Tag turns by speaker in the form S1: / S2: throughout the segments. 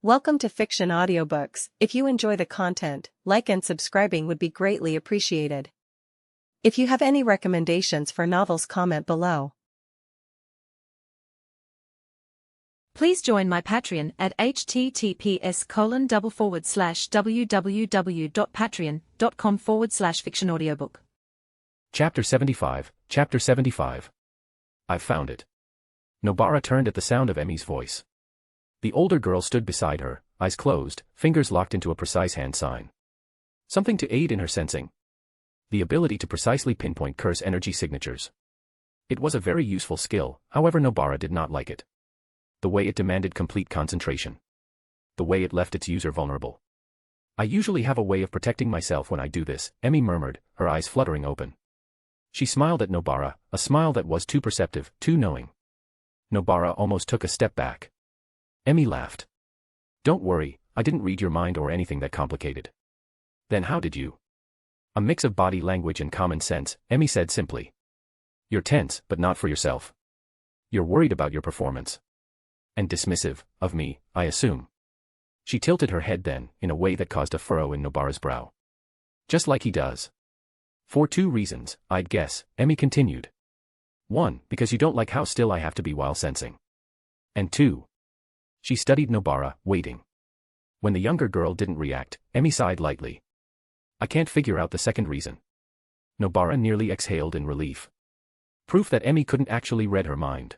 S1: Welcome to Fiction Audiobooks. If you enjoy the content, like and subscribing would be greatly appreciated. If you have any recommendations for novels, comment below.
S2: Please join my Patreon at https://www.patreon.com/fictionaudiobook.
S3: Chapter 75. I've found it. Nobara turned at the sound of Emi's voice. The older girl stood beside her, eyes closed, fingers locked into a precise hand sign. Something to aid in her sensing. The ability to precisely pinpoint curse energy signatures. It was a very useful skill, however Nobara did not like it. The way it demanded complete concentration. The way it left its user vulnerable. I usually have a way of protecting myself when I do this, Emi murmured, her eyes fluttering open. She smiled at Nobara, a smile that was too perceptive, too knowing. Nobara almost took a step back. Emi laughed. Don't worry, I didn't read your mind or anything that complicated. Then how did you? A mix of body language and common sense, Emi said simply. You're tense, but not for yourself. You're worried about your performance. And dismissive of me, I assume. She tilted her head then, in a way that caused a furrow in Nobara's brow. Just like he does. For two reasons, I'd guess, Emi continued. 1, because you don't like how still I have to be while sensing. And 2. She studied Nobara, waiting. When the younger girl didn't react, Emi sighed lightly. I can't figure out the second reason. Nobara nearly exhaled in relief. Proof that Emi couldn't actually read her mind.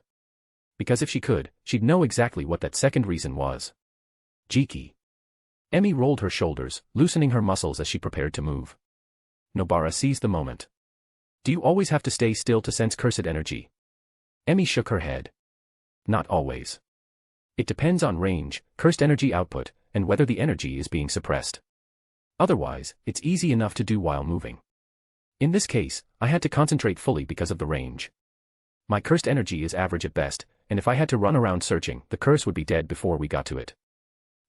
S3: Because if she could, she'd know exactly what that second reason was. Jiki. Emi rolled her shoulders, loosening her muscles as she prepared to move. Nobara seized the moment. Do you always have to stay still to sense cursed energy? Emi shook her head. Not always. It depends on range, cursed energy output, and whether the energy is being suppressed. Otherwise, it's easy enough to do while moving. In this case, I had to concentrate fully because of the range. My cursed energy is average at best, and if I had to run around searching, the curse would be dead before we got to it.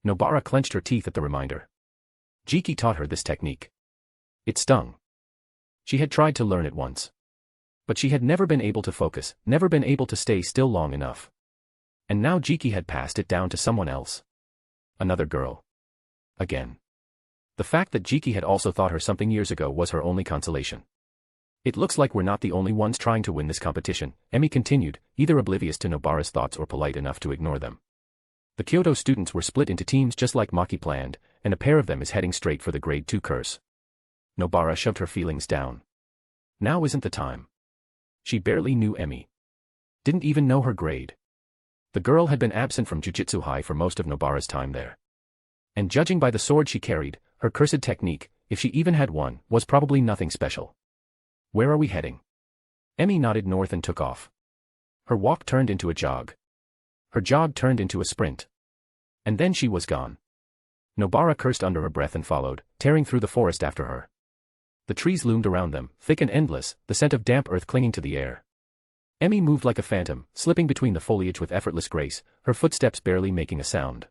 S3: Nobara clenched her teeth at the reminder. Jiki taught her this technique. It stung. She had tried to learn it once. But she had never been able to focus, never been able to stay still long enough. And now Jiki had passed it down to someone else. Another girl. Again. The fact that Jiki had also taught her something years ago was her only consolation. It looks like we're not the only ones trying to win this competition, Emi continued, either oblivious to Nobara's thoughts or polite enough to ignore them. The Kyoto students were split into teams just like Maki planned, and a pair of them is heading straight for the grade 2 curse. Nobara shoved her feelings down. Now isn't the time. She barely knew Emi. Didn't even know her grade. The girl had been absent from Jujutsu High for most of Nobara's time there. And judging by the sword she carried, her cursed technique, if she even had one, was probably nothing special. Where are we heading? Emi nodded north and took off. Her walk turned into a jog. Her jog turned into a sprint. And then she was gone. Nobara cursed under her breath and followed, tearing through the forest after her. The trees loomed around them, thick and endless, the scent of damp earth clinging to the air. Emi moved like a phantom, slipping between the foliage with effortless grace, her footsteps barely making a sound.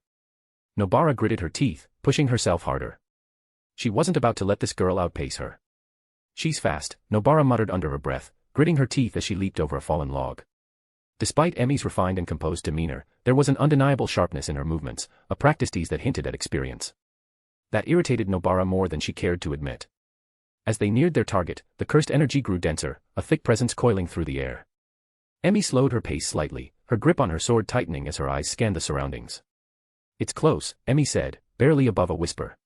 S3: Nobara gritted her teeth, pushing herself harder. She wasn't about to let this girl outpace her. She's fast, Nobara muttered under her breath, gritting her teeth as she leaped over a fallen log. Despite Emi's refined and composed demeanor, there was an undeniable sharpness in her movements, a practiced ease that hinted at experience. That irritated Nobara more than she cared to admit. As they neared their target, the cursed energy grew denser, a thick presence coiling through the air. Emi slowed her pace slightly, her grip on her sword tightening as her eyes scanned the surroundings. It's close, Emi said, barely above a whisper.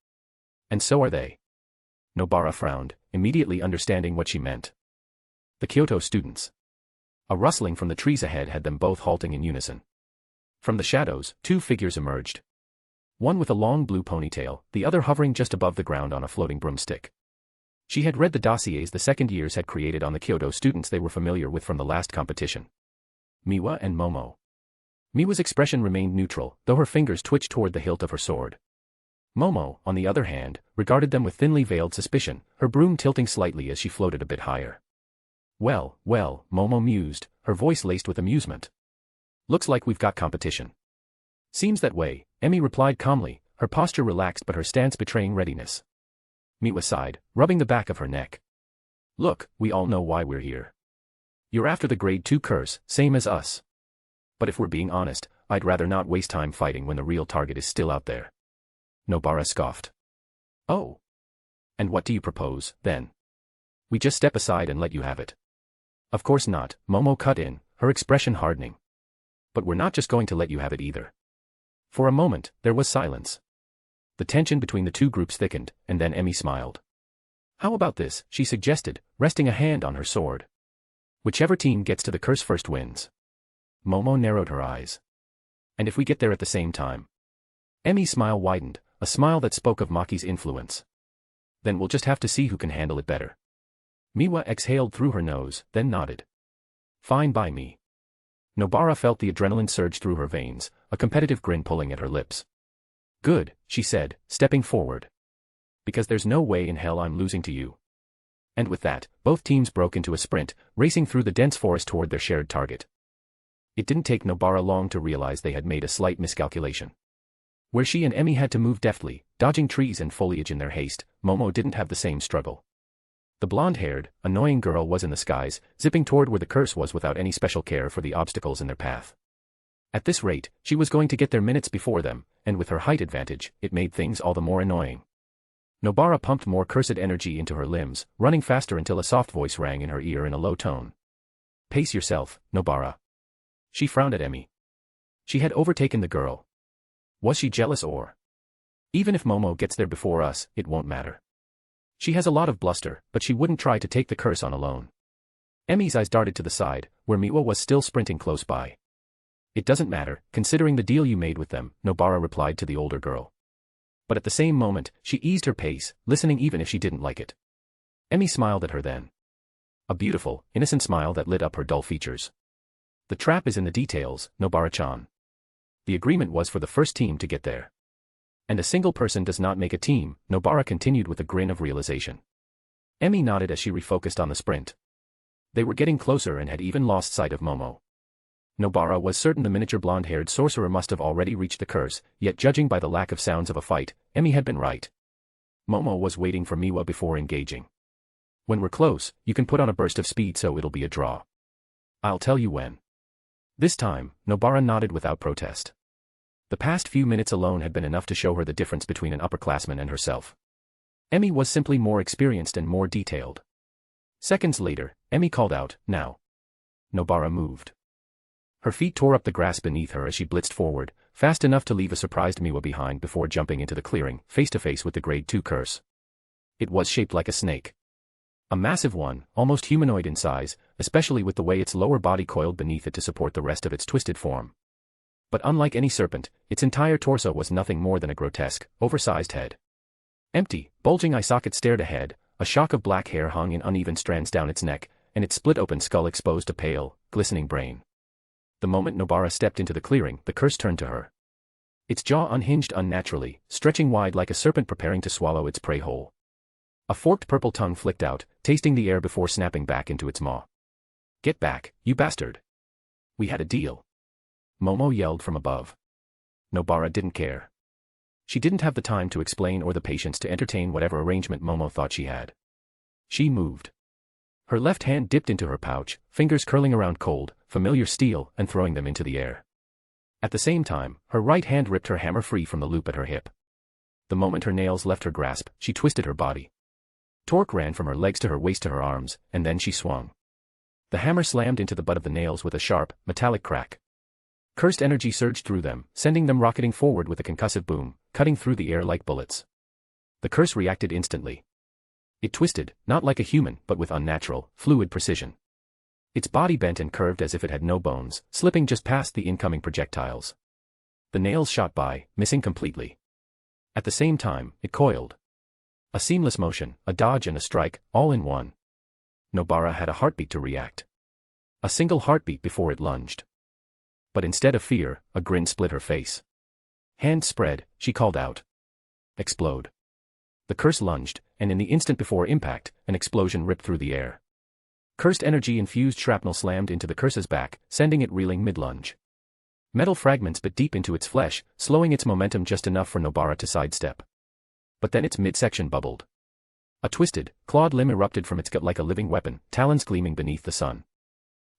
S3: And so are they. Nobara frowned, immediately understanding what she meant. The Kyoto students. A rustling from the trees ahead had them both halting in unison. From the shadows, two figures emerged. One with a long blue ponytail, the other hovering just above the ground on a floating broomstick. She had read the dossiers the second years had created on the Kyoto students they were familiar with from the last competition. Miwa and Momo. Miwa's expression remained neutral, though her fingers twitched toward the hilt of her sword. Momo, on the other hand, regarded them with thinly veiled suspicion, her broom tilting slightly as she floated a bit higher. Well, Momo mused, her voice laced with amusement. Looks like we've got competition. Seems that way, Emi replied calmly, her posture relaxed but her stance betraying readiness. Miwa sighed, rubbing the back of her neck. Look, we all know why we're here. You're after the grade 2 curse, same as us. But if we're being honest, I'd rather not waste time fighting when the real target is still out there. Nobara scoffed. Oh. And what do you propose, then? We just step aside and let you have it. Of course not, Momo cut in, her expression hardening. But we're not just going to let you have it either. For a moment, there was silence. The tension between the two groups thickened, and then Emi smiled. How about this, she suggested, resting a hand on her sword. Whichever team gets to the curse first wins. Momo narrowed her eyes. And if we get there at the same time? Emi's smile widened, a smile that spoke of Maki's influence. Then we'll just have to see who can handle it better. Miwa exhaled through her nose, then nodded. Fine by me. Nobara felt the adrenaline surge through her veins, a competitive grin pulling at her lips. Good, she said, stepping forward. Because there's no way in hell I'm losing to you. And with that, both teams broke into a sprint, racing through the dense forest toward their shared target. It didn't take Nobara long to realize they had made a slight miscalculation. Where she and Emi had to move deftly, dodging trees and foliage in their haste, Momo didn't have the same struggle. The blonde-haired, annoying girl was in the skies, zipping toward where the curse was without any special care for the obstacles in their path. At this rate, she was going to get there minutes before them, and with her height advantage, it made things all the more annoying. Nobara pumped more cursed energy into her limbs, running faster until a soft voice rang in her ear in a low tone. Pace yourself, Nobara. She frowned at Emi. She had overtaken the girl. Was she jealous or? Even if Momo gets there before us, it won't matter. She has a lot of bluster, but she wouldn't try to take the curse on alone. Emi's eyes darted to the side, where Miwa was still sprinting close by. It doesn't matter, considering the deal you made with them, Nobara replied to the older girl. But at the same moment, she eased her pace, listening even if she didn't like it. Emi smiled at her then. A beautiful, innocent smile that lit up her dull features. The trap is in the details, Nobara-chan. The agreement was for the first team to get there. And a single person does not make a team, Nobara continued with a grin of realization. Emi nodded as she refocused on the sprint. They were getting closer and had even lost sight of Momo. Nobara was certain the miniature blonde-haired sorcerer must have already reached the curse, yet judging by the lack of sounds of a fight, Emi had been right. Momo was waiting for Miwa before engaging. When we're close, you can put on a burst of speed so it'll be a draw. I'll tell you when. This time, Nobara nodded without protest. The past few minutes alone had been enough to show her the difference between an upperclassman and herself. Emi was simply more experienced and more detailed. Seconds later, Emi called out, now. Nobara moved. Her feet tore up the grass beneath her as she blitzed forward, fast enough to leave a surprised Miwa behind before jumping into the clearing, face to face with the Grade 2 curse. It was shaped like a snake. A massive one, almost humanoid in size, especially with the way its lower body coiled beneath it to support the rest of its twisted form. But unlike any serpent, its entire torso was nothing more than a grotesque, oversized head. Empty, bulging eye sockets stared ahead, a shock of black hair hung in uneven strands down its neck, and its split-open skull exposed a pale, glistening brain. The moment Nobara stepped into the clearing, the curse turned to her. Its jaw unhinged unnaturally, stretching wide like a serpent preparing to swallow its prey whole. A forked purple tongue flicked out, tasting the air before snapping back into its maw. Get back, you bastard. We had a deal. Momo yelled from above. Nobara didn't care. She didn't have the time to explain or the patience to entertain whatever arrangement Momo thought she had. She moved. Her left hand dipped into her pouch, fingers curling around cold, familiar steel and throwing them into the air. At the same time, her right hand ripped her hammer free from the loop at her hip. The moment her nails left her grasp, she twisted her body. Torque ran from her legs to her waist to her arms, and then she swung. The hammer slammed into the butt of the nails with a sharp, metallic crack. Cursed energy surged through them, sending them rocketing forward with a concussive boom, cutting through the air like bullets. The curse reacted instantly. It twisted, not like a human but with unnatural, fluid precision. Its body bent and curved as if it had no bones, slipping just past the incoming projectiles. The nails shot by, missing completely. At the same time, it coiled. A seamless motion, a dodge and a strike, all in one. Nobara had a heartbeat to react. A single heartbeat before it lunged. But instead of fear, a grin split her face. Hands spread, she called out. Explode. The curse lunged, and in the instant before impact, an explosion ripped through the air. Cursed energy-infused shrapnel slammed into the curse's back, sending it reeling mid-lunge. Metal fragments bit deep into its flesh, slowing its momentum just enough for Nobara to sidestep. But then its midsection bubbled. A twisted, clawed limb erupted from its gut like a living weapon, talons gleaming beneath the sun.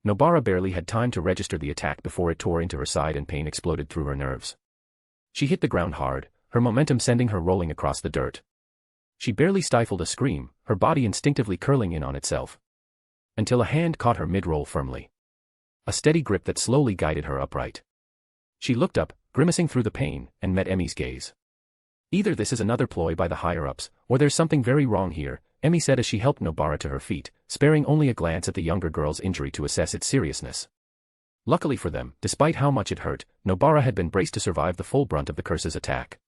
S3: Nobara barely had time to register the attack before it tore into her side and pain exploded through her nerves. She hit the ground hard, her momentum sending her rolling across the dirt. She barely stifled a scream, her body instinctively curling in on itself. Until a hand caught her mid-roll firmly. A steady grip that slowly guided her upright. She looked up, grimacing through the pain, and met Emi's gaze. Either this is another ploy by the higher-ups, or there's something very wrong here, Emi said as she helped Nobara to her feet, sparing only a glance at the younger girl's injury to assess its seriousness. Luckily for them, despite how much it hurt, Nobara had been braced to survive the full brunt of the curse's attack.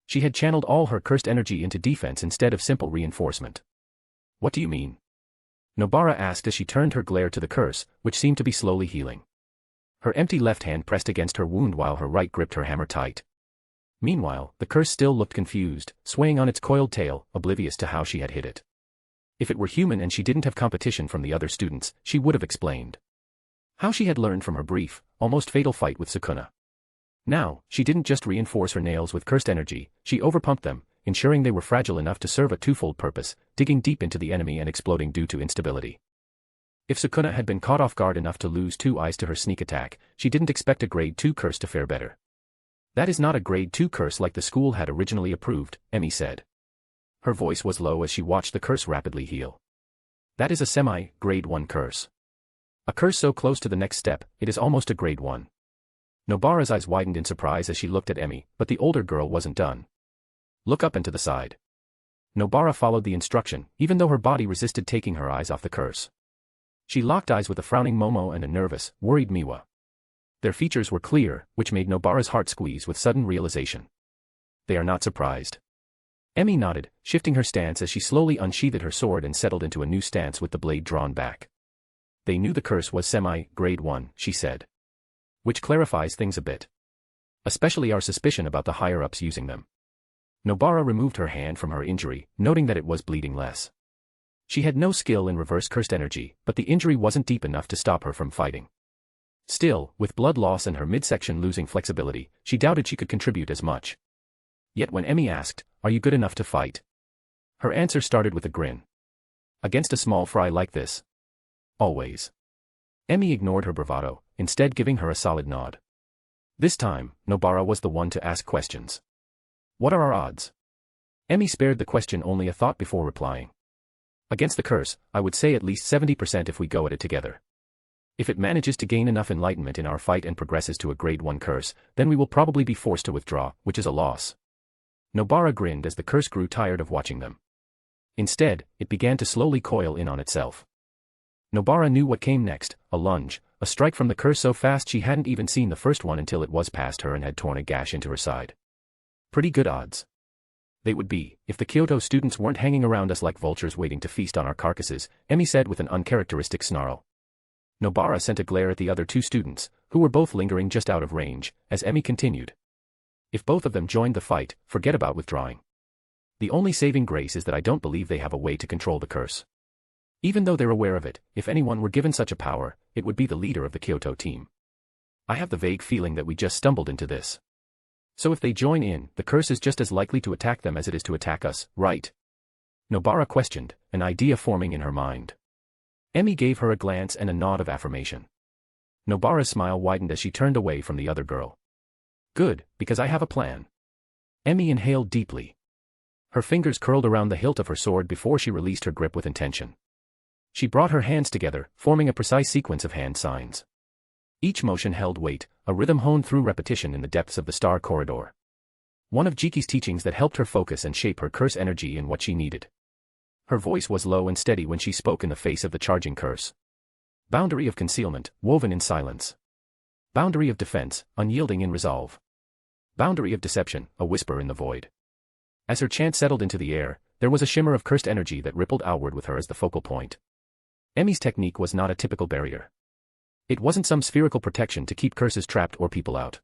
S3: She had channeled all her cursed energy into defense instead of simple reinforcement. What do you mean? Nobara asked as she turned her glare to the curse, which seemed to be slowly healing. Her empty left hand pressed against her wound while her right gripped her hammer tight. Meanwhile, the curse still looked confused, swaying on its coiled tail, oblivious to how she had hit it. If it were human and she didn't have competition from the other students, she would have explained how she had learned from her brief, almost fatal fight with Sukuna. Now, she didn't just reinforce her nails with cursed energy, she overpumped them, ensuring they were fragile enough to serve a twofold purpose, digging deep into the enemy and exploding due to instability. If Sukuna had been caught off guard enough to lose 2 eyes to her sneak attack, she didn't expect a grade 2 curse to fare better. That is not a grade 2 curse like the school had originally approved, Emi said. Her voice was low as she watched the curse rapidly heal. That is a semi-grade 1 curse. A curse so close to the next step, it is almost a grade 1. Nobara's eyes widened in surprise as she looked at Emi, but the older girl wasn't done. Look up and to the side. Nobara followed the instruction, even though her body resisted taking her eyes off the curse. She locked eyes with a frowning Momo and a nervous, worried Miwa. Their features were clear, which made Nobara's heart squeeze with sudden realization. They are not surprised. Emi nodded, shifting her stance as she slowly unsheathed her sword and settled into a new stance with the blade drawn back. They knew the curse was semi-grade 1, she said. Which clarifies things a bit. Especially our suspicion about the higher-ups using them. Nobara removed her hand from her injury, noting that it was bleeding less. She had no skill in reverse cursed energy, but the injury wasn't deep enough to stop her from fighting. Still, with blood loss and her midsection losing flexibility, she doubted she could contribute as much. Yet when Emi asked, "Are you good enough to fight?" her answer started with a grin. Against a small fry like this? Always. Emi ignored her bravado, instead giving her a solid nod. This time, Nobara was the one to ask questions. What are our odds? Emi spared the question only a thought before replying. Against the curse, I would say at least 70% if we go at it together. If it manages to gain enough enlightenment in our fight and progresses to a grade 1 curse, then we will probably be forced to withdraw, which is a loss. Nobara grinned as the curse grew tired of watching them. Instead, it began to slowly coil in on itself. Nobara knew what came next, a lunge, a strike from the curse so fast she hadn't even seen the first one until it was past her and had torn a gash into her side. Pretty good odds. They would be, if the Kyoto students weren't hanging around us like vultures waiting to feast on our carcasses, Emi said with an uncharacteristic snarl. Nobara sent a glare at the other 2 students, who were both lingering just out of range, as Emi continued. If both of them joined the fight, forget about withdrawing. The only saving grace is that I don't believe they have a way to control the curse. Even though they're aware of it, if anyone were given such a power, it would be the leader of the Kyoto team. I have the vague feeling that we just stumbled into this. So if they join in, the curse is just as likely to attack them as it is to attack us, right? Nobara questioned, an idea forming in her mind. Emi gave her a glance and a nod of affirmation. Nobara's smile widened as she turned away from the other girl. Good, because I have a plan. Emi inhaled deeply. Her fingers curled around the hilt of her sword before she released her grip with intention. She brought her hands together, forming a precise sequence of hand signs. Each motion held weight, a rhythm honed through repetition in the depths of the star corridor. One of Jiki's teachings that helped her focus and shape her curse energy in what she needed. Her voice was low and steady when she spoke in the face of the charging curse. Boundary of concealment, woven in silence. Boundary of defense, unyielding in resolve. Boundary of deception, a whisper in the void. As her chant settled into the air, there was a shimmer of cursed energy that rippled outward with her as the focal point. Emi's technique was not a typical barrier. It wasn't some spherical protection to keep curses trapped or people out.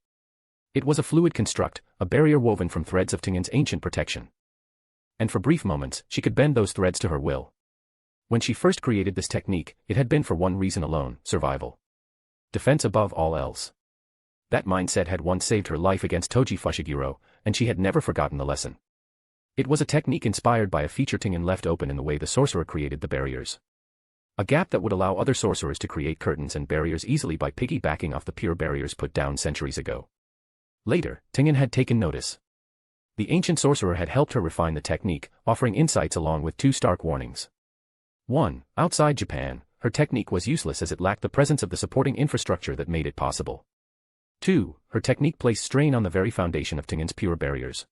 S3: It was a fluid construct, a barrier woven from threads of Tengen's ancient protection. And for brief moments, she could bend those threads to her will. When she first created this technique, it had been for one reason alone, survival. Defense above all else. That mindset had once saved her life against Toji Fushiguro, and she had never forgotten the lesson. It was a technique inspired by a feature Tengen left open in the way the sorcerer created the barriers. A gap that would allow other sorcerers to create curtains and barriers easily by piggybacking off the pure barriers put down centuries ago. Later, Tingen had taken notice. The ancient sorcerer had helped her refine the technique, offering insights along with 2 stark warnings. 1. Outside Japan, her technique was useless as it lacked the presence of the supporting infrastructure that made it possible. 2. Her technique placed strain on the very foundation of Tingen's pure barriers.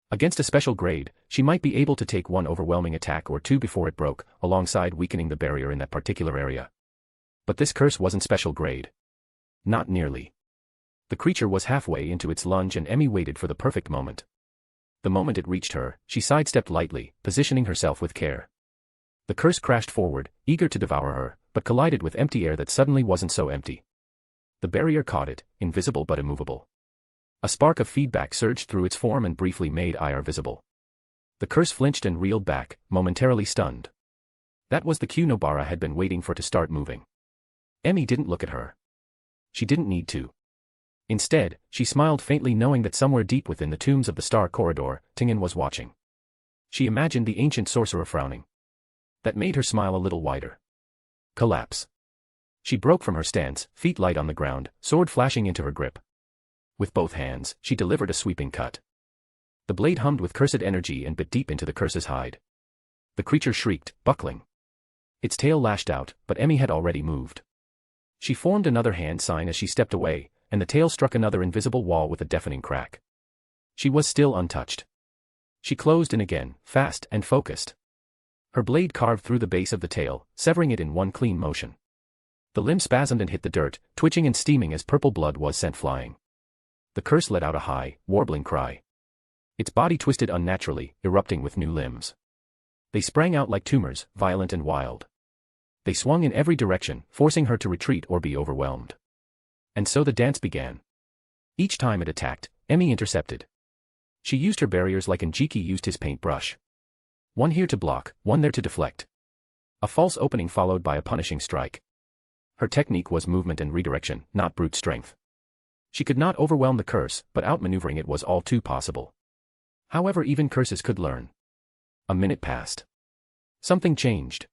S3: Against a special grade, she might be able to take 1 overwhelming attack or 2 before it broke, alongside weakening the barrier in that particular area. But this curse wasn't special grade. Not nearly. The creature was halfway into its lunge and Emi waited for the perfect moment. The moment it reached her, she sidestepped lightly, positioning herself with care. The curse crashed forward, eager to devour her, but collided with empty air that suddenly wasn't so empty. The barrier caught it, invisible but immovable. A spark of feedback surged through its form and briefly made ire visible. The curse flinched and reeled back, momentarily stunned. That was the cue Nobara had been waiting for to start moving. Emi didn't look at her. She didn't need to. Instead, she smiled faintly knowing that somewhere deep within the tombs of the Star Corridor, Tingen was watching. She imagined the ancient sorcerer frowning. That made her smile a little wider. Collapse. She broke from her stance, feet light on the ground, sword flashing into her grip. With both hands, she delivered a sweeping cut. The blade hummed with cursed energy and bit deep into the curse's hide. The creature shrieked, buckling. Its tail lashed out, but Emi had already moved. She formed another hand sign as she stepped away, and the tail struck another invisible wall with a deafening crack. She was still untouched. She closed in again, fast and focused. Her blade carved through the base of the tail, severing it in one clean motion. The limb spasmed and hit the dirt, twitching and steaming as purple blood was sent flying. The curse let out a high, warbling cry. Its body twisted unnaturally, erupting with new limbs. They sprang out like tumors, violent and wild. They swung in every direction, forcing her to retreat or be overwhelmed. And so the dance began. Each time it attacked, Emi intercepted. She used her barriers like Jiki used his paintbrush. One here to block, one there to deflect. A false opening followed by a punishing strike. Her technique was movement and redirection, not brute strength. She could not overwhelm the curse, but outmaneuvering it was all too possible. However, even curses could learn. A minute passed. Something changed.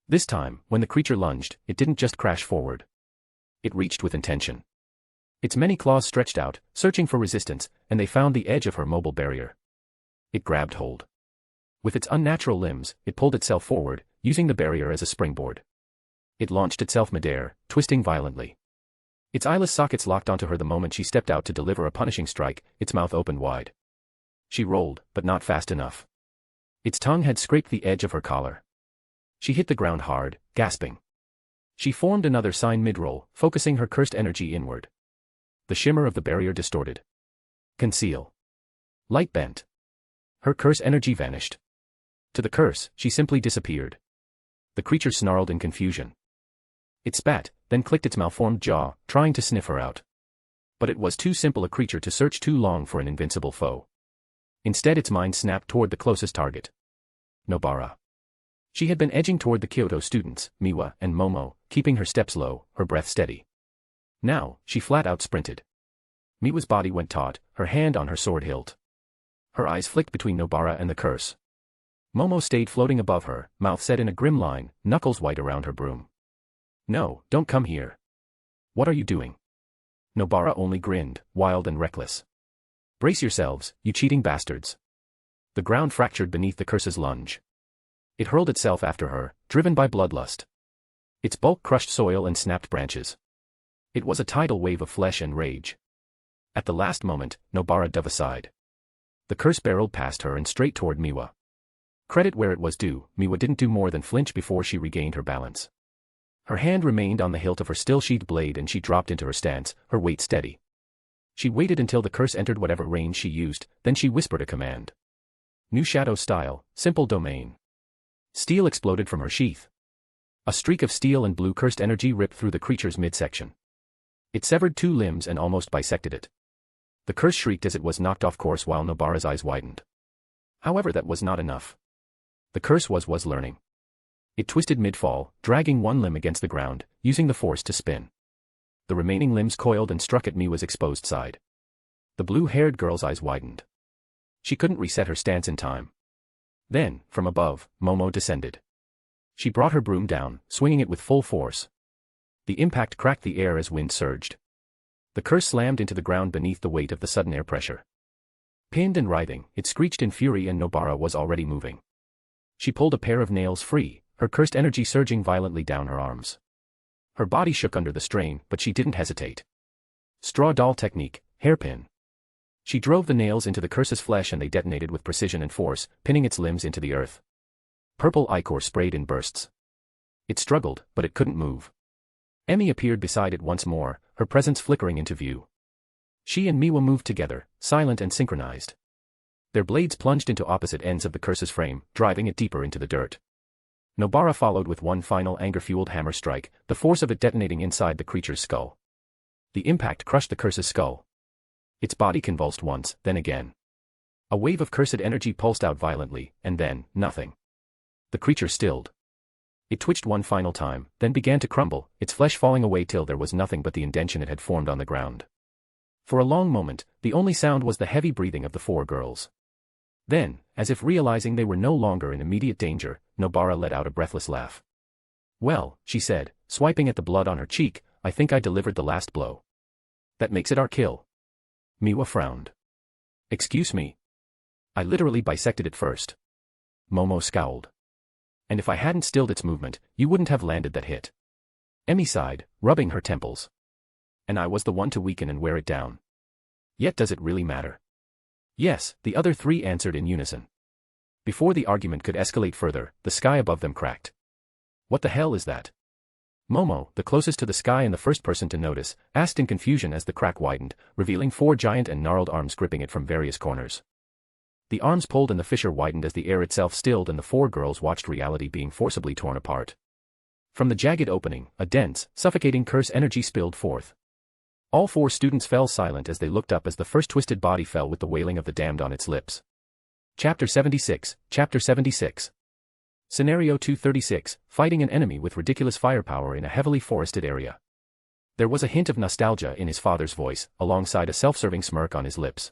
S3: This time, when the creature lunged, it didn't just crash forward. It reached with intention. Its many claws stretched out, searching for resistance, and they found the edge of her mobile barrier. It grabbed hold. With its unnatural limbs, it pulled itself forward, using the barrier as a springboard. It launched itself midair, twisting violently. Its eyeless sockets locked onto her the moment she stepped out to deliver a punishing strike, its mouth opened wide. She rolled, but not fast enough. Its tongue had scraped the edge of her collar. She hit the ground hard, gasping. She formed another sign mid-roll, focusing her cursed energy inward. The shimmer of the barrier distorted. Conceal. Light bent. Her curse energy vanished. To the curse, she simply disappeared. The creature snarled in confusion. It spat, then clicked its malformed jaw, trying to sniff her out. But it was too simple a creature to search too long for an invincible foe. Instead its mind snapped toward the closest target. Nobara. She had been edging toward the Kyoto students, Miwa and Momo, keeping her steps low, her breath steady. Now, she flat-out sprinted. Miwa's body went taut, her hand on her sword hilt. Her eyes flicked between Nobara and the curse. Momo stayed floating above her, mouth set in a grim line, knuckles white around her broom. No, don't come here. What are you doing? Nobara only grinned, wild and reckless. Brace yourselves, you cheating bastards. The ground fractured beneath the curse's lunge. It hurled itself after her, driven by bloodlust. Its bulk crushed soil and snapped branches. It was a tidal wave of flesh and rage. At the last moment, Nobara dove aside. The curse barreled past her and straight toward Miwa. Credit where it was due, Miwa didn't do more than flinch before she regained her balance. Her hand remained on the hilt of her still-sheathed blade and she dropped into her stance, her weight steady. She waited until the curse entered whatever range she used, then she whispered a command. New shadow style, simple domain. Steel exploded from her sheath. A streak of steel and blue cursed energy ripped through the creature's midsection. It severed 2 limbs and almost bisected it. The curse shrieked as it was knocked off course while Nobara's eyes widened. However, that was not enough. The curse was learning. It twisted mid-fall, dragging one limb against the ground, using the force to spin. The remaining limbs coiled and struck at Miwa's exposed side. The blue-haired girl's eyes widened. She couldn't reset her stance in time. Then, from above, Momo descended. She brought her broom down, swinging it with full force. The impact cracked the air as wind surged. The curse slammed into the ground beneath the weight of the sudden air pressure. Pinned and writhing, it screeched in fury and Nobara was already moving. She pulled a pair of nails free, her cursed energy surging violently down her arms. Her body shook under the strain, but she didn't hesitate. Straw doll technique, hairpin. She drove the nails into the curse's flesh and they detonated with precision and force, pinning its limbs into the earth. Purple ichor sprayed in bursts. It struggled, but it couldn't move. Emi appeared beside it once more, her presence flickering into view. She and Miwa moved together, silent and synchronized. Their blades plunged into opposite ends of the curse's frame, driving it deeper into the dirt. Nobara followed with one final anger-fueled hammer strike, the force of it detonating inside the creature's skull. The impact crushed the curse's skull. Its body convulsed once, then again. A wave of cursed energy pulsed out violently, and then, nothing. The creature stilled. It twitched one final time, then began to crumble, its flesh falling away till there was nothing but the indentation it had formed on the ground. For a long moment, the only sound was the heavy breathing of the four girls. Then, as if realizing they were no longer in immediate danger, Nobara let out a breathless laugh. "Well," she said, swiping at the blood on her cheek, "I think I delivered the last blow. That makes it our kill." Miwa frowned. "Excuse me. I literally bisected it first." Momo scowled. "And if I hadn't stilled its movement, you wouldn't have landed that hit." Emi sighed, rubbing her temples. "And I was the one to weaken and wear it down. Yet does it really matter?" "Yes," the other three answered in unison. Before the argument could escalate further, the sky above them cracked. "What the hell is that?" Momo, the closest to the sky and the first person to notice, asked in confusion as the crack widened, revealing four giant and gnarled arms gripping it from various corners. The arms pulled and the fissure widened as the air itself stilled and the four girls watched reality being forcibly torn apart. From the jagged opening, a dense, suffocating curse energy spilled forth. All four students fell silent as they looked up as the first twisted body fell with the wailing of the damned on its lips. Chapter 76, Chapter 76. Scenario 236, fighting an enemy with ridiculous firepower in a heavily forested area. There was a hint of nostalgia in his father's voice, alongside a self-serving smirk on his lips.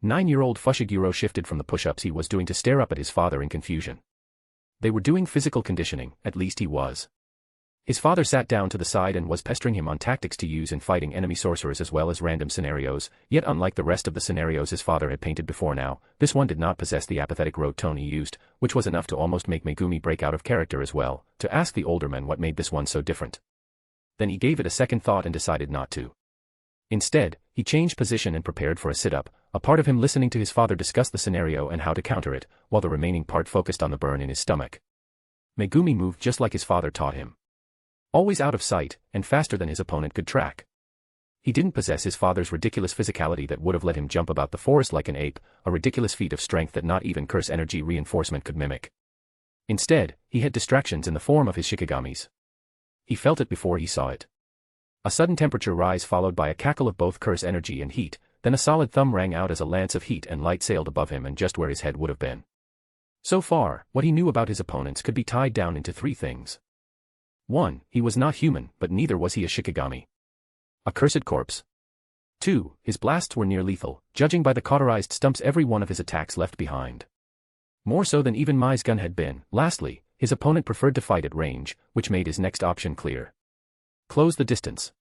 S3: 9-year-old Fushiguro shifted from the push-ups he was doing to stare up at his father in confusion. They were doing physical conditioning, at least he was. His father sat down to the side and was pestering him on tactics to use in fighting enemy sorcerers as well as random scenarios, yet unlike the rest of the scenarios his father had painted before now, this one did not possess the apathetic rote tone he used, which was enough to almost make Megumi break out of character as well, to ask the older man what made this one so different. Then he gave it a second thought and decided not to. Instead, he changed position and prepared for a sit-up, a part of him listening to his father discuss the scenario and how to counter it, while the remaining part focused on the burn in his stomach. Megumi moved just like his father taught him. Always out of sight, and faster than his opponent could track. He didn't possess his father's ridiculous physicality that would have let him jump about the forest like an ape, a ridiculous feat of strength that not even curse energy reinforcement could mimic. Instead, he had distractions in the form of his shikigamis. He felt it before he saw it. A sudden temperature rise followed by a cackle of both curse energy and heat, then a solid thumb rang out as a lance of heat and light sailed above him and just where his head would have been. So far, what he knew about his opponents could be tied down into three things. 1. He was not human, but neither was he a shikigami. A cursed corpse. 2. His blasts were near lethal, judging by the cauterized stumps every one of his attacks left behind. More so than even Mai's gun had been. Lastly, his opponent preferred to fight at range, which made his next option clear. Close the distance.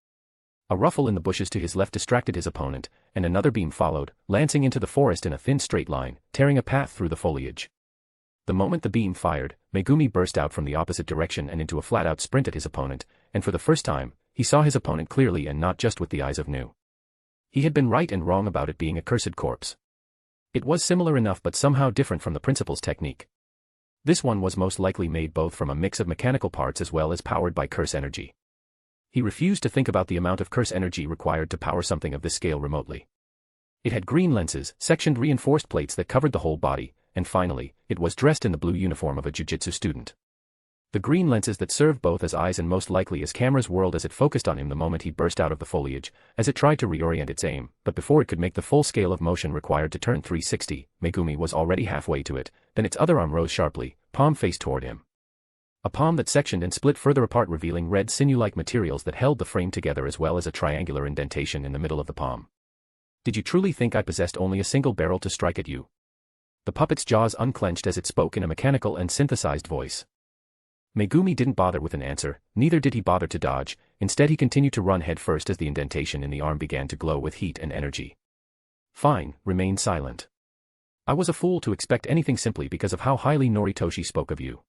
S3: A ruffle in the bushes to his left distracted his opponent, and another beam followed, lancing into the forest in a thin straight line, tearing a path through the foliage. The moment the beam fired, Megumi burst out from the opposite direction and into a flat-out sprint at his opponent, and for the first time, he saw his opponent clearly and not just with the eyes of Nu. He had been right and wrong about it being a cursed corpse. It was similar enough but somehow different from the principal's technique. This one was most likely made both from a mix of mechanical parts as well as powered by curse energy. He refused to think about the amount of curse energy required to power something of this scale remotely. It had green lenses, sectioned reinforced plates that covered the whole body, and finally, it was dressed in the blue uniform of a jujitsu student. The green lenses that served both as eyes and most likely as cameras whirled as it focused on him the moment he burst out of the foliage, as it tried to reorient its aim, but before it could make the full scale of motion required to turn 360, Megumi was already halfway to it, then its other arm rose sharply, palm faced toward him. A palm that sectioned and split further apart revealing red sinew-like materials that held the frame together as well as a triangular indentation in the middle of the palm. "Did you truly think I possessed only a single barrel to strike at you?" The puppet's jaws unclenched as it spoke in a mechanical and synthesized voice. Megumi didn't bother with an answer, neither did he bother to dodge, instead he continued to run headfirst as the indentation in the arm began to glow with heat and energy. Fine, remain silent. I was a fool to expect anything simply because of how highly Noritoshi spoke of you.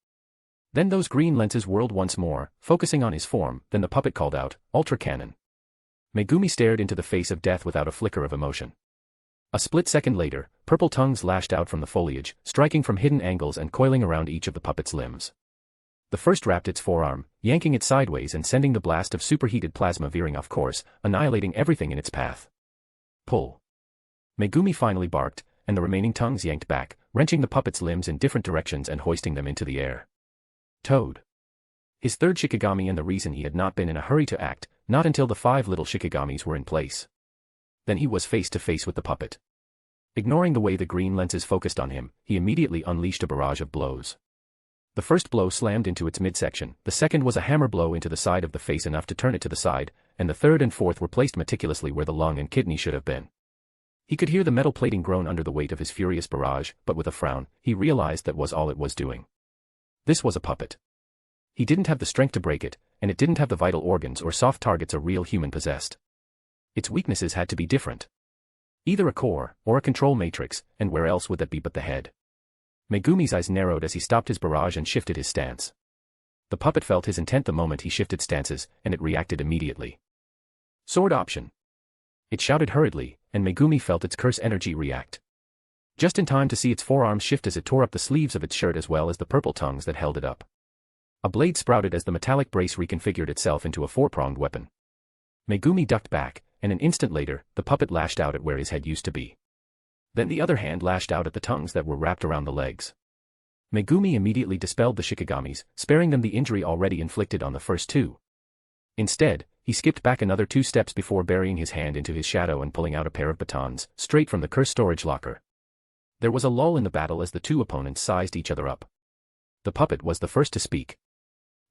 S3: Then those green lenses whirled once more, focusing on his form, then the puppet called out, Ultra Cannon. Megumi stared into the face of death without a flicker of emotion. A split second later, purple tongues lashed out from the foliage, striking from hidden angles and coiling around each of the puppet's limbs. The first wrapped its forearm, yanking it sideways and sending the blast of superheated plasma veering off course, annihilating everything in its path. Pull. Megumi finally barked, and the remaining tongues yanked back, wrenching the puppet's limbs in different directions and hoisting them into the air. Toad. His third Shikigami, and the reason he had not been in a hurry to act, not until the 5 little Shikigamis were in place. Then he was face to face with the puppet. Ignoring the way the green lenses focused on him, he immediately unleashed a barrage of blows. The first blow slammed into its midsection, the second was a hammer blow into the side of the face enough to turn it to the side, and the third and fourth were placed meticulously where the lung and kidney should have been. He could hear the metal plating groan under the weight of his furious barrage, but with a frown, he realized that was all it was doing. This was a puppet. He didn't have the strength to break it, and it didn't have the vital organs or soft targets a real human possessed. Its weaknesses had to be different. Either a core, or a control matrix, and where else would that be but the head? Megumi's eyes narrowed as he stopped his barrage and shifted his stance. The puppet felt his intent the moment he shifted stances, and it reacted immediately. Sword option. It shouted hurriedly, and Megumi felt its curse energy react. Just in time to see its forearms shift as it tore up the sleeves of its shirt as well as the purple tongues that held it up. A blade sprouted as the metallic brace reconfigured itself into a 4-pronged weapon. Megumi ducked back, and an instant later, the puppet lashed out at where his head used to be. Then the other hand lashed out at the tongues that were wrapped around the legs. Megumi immediately dispelled the Shikigamis, sparing them the injury already inflicted on the first 2. Instead, he skipped back another 2 steps before burying his hand into his shadow and pulling out a pair of batons, straight from the curse storage locker. There was a lull in the battle as the 2 opponents sized each other up. The puppet was the first to speak.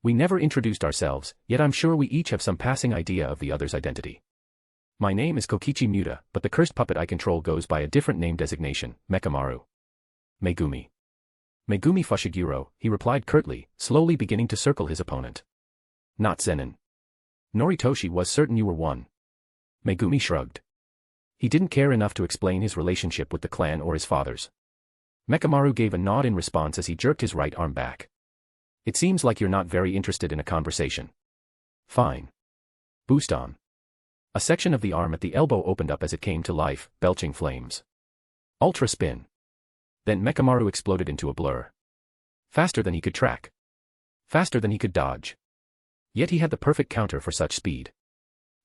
S3: We never introduced ourselves, yet I'm sure we each have some passing idea of the other's identity. My name is Kokichi Muta, but the cursed puppet I control goes by a different name designation, Mechamaru. Megumi. Megumi Fushiguro, he replied curtly, slowly beginning to circle his opponent. Not Zenin. Noritoshi was certain you were one. Megumi shrugged. He didn't care enough to explain his relationship with the clan or his father's. Mechamaru gave a nod in response as he jerked his right arm back. It seems like you're not very interested in a conversation. Fine. Boost on. A section of the arm at the elbow opened up as it came to life, belching flames. Ultra spin. Then Mechamaru exploded into a blur. Faster than he could track. Faster than he could dodge. Yet he had the perfect counter for such speed.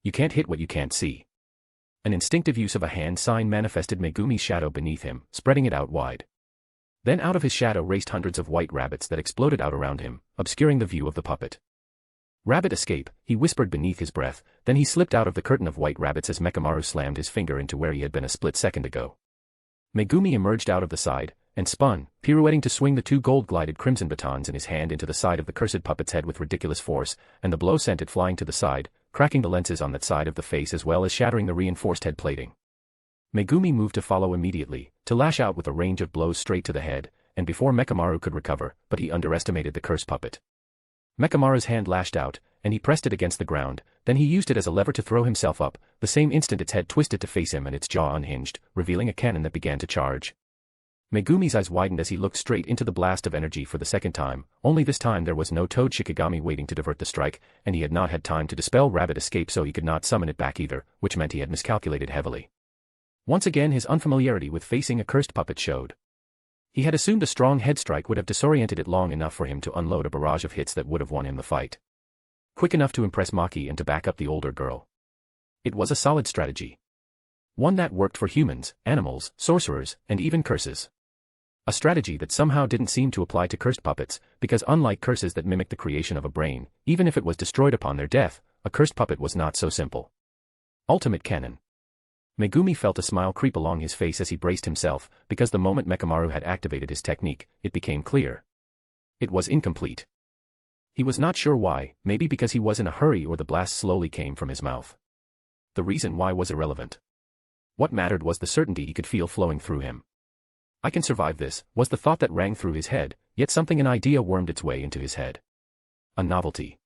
S3: You can't hit what you can't see. An instinctive use of a hand sign manifested Megumi's shadow beneath him, spreading it out wide. Then out of his shadow raced hundreds of white rabbits that exploded out around him, obscuring the view of the puppet. Rabbit escape, he whispered beneath his breath, then he slipped out of the curtain of white rabbits as Mechamaru slammed his finger into where he had been a split second ago. Megumi emerged out of the side, and spun, pirouetting to swing the 2 gold-glided crimson batons in his hand into the side of the cursed puppet's head with ridiculous force, and the blow sent it flying to the side, cracking the lenses on that side of the face as well as shattering the reinforced head plating. Megumi moved to follow immediately, to lash out with a range of blows straight to the head, and before Mechamaru could recover, but he underestimated the cursed puppet. Mechamaru's hand lashed out, and he pressed it against the ground, then he used it as a lever to throw himself up, the same instant its head twisted to face him and its jaw unhinged, revealing a cannon that began to charge. Megumi's eyes widened as he looked straight into the blast of energy for the second time, only this time there was no Toad Shikigami waiting to divert the strike, and he had not had time to dispel Rabbit Escape so he could not summon it back either, which meant he had miscalculated heavily. Once again his unfamiliarity with facing a cursed puppet showed. He had assumed a strong head strike would have disoriented it long enough for him to unload a barrage of hits that would have won him the fight. Quick enough to impress Maki and to back up the older girl. It was a solid strategy. One that worked for humans, animals, sorcerers, and even curses. A strategy that somehow didn't seem to apply to cursed puppets, because unlike curses that mimic the creation of a brain, even if it was destroyed upon their death, a cursed puppet was not so simple. Ultimate Cannon. Megumi felt a smile creep along his face as he braced himself, because the moment Mechamaru had activated his technique, it became clear. It was incomplete. He was not sure why, maybe because he was in a hurry or the blast slowly came from his mouth. The reason why was irrelevant. What mattered was the certainty he could feel flowing through him. I can survive this, was the thought that rang through his head, yet something an idea wormed its way into his head. A novelty.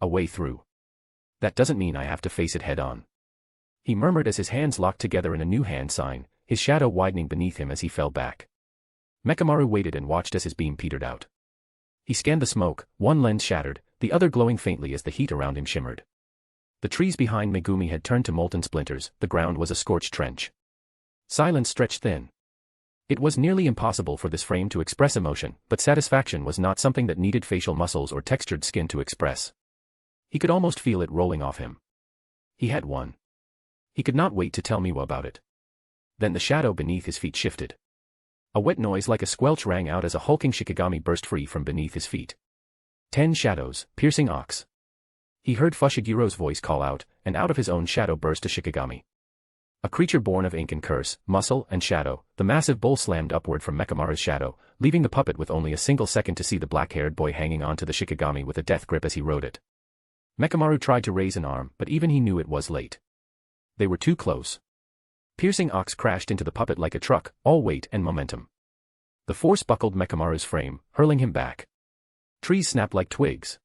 S3: A way through. That doesn't mean I have to face it head-on. He murmured as his hands locked together in a new hand sign, his shadow widening beneath him as he fell back. Mechamaru waited and watched as his beam petered out. He scanned the smoke, one lens shattered, the other glowing faintly as the heat around him shimmered. The trees behind Megumi had turned to molten splinters, the ground was a scorched trench. Silence stretched thin. It was nearly impossible for this frame to express emotion, but satisfaction was not something that needed facial muscles or textured skin to express. He could almost feel it rolling off him. He had won. He could not wait to tell Miwa about it. Then the shadow beneath his feet shifted. A wet noise like a squelch rang out as a hulking Shikigami burst free from beneath his feet. 10 shadows, piercing ox. He heard Fushigiro's voice call out, and out of his own shadow burst a Shikigami. A creature born of ink and curse, muscle, and shadow, the massive bull slammed upward from Mechamaru's shadow, leaving the puppet with only a single second to see the black-haired boy hanging onto the Shikigami with a death grip as he rode it. Mechamaru tried to raise an arm, but even he knew it was late. They were too close. Piercing ox crashed into the puppet like a truck, all weight and momentum. The force buckled Mechamaru's frame, hurling him back. Trees snapped like twigs.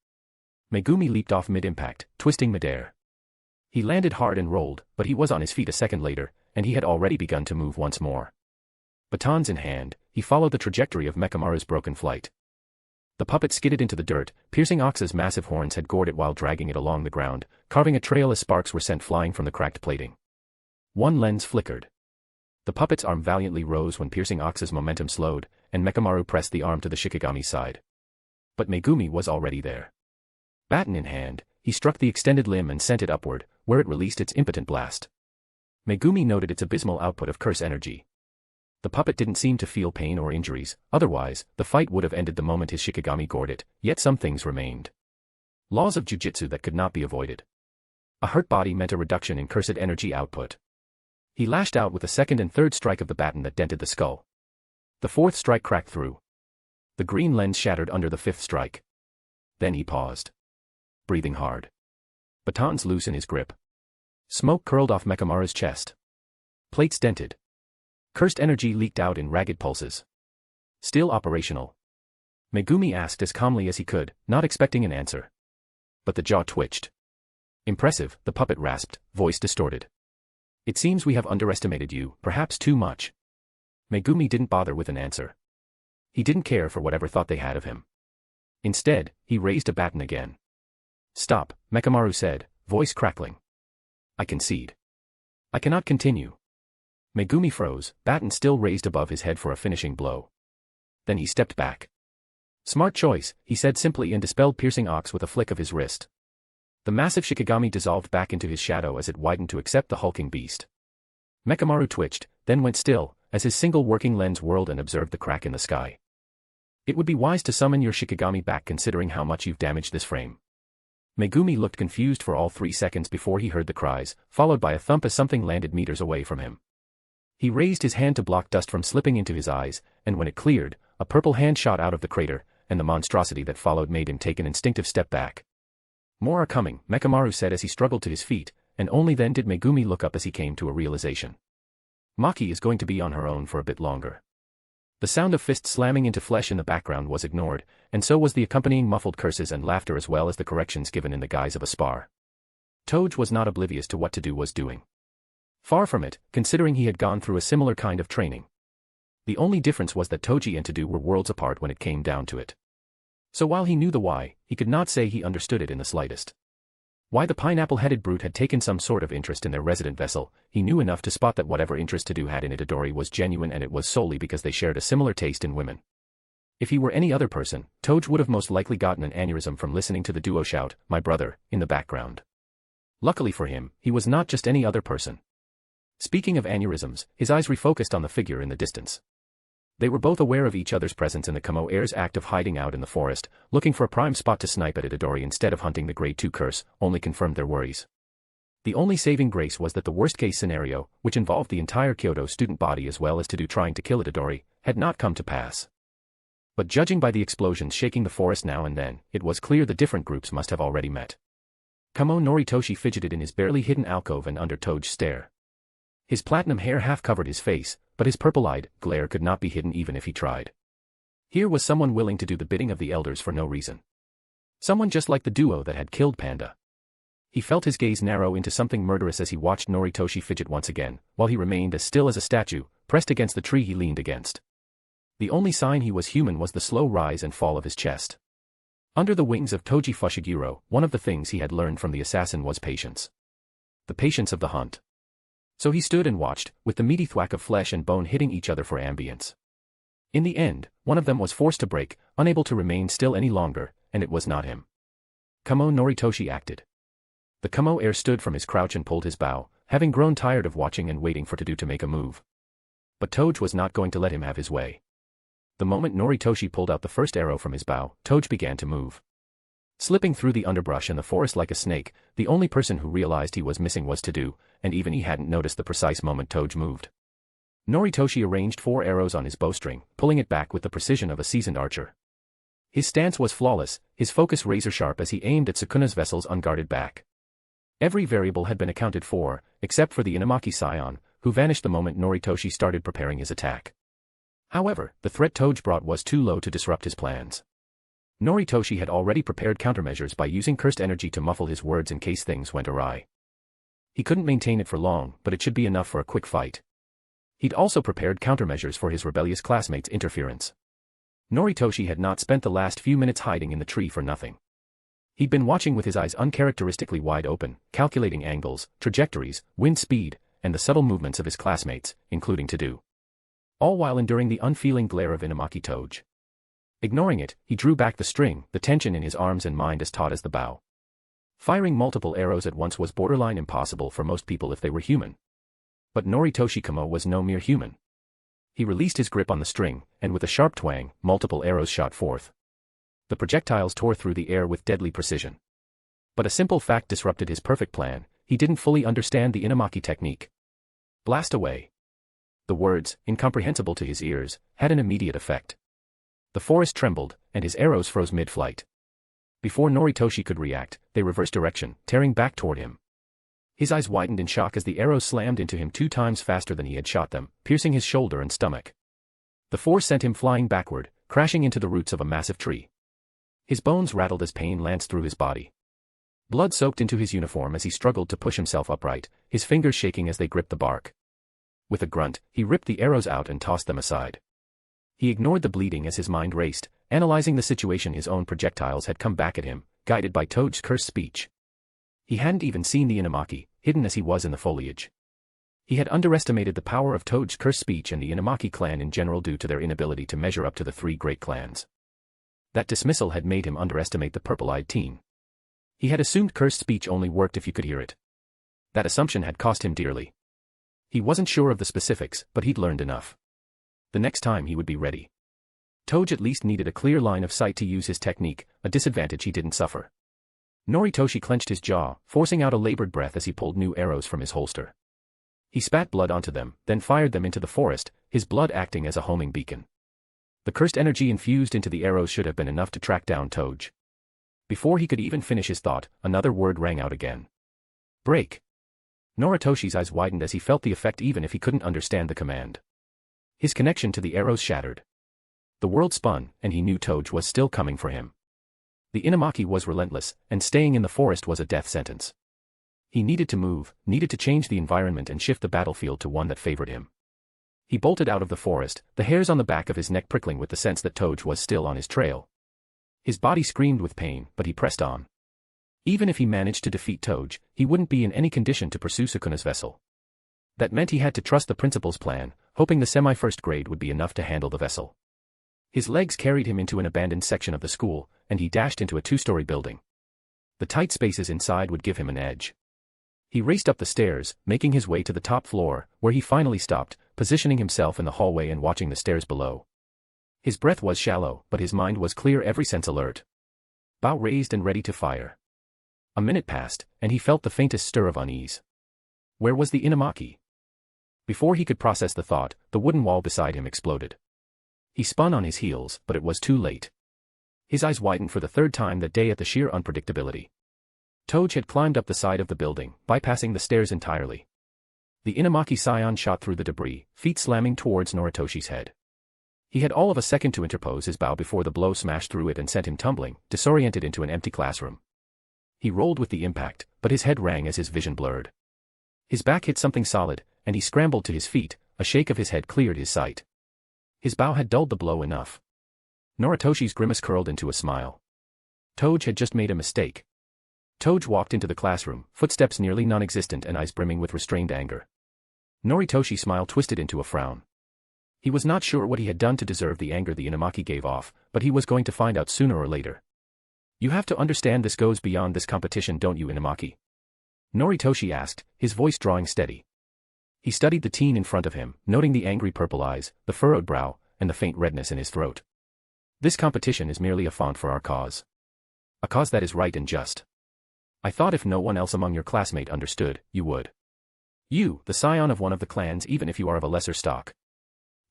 S3: Megumi leaped off mid-impact, twisting midair. He landed hard and rolled, but he was on his feet a second later, and he had already begun to move once more. Batons in hand, he followed the trajectory of Mechamaru's broken flight. The puppet skidded into the dirt, piercing ox's massive horns had gored it while dragging it along the ground, carving a trail as sparks were sent flying from the cracked plating. One lens flickered. The puppet's arm valiantly rose when piercing ox's momentum slowed, and Mechamaru pressed the arm to the Shikigami's side. But Megumi was already there. Baton in hand, he struck the extended limb and sent it upward, where it released its impotent blast. Megumi noted its abysmal output of curse energy. The puppet didn't seem to feel pain or injuries, otherwise, the fight would have ended the moment his Shikigami gored it, yet some things remained. Laws of jujitsu that could not be avoided. A hurt body meant a reduction in cursed energy output. He lashed out with the second and third strike of the baton that dented the skull. The fourth strike cracked through. The green lens shattered under the fifth strike. Then he paused. Breathing hard. Batons loose in his grip. Smoke curled off Mechamaru's chest. Plates dented. Cursed energy leaked out in ragged pulses. Still operational. Megumi asked as calmly as he could, not expecting an answer. But the jaw twitched. Impressive, the puppet rasped, voice distorted. It seems we have underestimated you, perhaps too much. Megumi didn't bother with an answer. He didn't care for whatever thought they had of him. Instead, he raised a baton again. Stop, Mechamaru said, voice crackling. I concede. I cannot continue. Megumi froze, baton still raised above his head for a finishing blow. Then he stepped back. Smart choice, he said simply and dispelled piercing ox with a flick of his wrist. The massive Shikigami dissolved back into his shadow as it widened to accept the hulking beast. Mechamaru twitched, then went still, as his single working lens whirled and observed the crack in the sky. It would be wise to summon your Shikigami back considering how much you've damaged this frame. Megumi looked confused for all 3 seconds before he heard the cries, followed by a thump as something landed meters away from him. He raised his hand to block dust from slipping into his eyes, and when it cleared, a purple hand shot out of the crater, and the monstrosity that followed made him take an instinctive step back. More are coming, Mechamaru said as he struggled to his feet, and only then did Megumi look up as he came to a realization. Maki is going to be on her own for a bit longer. The sound of fists slamming into flesh in the background was ignored, and so was the accompanying muffled curses and laughter as well as the corrections given in the guise of a spar. Toge was not oblivious to what Todo was doing. Far from it, considering he had gone through a similar kind of training. The only difference was that Toji and Todo were worlds apart when it came down to it. So while he knew the why, he could not say he understood it in the slightest. Why the pineapple-headed brute had taken some sort of interest in their resident vessel, he knew enough to spot that whatever interest Todo had in Itadori was genuine and it was solely because they shared a similar taste in women. If he were any other person, Toge would have most likely gotten an aneurysm from listening to the duo shout, "My brother," in the background. Luckily for him, he was not just any other person. Speaking of aneurysms, his eyes refocused on the figure in the distance. They were both aware of each other's presence in the Kamo heir's act of hiding out in the forest, looking for a prime spot to snipe at Itadori instead of hunting the Grade 2 curse, only confirmed their worries. The only saving grace was that the worst-case scenario, which involved the entire Kyoto student body as well as Todo trying to kill Itadori, had not come to pass. But judging by the explosions shaking the forest now and then, it was clear the different groups must have already met. Kamo Noritoshi fidgeted in his barely hidden alcove and under Toge's stare. His platinum hair half covered his face, but his purple-eyed glare could not be hidden even if he tried. Here was someone willing to do the bidding of the elders for no reason. Someone just like the duo that had killed Panda. He felt his gaze narrow into something murderous as he watched Noritoshi fidget once again, while he remained as still as a statue, pressed against the tree he leaned against. The only sign he was human was the slow rise and fall of his chest. Under the wings of Toji Fushiguro, one of the things he had learned from the assassin was patience. The patience of the hunt. So he stood and watched, with the meaty thwack of flesh and bone hitting each other for ambience. In the end, one of them was forced to break, unable to remain still any longer, and it was not him. Kamo Noritoshi acted. The Kamo heir stood from his crouch and pulled his bow, having grown tired of watching and waiting for Todo to make a move. But Toge was not going to let him have his way. The moment Noritoshi pulled out the first arrow from his bow, Toge began to move. Slipping through the underbrush and the forest like a snake, the only person who realized he was missing was Todo, and even he hadn't noticed the precise moment Toge moved. Noritoshi arranged 4 arrows on his bowstring, pulling it back with the precision of a seasoned archer. His stance was flawless, his focus razor-sharp as he aimed at Sukuna's vessel's unguarded back. Every variable had been accounted for, except for the Inamaki scion, who vanished the moment Noritoshi started preparing his attack. However, the threat Toge brought was too low to disrupt his plans. Noritoshi had already prepared countermeasures by using cursed energy to muffle his words in case things went awry. He couldn't maintain it for long, but it should be enough for a quick fight. He'd also prepared countermeasures for his rebellious classmates' interference. Noritoshi had not spent the last few minutes hiding in the tree for nothing. He'd been watching with his eyes uncharacteristically wide open, calculating angles, trajectories, wind speed, and the subtle movements of his classmates, including Todo. All while enduring the unfeeling glare of Inamaki Toge. Ignoring it, he drew back the string, the tension in his arms and mind as taut as the bow. Firing multiple arrows at once was borderline impossible for most people if they were human. But Noritoshi Kamo was no mere human. He released his grip on the string, and with a sharp twang, multiple arrows shot forth. The projectiles tore through the air with deadly precision. But a simple fact disrupted his perfect plan: he didn't fully understand the Inamaki technique. Blast away. The words, incomprehensible to his ears, had an immediate effect. The forest trembled, and his arrows froze mid-flight. Before Noritoshi could react, they reversed direction, tearing back toward him. His eyes widened in shock as the arrows slammed into him 2 times faster than he had shot them, piercing his shoulder and stomach. The force sent him flying backward, crashing into the roots of a massive tree. His bones rattled as pain lanced through his body. Blood soaked into his uniform as he struggled to push himself upright, his fingers shaking as they gripped the bark. With a grunt, he ripped the arrows out and tossed them aside. He ignored the bleeding as his mind raced, analyzing the situation. His own projectiles had come back at him, guided by Toge's cursed speech. He hadn't even seen the Inamaki, hidden as he was in the foliage. He had underestimated the power of Toge's cursed speech and the Inamaki clan in general due to their inability to measure up to the 3 great clans. That dismissal had made him underestimate the purple-eyed teen. He had assumed cursed speech only worked if you could hear it. That assumption had cost him dearly. He wasn't sure of the specifics, but he'd learned enough. The next time he would be ready. Toge at least needed a clear line of sight to use his technique, a disadvantage he didn't suffer. Noritoshi clenched his jaw, forcing out a labored breath as he pulled new arrows from his holster. He spat blood onto them, then fired them into the forest, his blood acting as a homing beacon. The cursed energy infused into the arrows should have been enough to track down Toge. Before he could even finish his thought, another word rang out again. Break. Noritoshi's eyes widened as he felt the effect even if he couldn't understand the command. His connection to the arrows shattered. The world spun, and he knew Toge was still coming for him. The Inamaki was relentless, and staying in the forest was a death sentence. He needed to move, needed to change the environment and shift the battlefield to one that favored him. He bolted out of the forest, the hairs on the back of his neck prickling with the sense that Toge was still on his trail. His body screamed with pain, but he pressed on. Even if he managed to defeat Toge, he wouldn't be in any condition to pursue Sukuna's vessel. That meant he had to trust the principal's plan, hoping the semi-first grade would be enough to handle the vessel. His legs carried him into an abandoned section of the school, and he dashed into a 2-story building. The tight spaces inside would give him an edge. He raced up the stairs, making his way to the top floor, where he finally stopped, positioning himself in the hallway and watching the stairs below. His breath was shallow, but his mind was clear, every sense alert. Bow raised and ready to fire. A minute passed, and he felt the faintest stir of unease. Where was the Inamaki? Before he could process the thought, the wooden wall beside him exploded. He spun on his heels, but it was too late. His eyes widened for the 3rd time that day at the sheer unpredictability. Toge had climbed up the side of the building, bypassing the stairs entirely. The Inamaki scion shot through the debris, feet slamming towards Noritoshi's head. He had all of a second to interpose his bow before the blow smashed through it and sent him tumbling, disoriented into an empty classroom. He rolled with the impact, but his head rang as his vision blurred. His back hit something solid, and he scrambled to his feet. A shake of his head cleared his sight. His bow had dulled the blow enough. Noritoshi's grimace curled into a smile. Toge had just made a mistake. Toge walked into the classroom, footsteps nearly non-existent and eyes brimming with restrained anger. Noritoshi's smile twisted into a frown. He was not sure what he had done to deserve the anger the Inamaki gave off, but he was going to find out sooner or later. You have to understand this goes beyond this competition, don't you, Inamaki? Noritoshi asked, his voice drawing steady. He studied the teen in front of him, noting the angry purple eyes, the furrowed brow, and the faint redness in his throat. This competition is merely a font for our cause. A cause that is right and just. I thought if no one else among your classmate understood, you would. You, the scion of one of the clans, even if you are of a lesser stock.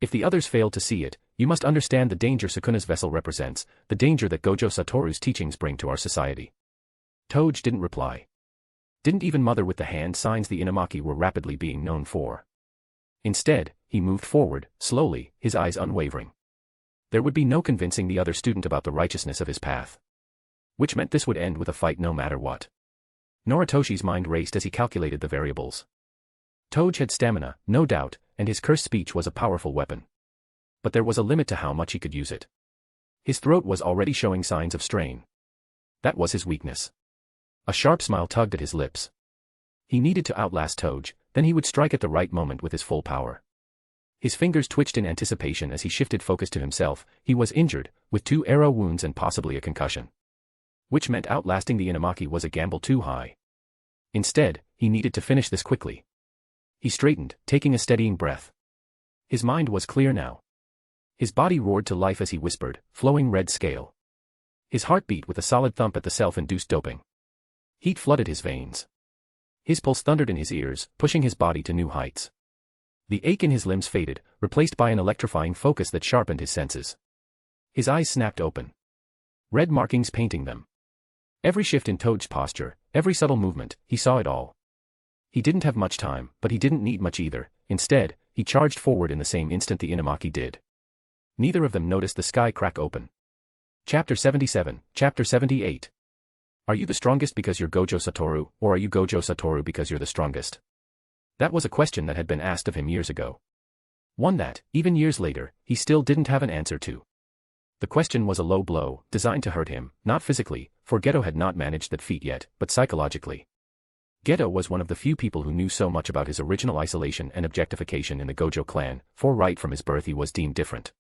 S3: If the others fail to see it, you must understand the danger Sukuna's vessel represents, the danger that Gojo Satoru's teachings bring to our society. Toge didn't reply. Didn't even mother with the hand signs the Inamaki were rapidly being known for. Instead, he moved forward, slowly, his eyes unwavering. There would be no convincing the other student about the righteousness of his path. Which meant this would end with a fight no matter what. Noritoshi's mind raced as he calculated the variables. Toge had stamina, no doubt, and his cursed speech was a powerful weapon. But there was a limit to how much he could use it. His throat was already showing signs of strain. That was his weakness. A sharp smile tugged at his lips. He needed to outlast Toge, then he would strike at the right moment with his full power. His fingers twitched in anticipation as he shifted focus to himself. He was injured, with 2 arrow wounds and possibly a concussion. Which meant outlasting the Inamaki was a gamble too high. Instead, he needed to finish this quickly. He straightened, taking a steadying breath. His mind was clear now. His body roared to life as he whispered, flowing red scale. His heart beat with a solid thump at the self-induced doping. Heat flooded his veins. His pulse thundered in his ears, pushing his body to new heights. The ache in his limbs faded, replaced by an electrifying focus that sharpened his senses. His eyes snapped open. Red markings painting them. Every shift in Toge's posture, every subtle movement, he saw it all. He didn't have much time, but he didn't need much either. Instead, he charged forward in the same instant the Inamaki did. Neither of them noticed the sky crack open. Chapter 77, Chapter 78. Are you the strongest because you're Gojo Satoru, or are you Gojo Satoru because you're the strongest? That was a question that had been asked of him years ago. One that, even years later, he still didn't have an answer to. The question was a low blow, designed to hurt him, not physically, for Geto had not managed that feat yet, but psychologically. Geto was one of the few people who knew so much about his original isolation and objectification in the Gojo clan, for right from his birth he was deemed different.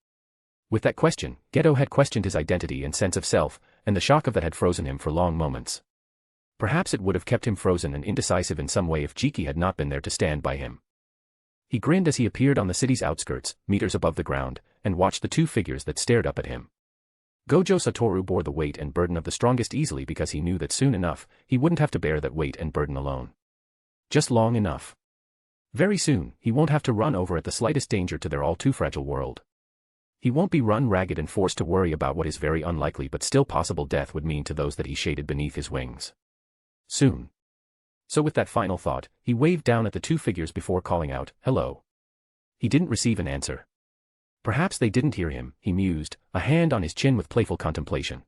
S3: With that question, Geto had questioned his identity and sense of self, and the shock of that had frozen him for long moments. Perhaps it would have kept him frozen and indecisive in some way if Jiki had not been there to stand by him. He grinned as he appeared on the city's outskirts, meters above the ground, and watched the 2 figures that stared up at him. Gojo Satoru bore the weight and burden of the strongest easily because he knew that soon enough, he wouldn't have to bear that weight and burden alone. Just long enough. Very soon, he won't have to run over at the slightest danger to their all-too-fragile world. He won't be run ragged and forced to worry about what his very unlikely but still possible death would mean to those that he shaded beneath his wings. Soon. So with that final thought, he waved down at the 2 figures before calling out, "Hello." He didn't receive an answer. Perhaps they didn't hear him, he mused, a hand on his chin with playful contemplation.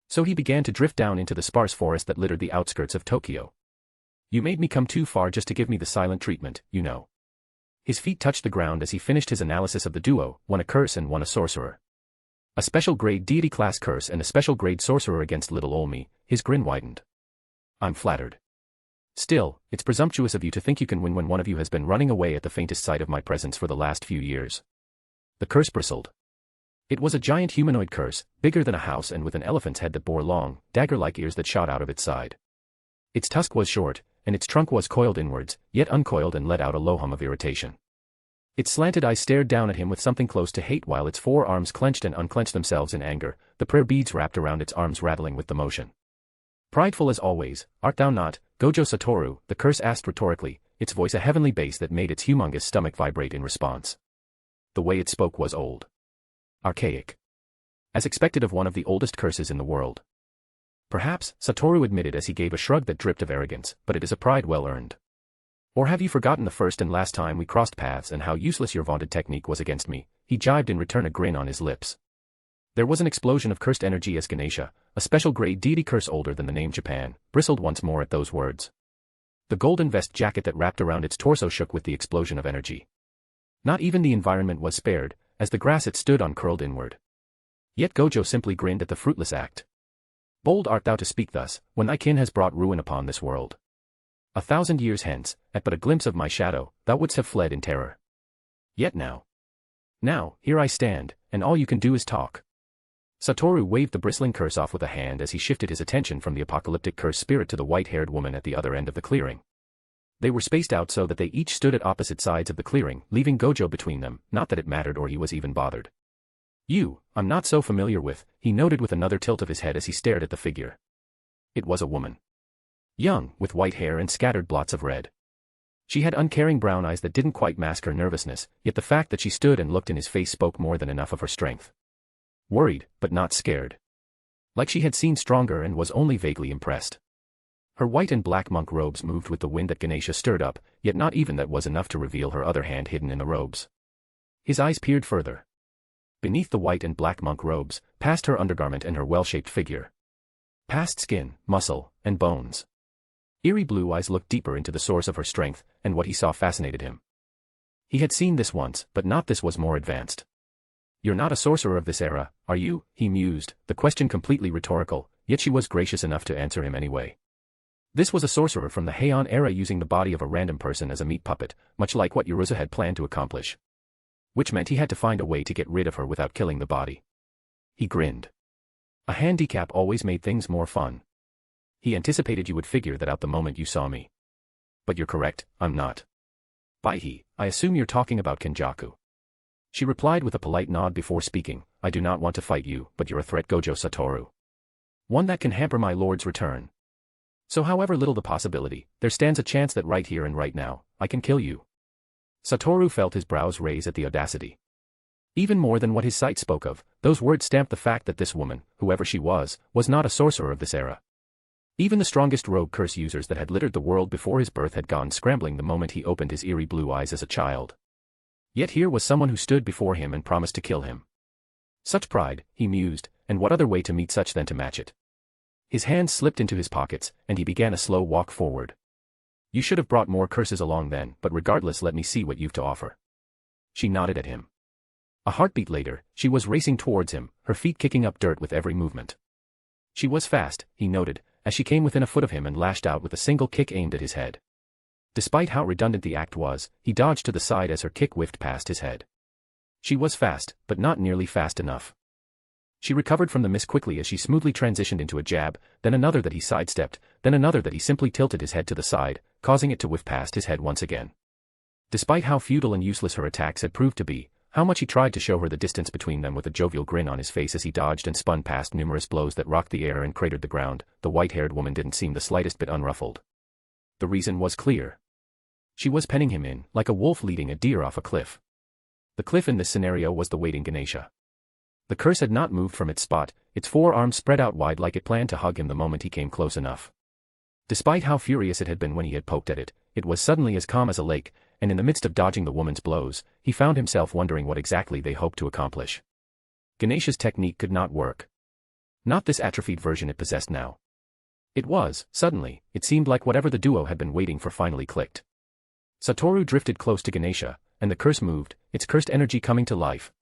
S3: So he began to drift down into the sparse forest that littered the outskirts of Tokyo. You made me come too far just to give me the silent treatment, you know. His feet touched the ground as he finished his analysis of the duo, one a curse and one a sorcerer. A special grade deity class curse and a special grade sorcerer against little ol' me. His grin widened. I'm flattered. Still, it's presumptuous of you to think you can win when one of you has been running away at the faintest sight of my presence for the last few years. The curse bristled. It was a giant humanoid curse, bigger than a house and with an elephant's head that bore long, dagger-like ears that shot out of its side. Its tusk was short, and its trunk was coiled inwards, yet uncoiled and let out a low hum of irritation. Its slanted eyes stared down at him with something close to hate while its 4 arms clenched and unclenched themselves in anger, the prayer beads wrapped around its arms rattling with the motion. Prideful as always, art thou not, Gojo Satoru? The curse asked rhetorically, its voice a heavenly bass that made its humongous stomach vibrate in response. The way it spoke was old. Archaic. As expected of one of the oldest curses in the world. Perhaps, Satoru admitted as he gave a shrug that dripped of arrogance, but it is a pride well earned. Or have you forgotten the first and last time we crossed paths and how useless your vaunted technique was against me? He jibed in return, a grin on his lips. There was an explosion of cursed energy as Ganesha, a special grade deity curse older than the name Japan, bristled once more at those words. The golden vest jacket that wrapped around its torso shook with the explosion of energy. Not even the environment was spared, as the grass it stood on curled inward. Yet Gojo simply grinned at the fruitless act. Bold art thou to speak thus, when thy kin has brought ruin upon this world. 1,000 years hence, at but a glimpse of my shadow, thou wouldst have fled in terror. Yet now, here I stand, and all you can do is talk. Satoru waved the bristling curse off with a hand as he shifted his attention from the apocalyptic curse spirit to the white-haired woman at the other end of the clearing. They were spaced out so that they each stood at opposite sides of the clearing, leaving Gojo between them, not that it mattered or he was even bothered. I'm not so familiar with, he noted with another tilt of his head as he stared at the figure. It was a woman. Young, with white hair and scattered blots of red. She had uncaring brown eyes that didn't quite mask her nervousness, yet the fact that she stood and looked in his face spoke more than enough of her strength. Worried, but not scared. Like she had seen stronger and was only vaguely impressed. Her white and black monk robes moved with the wind that Ganesha stirred up, yet not even that was enough to reveal her other hand hidden in the robes. His eyes peered further. Beneath the white and black monk robes, past her undergarment and her well-shaped figure. Past skin, muscle, and bones. Eerie blue eyes looked deeper into the source of her strength, and what he saw fascinated him. He had seen this once, but not this was more advanced. You're not a sorcerer of this era, are you? He mused, the question completely rhetorical, yet she was gracious enough to answer him anyway. This was a sorcerer from the Heian era using the body of a random person as a meat puppet, much like what Yaruza had planned to accomplish. Which meant he had to find a way to get rid of her without killing the body. He grinned. A handicap always made things more fun. He anticipated you would figure that out the moment you saw me. But you're correct, I'm not. I assume you're talking about Kenjaku. She replied with a polite nod before speaking, I do not want to fight you, but you're a threat, Gojo Satoru. One that can hamper my lord's return. So however little the possibility, there stands a chance that right here and right now, I can kill you. Satoru felt his brows raise at the audacity. Even more than what his sight spoke of, those words stamped the fact that this woman, whoever she was not a sorcerer of this era. Even the strongest rogue curse users that had littered the world before his birth had gone scrambling the moment he opened his eerie blue eyes as a child. Yet here was someone who stood before him and promised to kill him. Such pride, he mused, and what other way to meet such than to match it? His hands slipped into his pockets, and he began a slow walk forward. You should have brought more curses along then, but regardless, let me see what you've to offer. She nodded at him. A heartbeat later, she was racing towards him, her feet kicking up dirt with every movement. She was fast, he noted, as she came within a foot of him and lashed out with a single kick aimed at his head. Despite how redundant the act was, he dodged to the side as her kick whiffed past his head. She was fast, but not nearly fast enough. She recovered from the miss quickly as she smoothly transitioned into a jab, then another that he sidestepped, then another that he simply tilted his head to the side, causing it to whiff past his head once again. Despite how futile and useless her attacks had proved to be, how much he tried to show her the distance between them with a jovial grin on his face as he dodged and spun past numerous blows that rocked the air and cratered the ground, the white-haired woman didn't seem the slightest bit unruffled. The reason was clear. She was penning him in, like a wolf leading a deer off a cliff. The cliff in this scenario was the waiting Ganesha. The curse had not moved from its spot, its forearms spread out wide like it planned to hug him the moment he came close enough. Despite how furious it had been when he had poked at it, it was suddenly as calm as a lake, and in the midst of dodging the woman's blows, he found himself wondering what exactly they hoped to accomplish. Ganesha's technique could not work. Not this atrophied version it possessed now. It was, suddenly, it seemed like whatever the duo had been waiting for finally clicked. Satoru drifted close to Ganesha, and the curse moved, its cursed energy coming to life.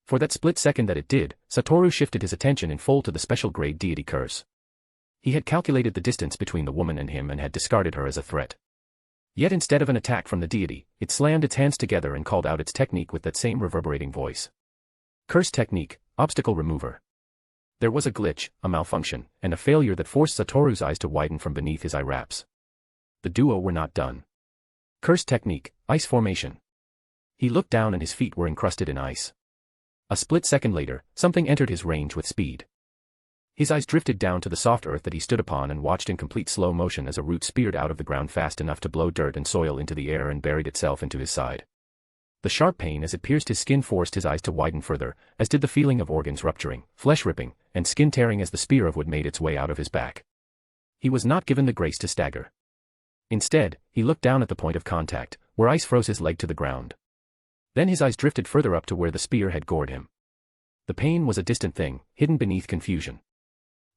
S3: For that split second that it did, Satoru shifted his attention in full to the special grade deity curse. He had calculated the distance between the woman and him and had discarded her as a threat. Yet instead of an attack from the deity, it slammed its hands together and called out its technique with that same reverberating voice. Curse technique, obstacle remover. There was a glitch, a malfunction, and a failure that forced Satoru's eyes to widen from beneath his eye wraps. The duo were not done. Curse technique, ice formation. He looked down and his feet were encrusted in ice. A split second later, something entered his range with speed. His eyes drifted down to the soft earth that he stood upon and watched in complete slow motion as a root speared out of the ground fast enough to blow dirt and soil into the air and buried itself into his side. The sharp pain as it pierced his skin forced his eyes to widen further, as did the feeling of organs rupturing, flesh ripping, and skin tearing as the spear of wood made its way out of his back. He was not given the grace to stagger. Instead, he looked down at the point of contact, where ice froze his leg to the ground. Then his eyes drifted further up to where the spear had gored him. The pain was a distant thing, hidden beneath confusion.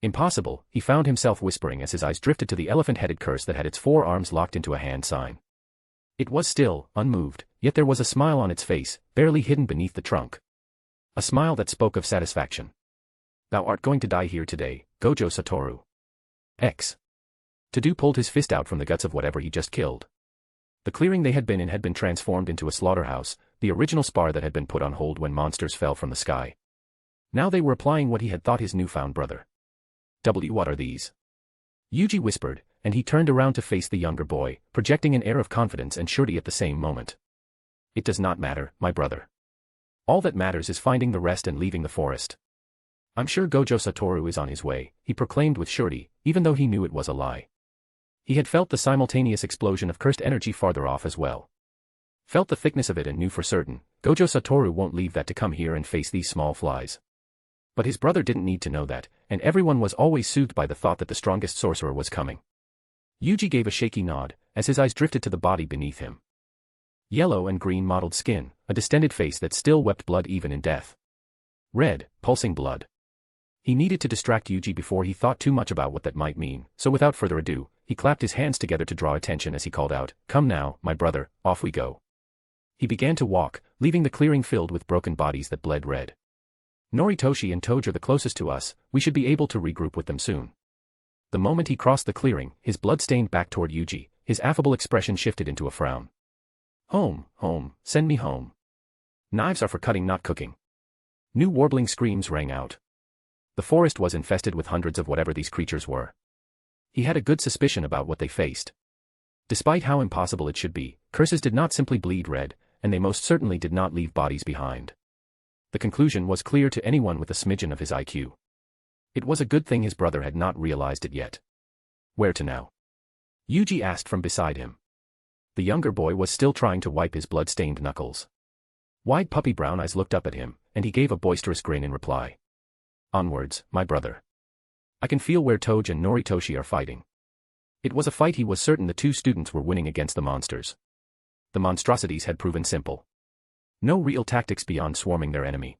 S3: Impossible, he found himself whispering as his eyes drifted to the elephant-headed curse that had its 4 arms locked into a hand sign. It was still, unmoved, yet there was a smile on its face, barely hidden beneath the trunk. A smile that spoke of satisfaction. Thou art going to die here today, Gojo Satoru. X. Todo pulled his fist out from the guts of whatever he just killed. The clearing they had been in had been transformed into a slaughterhouse, the original spar that had been put on hold when monsters fell from the sky. Now they were applying what he had thought his newfound brother. What are these? Yuji whispered, and he turned around to face the younger boy, projecting an air of confidence and surety at the same moment. It does not matter, my brother. All that matters is finding the rest and leaving the forest. I'm sure Gojo Satoru is on his way, he proclaimed with surety, even though he knew it was a lie. He had felt the simultaneous explosion of cursed energy farther off as well. Felt the thickness of it and knew for certain, Gojo Satoru won't leave that to come here and face these small flies. But his brother didn't need to know that, and everyone was always soothed by the thought that the strongest sorcerer was coming. Yuji gave a shaky nod, as his eyes drifted to the body beneath him. Yellow and green mottled skin, a distended face that still wept blood even in death. Red, pulsing blood. He needed to distract Yuji before he thought too much about what that might mean, so without further ado, he clapped his hands together to draw attention as he called out, "Come now, my brother, off we go." He began to walk, leaving the clearing filled with broken bodies that bled red. Noritoshi and Toge are the closest to us, we should be able to regroup with them soon. The moment he crossed the clearing, his blood-stained back toward Yuji, his affable expression shifted into a frown. Home, home, send me home. Knives are for cutting, not cooking. New warbling screams rang out. The forest was infested with hundreds of whatever these creatures were. He had a good suspicion about what they faced. Despite how impossible it should be, curses did not simply bleed red, and they most certainly did not leave bodies behind. The conclusion was clear to anyone with a smidgen of his IQ. It was a good thing his brother had not realized it yet. Where to now? Yuji asked from beside him. The younger boy was still trying to wipe his blood-stained knuckles. Wide puppy brown eyes looked up at him, and he gave a boisterous grin in reply. Onwards, my brother. I can feel where Toge and Noritoshi are fighting. It was a fight he was certain the 2 students were winning against the monsters. The monstrosities had proven simple. No real tactics beyond swarming their enemy.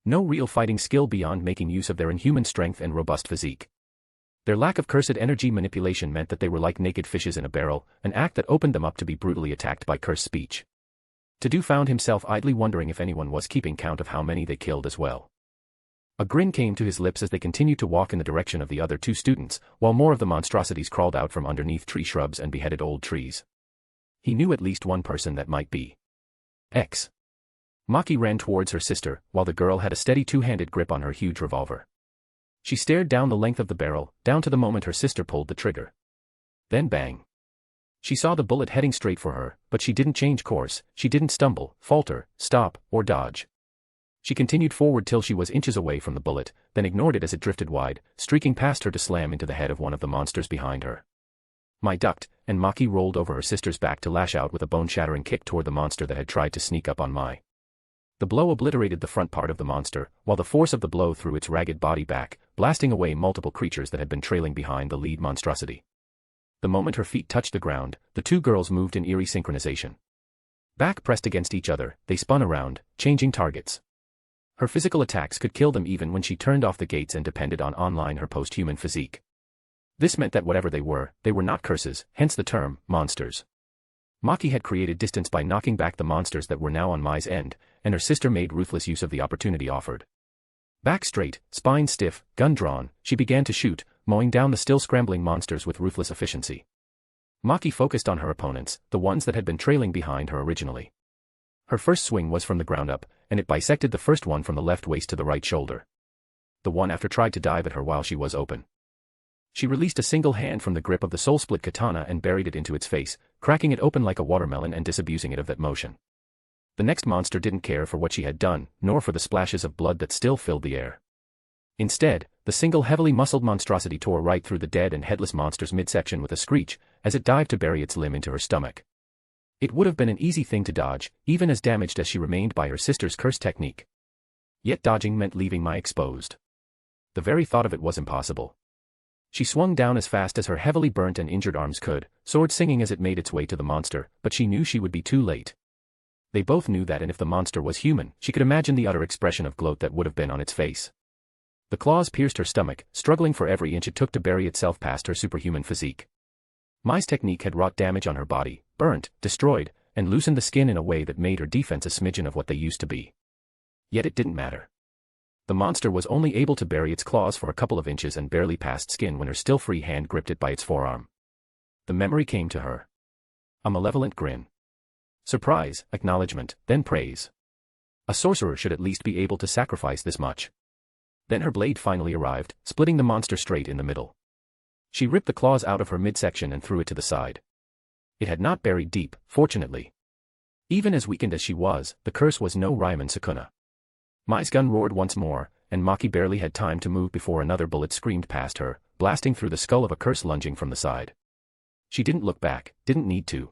S3: No real fighting skill beyond making use of their inhuman strength and robust physique. Their lack of cursed energy manipulation meant that they were like naked fishes in a barrel, an act that opened them up to be brutally attacked by cursed speech. Todo found himself idly wondering if anyone was keeping count of how many they killed as well. A grin came to his lips as they continued to walk in the direction of the other 2 students, while more of the monstrosities crawled out from underneath tree shrubs and beheaded old trees. He knew at least one person that might be. X. Maki ran towards her sister, while the girl had a steady 2-handed grip on her huge revolver. She stared down the length of the barrel, down to the moment her sister pulled the trigger. Then bang. She saw the bullet heading straight for her, but she didn't change course, she didn't stumble, falter, stop, or dodge. She continued forward till she was inches away from the bullet, then ignored it as it drifted wide, streaking past her to slam into the head of one of the monsters behind her. Mai ducked, and Maki rolled over her sister's back to lash out with a bone-shattering kick toward the monster that had tried to sneak up on Mai. The blow obliterated the front part of the monster, while the force of the blow threw its ragged body back, blasting away multiple creatures that had been trailing behind the lead monstrosity. The moment her feet touched the ground, the 2 girls moved in eerie synchronization. Back pressed against each other, they spun around, changing targets. Her physical attacks could kill them even when she turned off the gates and depended on online her post-human physique. This meant that whatever they were not curses, hence the term, monsters. Maki had created distance by knocking back the monsters that were now on Mai's end, and her sister made ruthless use of the opportunity offered. Back straight, spine stiff, gun drawn, she began to shoot, mowing down the still scrambling monsters with ruthless efficiency. Maki focused on her opponents, the ones that had been trailing behind her originally. Her first swing was from the ground up, and it bisected the first one from the left waist to the right shoulder. The one after tried to dive at her while she was open. She released a single hand from the grip of the soul-split katana and buried it into its face, cracking it open like a watermelon and disabusing it of that motion. The next monster didn't care for what she had done, nor for the splashes of blood that still filled the air. Instead, the single heavily muscled monstrosity tore right through the dead and headless monster's midsection with a screech, as it dived to bury its limb into her stomach. It would have been an easy thing to dodge, even as damaged as she remained by her sister's curse technique. Yet dodging meant leaving Mai exposed. The very thought of it was impossible. She swung down as fast as her heavily burnt and injured arms could, sword singing as it made its way to the monster, but she knew she would be too late. They both knew that, and if the monster was human, she could imagine the utter expression of gloat that would have been on its face. The claws pierced her stomach, struggling for every inch it took to bury itself past her superhuman physique. Mai's technique had wrought damage on her body, burnt, destroyed, and loosened the skin in a way that made her defense a smidgen of what they used to be. Yet it didn't matter. The monster was only able to bury its claws for a couple of inches and barely past skin when her still free hand gripped it by its forearm. The memory came to her. A malevolent grin. Surprise, acknowledgement, then praise. A sorcerer should at least be able to sacrifice this much. Then her blade finally arrived, splitting the monster straight in the middle. She ripped the claws out of her midsection and threw it to the side. It had not buried deep, fortunately. Even as weakened as she was, the curse was no Ryman Sukuna. Mai's gun roared once more, and Maki barely had time to move before another bullet screamed past her, blasting through the skull of a curse lunging from the side. She didn't look back, didn't need to.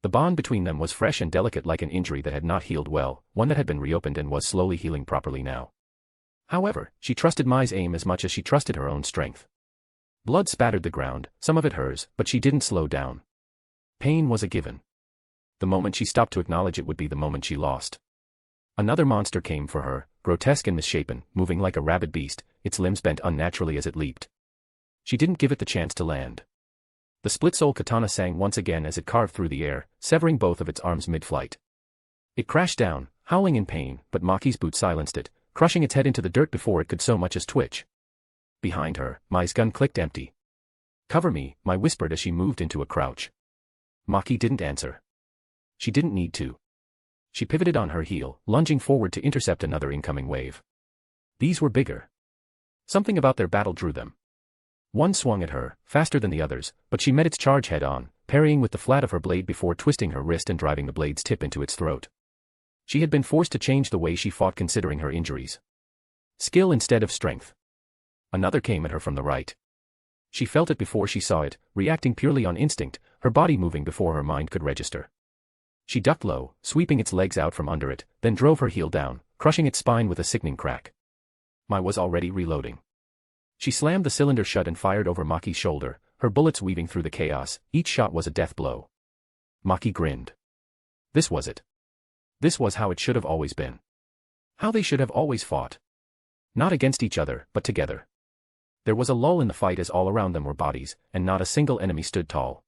S3: The bond between them was fresh and delicate, like an injury that had not healed well, one that had been reopened and was slowly healing properly now. However, she trusted Mai's aim as much as she trusted her own strength. Blood spattered the ground, some of it hers, but she didn't slow down. Pain was a given. The moment she stopped to acknowledge it would be the moment she lost. Another monster came for her, grotesque and misshapen, moving like a rabid beast, its limbs bent unnaturally as it leaped. She didn't give it the chance to land. The split-soul katana sang once again as it carved through the air, severing both of its arms mid-flight. It crashed down, howling in pain, but Maki's boot silenced it, crushing its head into the dirt before it could so much as twitch. Behind her, Mai's gun clicked empty. "Cover me," Mai whispered as she moved into a crouch. Maki didn't answer. She didn't need to. She pivoted on her heel, lunging forward to intercept another incoming wave. These were bigger. Something about their battle drew them. One swung at her, faster than the others, but she met its charge head-on, parrying with the flat of her blade before twisting her wrist and driving the blade's tip into its throat. She had been forced to change the way she fought considering her injuries. Skill instead of strength. Another came at her from the right. She felt it before she saw it, reacting purely on instinct, her body moving before her mind could register. She ducked low, sweeping its legs out from under it, then drove her heel down, crushing its spine with a sickening crack. Mai was already reloading. She slammed the cylinder shut and fired over Maki's shoulder, her bullets weaving through the chaos. Each shot was a death blow. Maki grinned. This was it. This was how it should have always been. How they should have always fought. Not against each other, but together. There was a lull in the fight as all around them were bodies, and not a single enemy stood tall.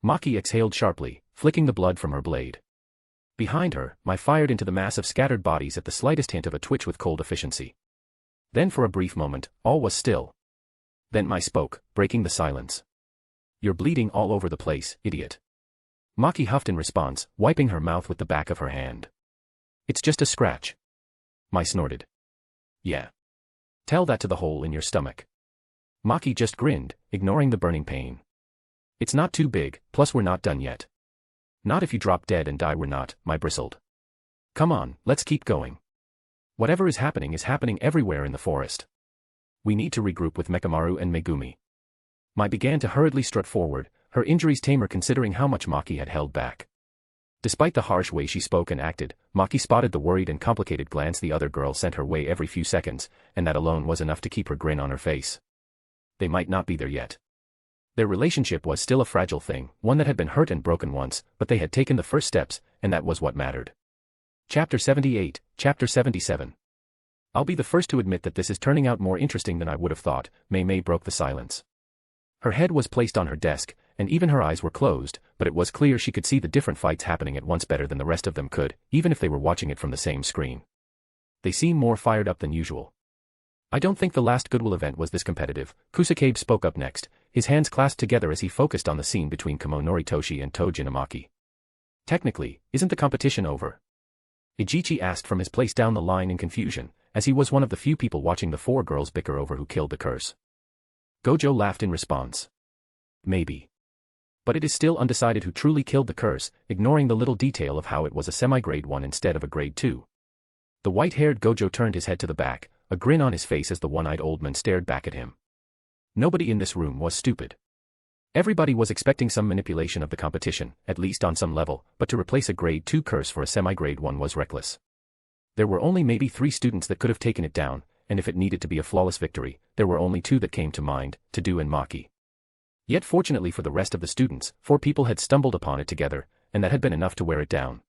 S3: Maki exhaled sharply, flicking the blood from her blade. Behind her, Mai fired into the mass of scattered bodies at the slightest hint of a twitch with cold efficiency. Then for a brief moment, all was still. Then Mai spoke, breaking the silence. "You're bleeding all over the place, idiot." Maki huffed in response, wiping her mouth with the back of her hand. "It's just a scratch." Mai snorted. "Yeah. Tell that to the hole in your stomach." Maki just grinned, ignoring the burning pain. "It's not too big, plus we're not done yet." "Not if you drop dead and die, we're not," Mai bristled. "Come on, let's keep going. Whatever is happening everywhere in the forest. We need to regroup with Mechamaru and Megumi." Mai began to hurriedly strut forward, her injuries tamer considering how much Maki had held back. Despite the harsh way she spoke and acted, Maki spotted the worried and complicated glance the other girl sent her way every few seconds, and that alone was enough to keep her grin on her face. They might not be there yet. Their relationship was still a fragile thing, one that had been hurt and broken once, but they had taken the first steps, and that was what mattered. Chapter 78, Chapter 77. "I'll be the first to admit that this is turning out more interesting than I would have thought," Mei broke the silence. Her head was placed on her desk, and even her eyes were closed, but it was clear she could see the different fights happening at once better than the rest of them could, even if they were watching it from the same screen. They seemed more fired up than usual. "I don't think the last Goodwill event was this competitive," Kusakabe spoke up next, his hands clasped together as he focused on the scene between Kamo Noritoshi and Toge and Maki. "Technically, isn't the competition over?" Ijichi asked from his place down the line in confusion, as he was one of the few people watching the four girls bicker over who killed the curse. Gojo laughed in response. "Maybe. But it is still undecided who truly killed the curse, ignoring the little detail of how it was a semi-grade 1 instead of a grade 2. The white-haired Gojo turned his head to the back, a grin on his face as the one-eyed old man stared back at him. Nobody in this room was stupid. Everybody was expecting some manipulation of the competition, at least on some level, but to replace a grade 2 curse for a semi-grade 1 was reckless. There were only maybe 3 students that could have taken it down, and if it needed to be a flawless victory, there were only two that came to mind, Todo and Maki. Yet fortunately for the rest of the students, 4 people had stumbled upon it together, and that had been enough to wear it down.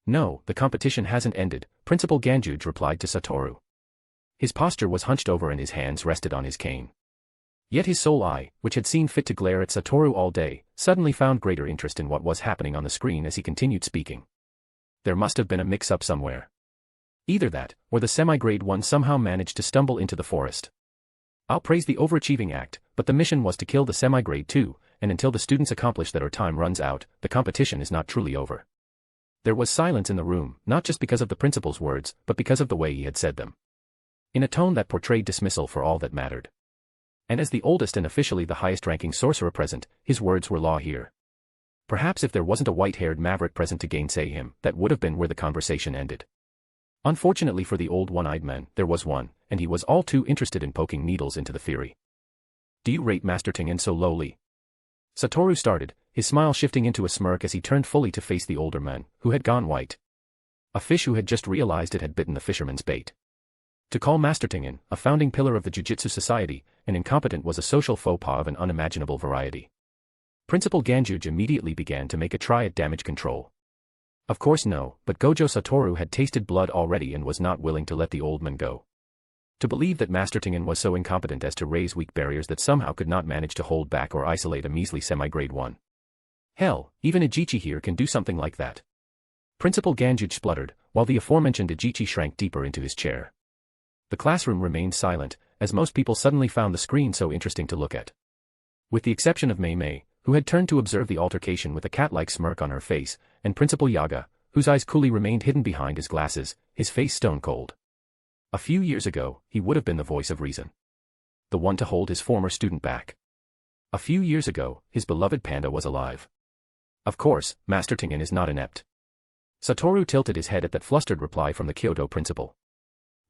S3: No, the competition hasn't ended, Principal Ganjuge replied to Satoru. His posture was hunched over and his hands rested on his cane. Yet his sole eye, which had seen fit to glare at Satoru all day, suddenly found greater interest in what was happening on the screen as he continued speaking. There must have been a mix-up somewhere. Either that, or the semi-grade 1 somehow managed to stumble into the forest. I'll praise the overachieving act, but the mission was to kill the semi-grade 2, and until the students accomplish that or time runs out, the competition is not truly over. There was silence in the room, not just because of the principal's words, but because of the way he had said them. In a tone that portrayed dismissal for all that mattered. And as the oldest and officially the highest-ranking sorcerer present, his words were law here. Perhaps if there wasn't a white-haired maverick present to gainsay him, that would have been where the conversation ended. Unfortunately for the old one-eyed man, there was one, and he was all too interested in poking needles into the theory. Do you rate Master Tingen so lowly? Satoru started, his smile shifting into a smirk as he turned fully to face the older man, who had gone white. A fish who had just realized it had bitten the fisherman's bait. To call Master Tingen, a founding pillar of the Jujutsu Society, an incompetent was a social faux pas of an unimaginable variety. Principal Ganjuge immediately began to make a try at damage control. Of course no, but Gojo Satoru had tasted blood already and was not willing to let the old man go. To believe that Master Tingen was so incompetent as to raise weak barriers that somehow could not manage to hold back or isolate a measly semi-grade 1. Hell, even Jiki here can do something like that. Principal Ganjuge spluttered, while the aforementioned Jiki shrank deeper into his chair. The classroom remained silent, as most people suddenly found the screen so interesting to look at. With the exception of Mai, who had turned to observe the altercation with a cat-like smirk on her face, and Principal Yaga, whose eyes coolly remained hidden behind his glasses, his face stone-cold. A few years ago, he would have been the voice of reason. The one to hold his former student back. A few years ago, his beloved panda was alive. Of course, Master Tingen is not inept. Satoru tilted his head at that flustered reply from the Kyoto principal.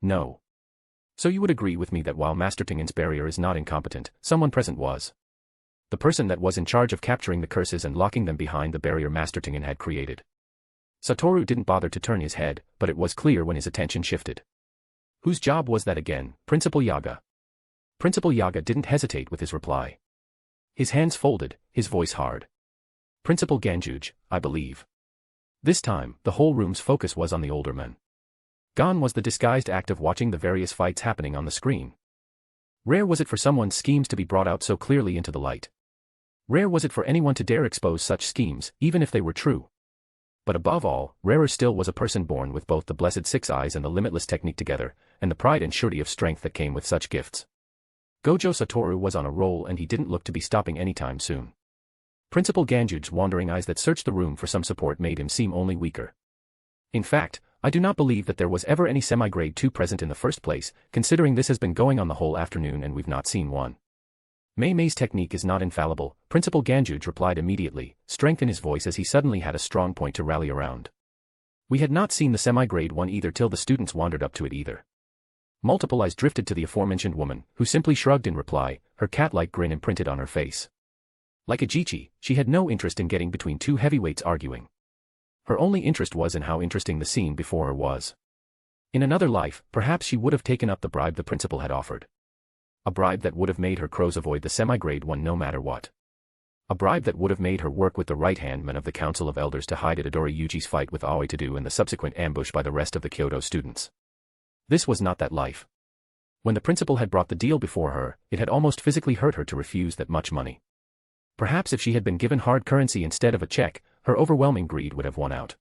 S3: No. So you would agree with me that while Master Tingen's barrier is not incompetent, someone present was. The person that was in charge of capturing the curses and locking them behind the barrier Master Tingen had created. Satoru didn't bother to turn his head, but it was clear when his attention shifted. Whose job was that again, Principal Yaga? Principal Yaga didn't hesitate with his reply. His hands folded, his voice hard. Principal Ganjuge, I believe. This time, the whole room's focus was on the older man. Gone was the disguised act of watching the various fights happening on the screen. Rare was it for someone's schemes to be brought out so clearly into the light. Rare was it for anyone to dare expose such schemes, even if they were true. But above all, rarer still was a person born with both the blessed 6 eyes and the limitless technique together, and the pride and surety of strength that came with such gifts. Gojo Satoru was on a roll and he didn't look to be stopping anytime soon. Principal Ganjuge's wandering eyes that searched the room for some support made him seem only weaker. In fact, I do not believe that there was ever any semi-grade 2 present in the first place, considering this has been going on the whole afternoon and we've not seen one. Mei's technique is not infallible, Principal Ganjuge replied immediately, strength in his voice as he suddenly had a strong point to rally around. We had not seen the semi-grade 1 either till the students wandered up to it either. Multiple eyes drifted to the aforementioned woman, who simply shrugged in reply, her cat-like grin imprinted on her face. Like a Jiki, she had no interest in getting between two heavyweights arguing. Her only interest was in how interesting the scene before her was. In another life, perhaps she would have taken up the bribe the principal had offered. A bribe that would have made her crows avoid the semi-grade 1 no matter what. A bribe that would have made her work with the right-hand man of the Council of Elders to hide Itadori Yuji's fight with Aoi Todo and the subsequent ambush by the rest of the Kyoto students. This was not that life. When the principal had brought the deal before her, it had almost physically hurt her to refuse that much money. Perhaps if she had been given hard currency instead of a check, her overwhelming greed would have won out.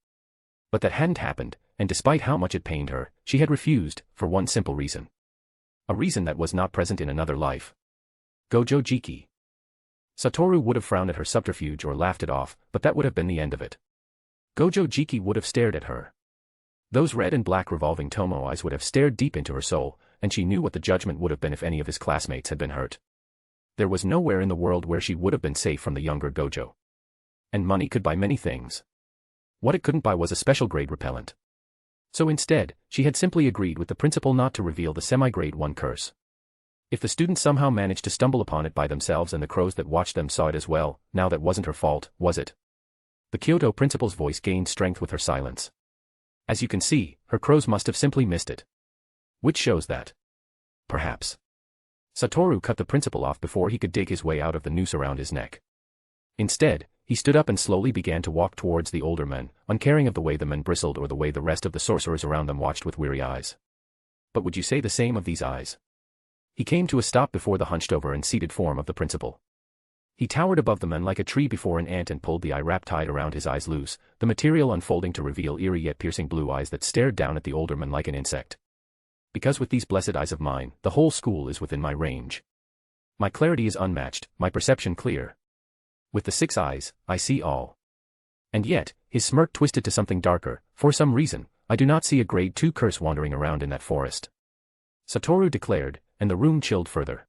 S3: But that hadn't happened, and despite how much it pained her, she had refused, for one simple reason. A reason that was not present in another life. Gojo Jiki. Satoru would have frowned at her subterfuge or laughed it off, but that would have been the end of it. Gojo Jiki would have stared at her. Those red and black revolving Tomo eyes would have stared deep into her soul, and she knew what the judgment would have been if any of his classmates had been hurt. There was nowhere in the world where she would have been safe from the younger Gojo. And money could buy many things. What it couldn't buy was a special grade repellent. So instead, she had simply agreed with the principal not to reveal the semi-grade 1 curse. If the students somehow managed to stumble upon it by themselves and the crows that watched them saw it as well, now that wasn't her fault, was it? The Kyoto principal's voice gained strength with her silence. As you can see, her crows must have simply missed it. Which shows that Perhaps. Satoru cut the principal off before he could dig his way out of the noose around his neck. Instead, he stood up and slowly began to walk towards the older men, uncaring of the way the men bristled or the way the rest of the sorcerers around them watched with weary eyes. But would you say the same of these eyes? He came to a stop before the hunched-over and seated form of the principal. He towered above the men like a tree before an ant and pulled the eye wrap tied around his eyes loose, the material unfolding to reveal eerie yet piercing blue eyes that stared down at the older man like an insect. Because with these blessed eyes of mine, the whole school is within my range. My clarity is unmatched, my perception clear. With the 6 eyes, I see all. And yet, his smirk twisted to something darker. For some reason, I do not see a grade 2 curse wandering around in that forest. Satoru declared, and the room chilled further.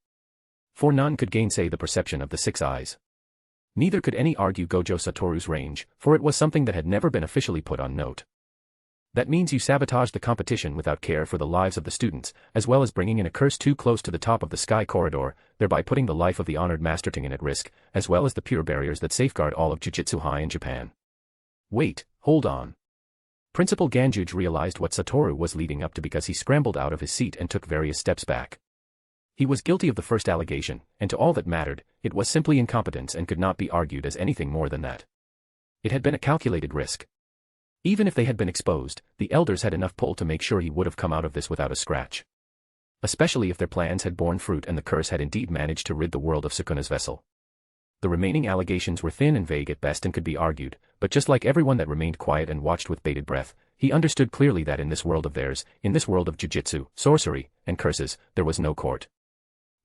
S3: For none could gainsay the perception of the 6 eyes. Neither could any argue Gojo Satoru's range, for it was something that had never been officially put on note. That means you sabotage the competition without care for the lives of the students, as well as bringing in a curse too close to the top of the sky corridor, thereby putting the life of the honored Master Tengen at risk, as well as the pure barriers that safeguard all of Jujutsu High in Japan. Wait, hold on. Principal Ganjuj realized what Satoru was leading up to because he scrambled out of his seat and took various steps back. He was guilty of the first allegation, and to all that mattered, it was simply incompetence and could not be argued as anything more than that. It had been a calculated risk. Even if they had been exposed, the elders had enough pull to make sure he would have come out of this without a scratch. Especially if their plans had borne fruit and the curse had indeed managed to rid the world of Sukuna's vessel. The remaining allegations were thin and vague at best and could be argued, but just like everyone that remained quiet and watched with bated breath, he understood clearly that in this world of theirs, in this world of jujitsu, sorcery, and curses, there was no court.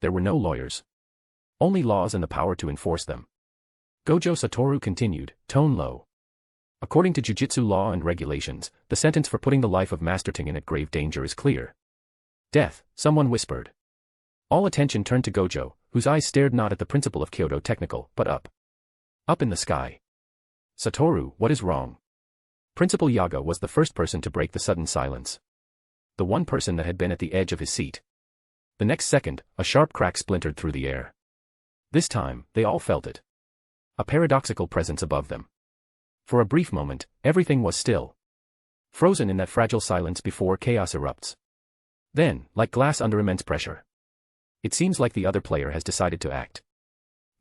S3: There were no lawyers. Only laws and the power to enforce them. Gojo Satoru continued, tone low. According to jujitsu law and regulations, the sentence for putting the life of Master Tengen at grave danger is clear. Death, someone whispered. All attention turned to Gojo, whose eyes stared not at the principal of Kyoto Technical, but up. Up in the sky. Satoru, what is wrong? Principal Yaga was the first person to break the sudden silence. The one person that had been at the edge of his seat. The next second, a sharp crack splintered through the air. This time, they all felt it. A paradoxical presence above them. For a brief moment, everything was still. Frozen in that fragile silence before chaos erupts. Then, like glass under immense pressure. It seems like the other player has decided to act.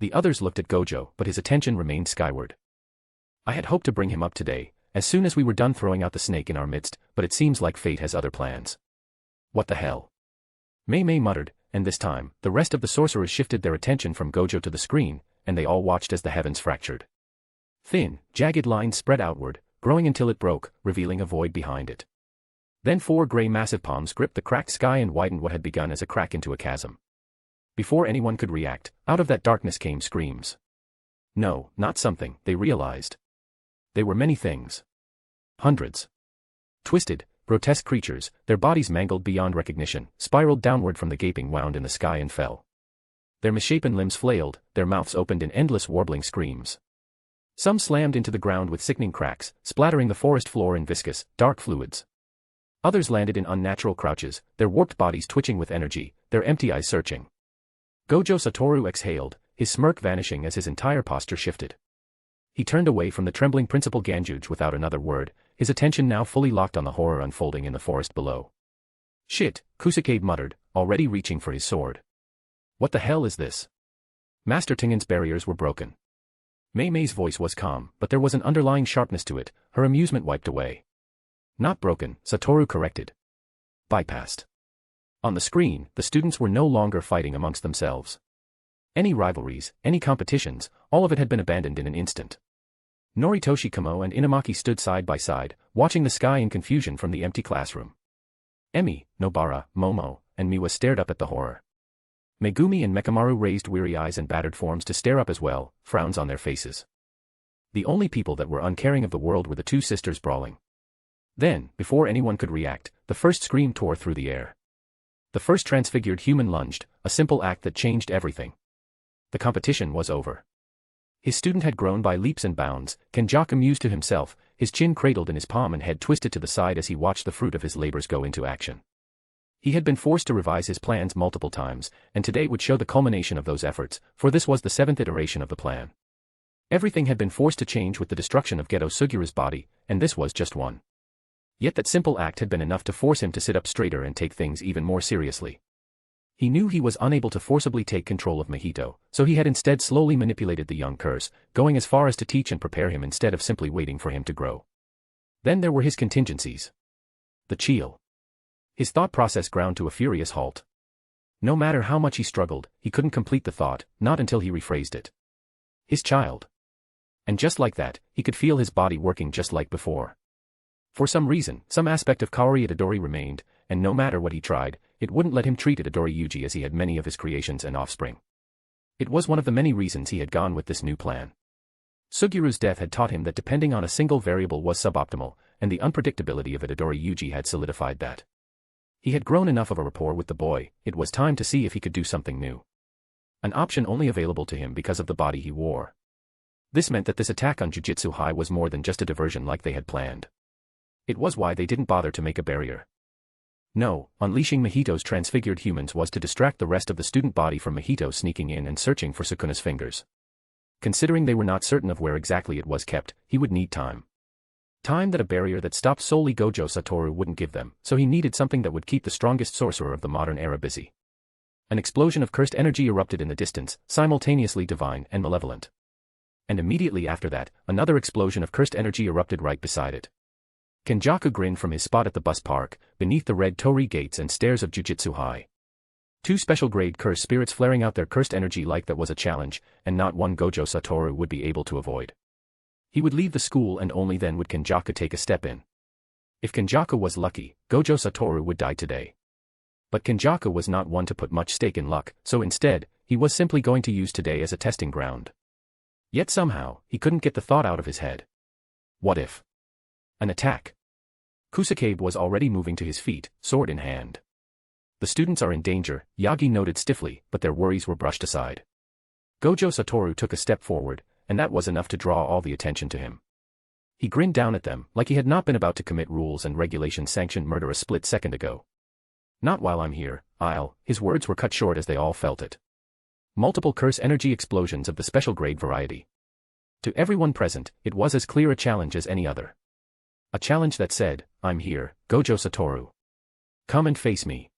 S3: The others looked at Gojo, but his attention remained skyward. I had hoped to bring him up today, as soon as we were done throwing out the snake in our midst, but it seems like fate has other plans. What the hell? Mei muttered, and this time, the rest of the sorcerers shifted their attention from Gojo to the screen, and they all watched as the heavens fractured. Thin, jagged lines spread outward, growing until it broke, revealing a void behind it. Then 4 gray massive palms gripped the cracked sky and widened what had begun as a crack into a chasm. Before anyone could react, out of that darkness came screams. No, not something, they realized. They were many things. Hundreds. Twisted, grotesque creatures, their bodies mangled beyond recognition, spiraled downward from the gaping wound in the sky and fell. Their misshapen limbs flailed, their mouths opened in endless warbling screams. Some slammed into the ground with sickening cracks, splattering the forest floor in viscous, dark fluids. Others landed in unnatural crouches, their warped bodies twitching with energy, their empty eyes searching. Gojo Satoru exhaled, his smirk vanishing as his entire posture shifted. He turned away from the trembling Principal Ganjuj without another word, his attention now fully locked on the horror unfolding in the forest below. Shit, Kusake muttered, already reaching for his sword. What the hell is this? Master Tengen's barriers were broken. Mei's voice was calm, but there was an underlying sharpness to it, her amusement wiped away. Not broken, Satoru corrected. Bypassed. On the screen, the students were no longer fighting amongst themselves. Any rivalries, any competitions, all of it had been abandoned in an instant. Noritoshi Kamo and Inamaki stood side by side, watching the sky in confusion from the empty classroom. Emi, Nobara, Momo, and Miwa stared up at the horror. Megumi and Mechamaru raised weary eyes and battered forms to stare up as well, frowns on their faces. The only people that were uncaring of the world were the 2 sisters brawling. Then, before anyone could react, the first scream tore through the air. The first transfigured human lunged, a simple act that changed everything. The competition was over. His student had grown by leaps and bounds, Kenjaku mused to himself, his chin cradled in his palm and head twisted to the side as he watched the fruit of his labors go into action. He had been forced to revise his plans multiple times, and today would show the culmination of those efforts, for this was the 7th iteration of the plan. Everything had been forced to change with the destruction of Geto Sugura's body, and this was just one. Yet that simple act had been enough to force him to sit up straighter and take things even more seriously. He knew he was unable to forcibly take control of Mahito, so he had instead slowly manipulated the young curse, going as far as to teach and prepare him instead of simply waiting for him to grow. Then there were his contingencies. The chill. His thought process ground to a furious halt. No matter how much he struggled, he couldn't complete the thought, not until he rephrased it. His child. And just like that, he could feel his body working just like before. For some reason, some aspect of Kaori Itadori remained, and no matter what he tried, it wouldn't let him treat Itadori Yuji as he had many of his creations and offspring. It was one of the many reasons he had gone with this new plan. Sugiru's death had taught him that depending on a single variable was suboptimal, and the unpredictability of Itadori Yuji had solidified that. He had grown enough of a rapport with the boy, it was time to see if he could do something new. An option only available to him because of the body he wore. This meant that this attack on Jujutsu High was more than just a diversion like they had planned. It was why they didn't bother to make a barrier. No, unleashing Mahito's transfigured humans was to distract the rest of the student body from Mahito sneaking in and searching for Sukuna's fingers. Considering they were not certain of where exactly it was kept, he would need time. Time that a barrier that stopped solely Gojo Satoru wouldn't give them, so he needed something that would keep the strongest sorcerer of the modern era busy. An explosion of cursed energy erupted in the distance, simultaneously divine and malevolent. And immediately after that, another explosion of cursed energy erupted right beside it. Kenjaku grinned from his spot at the bus park, beneath the red torii gates and stairs of Jujutsu High. Two special-grade cursed spirits flaring out their cursed energy like that was a challenge, and not one Gojo Satoru would be able to avoid. He would leave the school and only then would Kenjaku take a step in. If Kenjaku was lucky, Gojo Satoru would die today. But Kenjaku was not one to put much stake in luck, so instead, he was simply going to use today as a testing ground. Yet somehow, he couldn't get the thought out of his head. What if? An attack. Kusakabe was already moving to his feet, sword in hand. The students are in danger, Yagi noted stiffly, but their worries were brushed aside. Gojo Satoru took a step forward, and that was enough to draw all the attention to him. He grinned down at them, like he had not been about to commit rules and regulations-sanctioned murder a split second ago. Not while I'm here, his words were cut short as they all felt it. Multiple curse energy explosions of the special grade variety. To everyone present, it was as clear a challenge as any other. A challenge that said, I'm here, Gojo Satoru. Come and face me.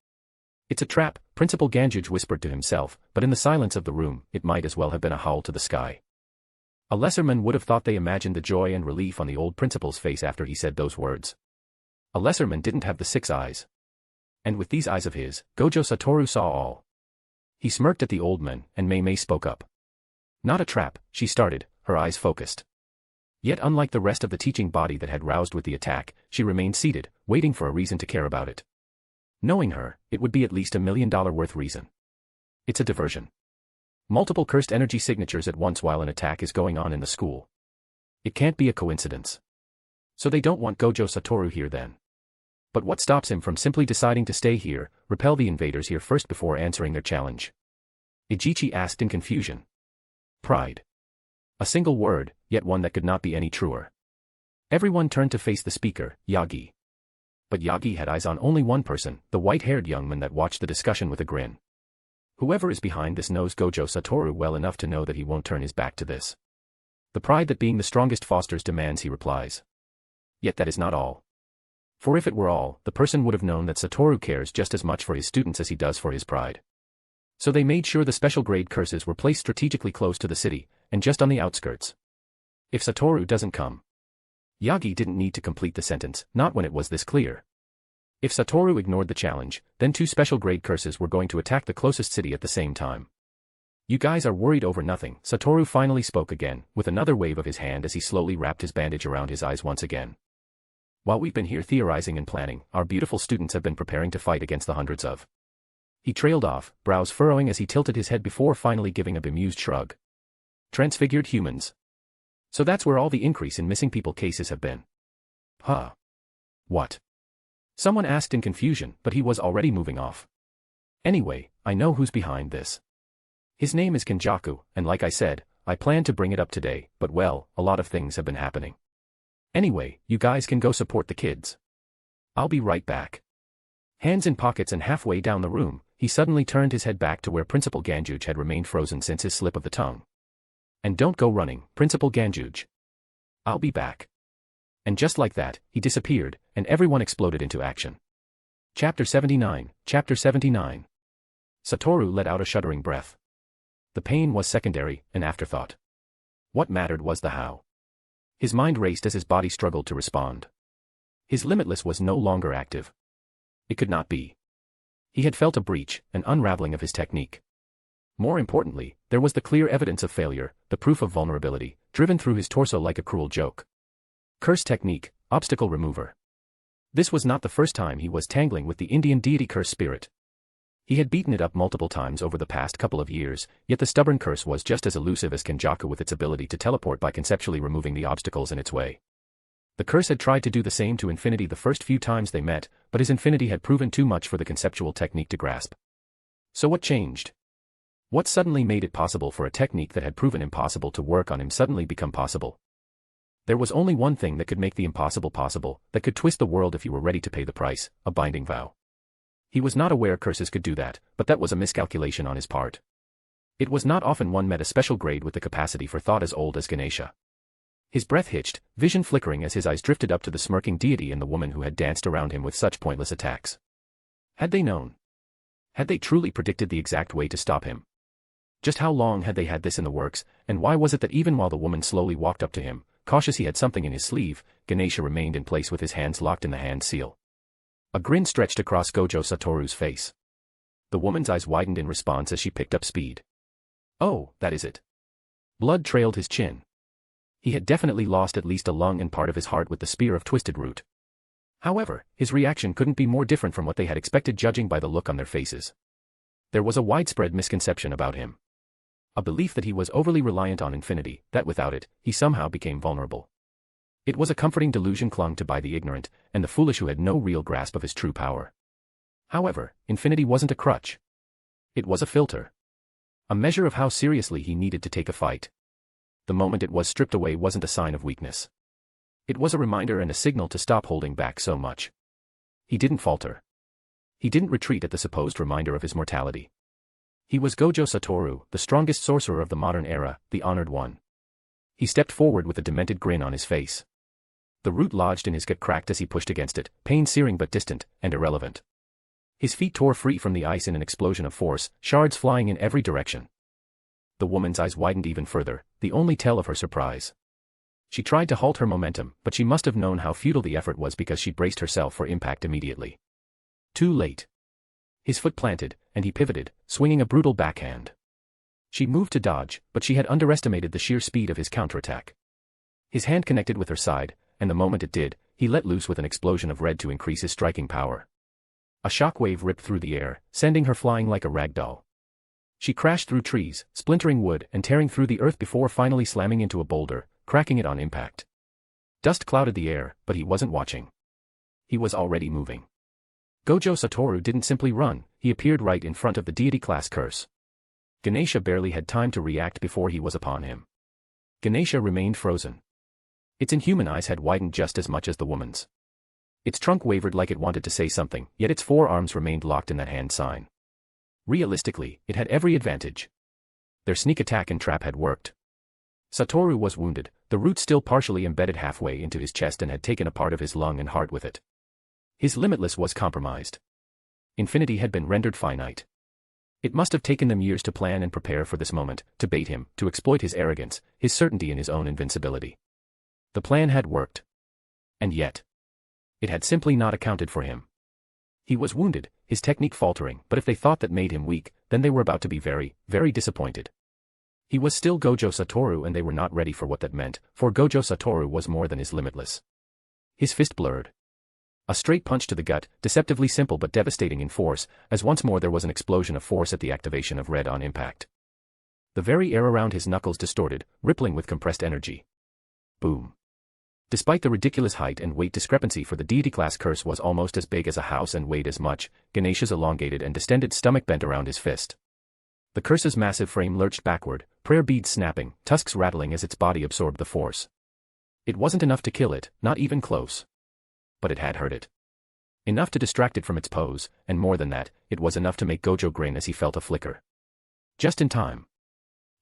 S3: It's a trap, Principal Ganjuge whispered to himself, but in the silence of the room, it might as well have been a howl to the sky. A lesser man would have thought they imagined the joy and relief on the old principal's face after he said those words. A lesser man didn't have the 6 eyes. And with these eyes of his, Gojo Satoru saw all. He smirked at the old man, and Mei spoke up. Not a trap, she started, her eyes focused. Yet unlike the rest of the teaching body that had roused with the attack, she remained seated, waiting for a reason to care about it. Knowing her, it would be at least $1 million worth reason. It's a diversion. Multiple cursed energy signatures at once while an attack is going on in the school. It can't be a coincidence. So they don't want Gojo Satoru here then. But what stops him from simply deciding to stay here, repel the invaders here first before answering their challenge? Ijichi asked in confusion. Pride. A single word, yet one that could not be any truer. Everyone turned to face the speaker, Yagi. But Yagi had eyes on only one person, the white-haired young man that watched the discussion with a grin. Whoever is behind this knows Gojo Satoru well enough to know that he won't turn his back to this. The pride that being the strongest fosters demands, he replies. Yet that is not all. For if it were all, the person would have known that Satoru cares just as much for his students as he does for his pride. So they made sure the special grade curses were placed strategically close to the city, and just on the outskirts. If Satoru doesn't come. Yagi didn't need to complete the sentence, not when it was this clear. If Satoru ignored the challenge, then 2 special grade curses were going to attack the closest city at the same time. You guys are worried over nothing, Satoru finally spoke again, with another wave of his hand as he slowly wrapped his bandage around his eyes once again. While we've been here theorizing and planning, our beautiful students have been preparing to fight against the hundreds of. He trailed off, brows furrowing as he tilted his head before finally giving a bemused shrug. Transfigured humans. So that's where all the increase in missing people cases have been. Huh. What? Someone asked in confusion, but he was already moving off. Anyway, I know who's behind this. His name is Kenjaku, and like I said, I planned to bring it up today, but well, a lot of things have been happening. Anyway, you guys can go support the kids. I'll be right back. Hands in pockets and halfway down the room, he suddenly turned his head back to where Principal Ganjuge had remained frozen since his slip of the tongue. And don't go running, Principal Ganjuge. I'll be back. And just like that, he disappeared, and everyone exploded into action. Chapter 79, Chapter 79. Satoru let out a shuddering breath. The pain was secondary, an afterthought. What mattered was the how. His mind raced as his body struggled to respond. His limitless was no longer active. It could not be. He had felt a breach, an unraveling of his technique. More importantly, there was the clear evidence of failure, the proof of vulnerability, driven through his torso like a cruel joke. Curse technique, obstacle remover. This was not the first time he was tangling with the Indian deity curse spirit. He had beaten it up multiple times over the past couple of years, yet the stubborn curse was just as elusive as Kenjaku with its ability to teleport by conceptually removing the obstacles in its way. The curse had tried to do the same to Infinity the first few times they met, but his Infinity had proven too much for the conceptual technique to grasp. So what changed? What suddenly made it possible for a technique that had proven impossible to work on him suddenly become possible? There was only one thing that could make the impossible possible, that could twist the world if you were ready to pay the price, a binding vow. He was not aware curses could do that, but that was a miscalculation on his part. It was not often one met a special grade with the capacity for thought as old as Ganesha. His breath hitched, vision flickering as his eyes drifted up to the smirking deity and the woman who had danced around him with such pointless attacks. Had they known? Had they truly predicted the exact way to stop him? Just how long had they had this in the works, and why was it that even while the woman slowly walked up to him, cautious he had something in his sleeve, Ganesha remained in place with his hands locked in the hand seal? A grin stretched across Gojo Satoru's face. The woman's eyes widened in response as she picked up speed. Oh, that is it. Blood trailed his chin. He had definitely lost at least a lung and part of his heart with the spear of twisted root. However, his reaction couldn't be more different from what they had expected judging by the look on their faces. There was a widespread misconception about him. A belief that he was overly reliant on Infinity, that without it, he somehow became vulnerable. It was a comforting delusion clung to by the ignorant, and the foolish who had no real grasp of his true power. However, Infinity wasn't a crutch. It was a filter. A measure of how seriously he needed to take a fight. The moment it was stripped away wasn't a sign of weakness. It was a reminder and a signal to stop holding back so much. He didn't falter. He didn't retreat at the supposed reminder of his mortality. He was Gojo Satoru, the strongest sorcerer of the modern era, the honored one. He stepped forward with a demented grin on his face. The root lodged in his gut cracked as he pushed against it, pain searing but distant, and irrelevant. His feet tore free from the ice in an explosion of force, shards flying in every direction. The woman's eyes widened even further, the only tell of her surprise. She tried to halt her momentum, but she must have known how futile the effort was because she braced herself for impact immediately. Too late. His foot planted, and he pivoted, swinging a brutal backhand. She moved to dodge, but she had underestimated the sheer speed of his counterattack. His hand connected with her side, and the moment it did, he let loose with an explosion of red to increase his striking power. A shockwave ripped through the air, sending her flying like a rag doll. She crashed through trees, splintering wood and tearing through the earth before finally slamming into a boulder, cracking it on impact. Dust clouded the air, but he wasn't watching. He was already moving. Gojo Satoru didn't simply run, he appeared right in front of the deity-class curse. Ganesha barely had time to react before he was upon him. Ganesha remained frozen. Its inhuman eyes had widened just as much as the woman's. Its trunk wavered like it wanted to say something, yet its forearms remained locked in that hand sign. Realistically, it had every advantage. Their sneak attack and trap had worked. Satoru was wounded, the root still partially embedded halfway into his chest and had taken a part of his lung and heart with it. His limitless was compromised. Infinity had been rendered finite. It must have taken them years to plan and prepare for this moment, to bait him, to exploit his arrogance, his certainty in his own invincibility. The plan had worked. And yet, it had simply not accounted for him. He was wounded, his technique faltering, but if they thought that made him weak, then they were about to be very, very disappointed. He was still Gojo Satoru and they were not ready for what that meant, for Gojo Satoru was more than his limitless. His fist blurred. A straight punch to the gut, deceptively simple but devastating in force, as once more there was an explosion of force at the activation of red on impact. The very air around his knuckles distorted, rippling with compressed energy. Boom. Despite the ridiculous height and weight discrepancy for the deity-class curse was almost as big as a house and weighed as much, Ganesha's elongated and distended stomach bent around his fist. The curse's massive frame lurched backward, prayer beads snapping, tusks rattling as its body absorbed the force. It wasn't enough to kill it, not even close. But it had hurt it. Enough to distract it from its pose, and more than that, it was enough to make Gojo grin as he felt a flicker. Just in time.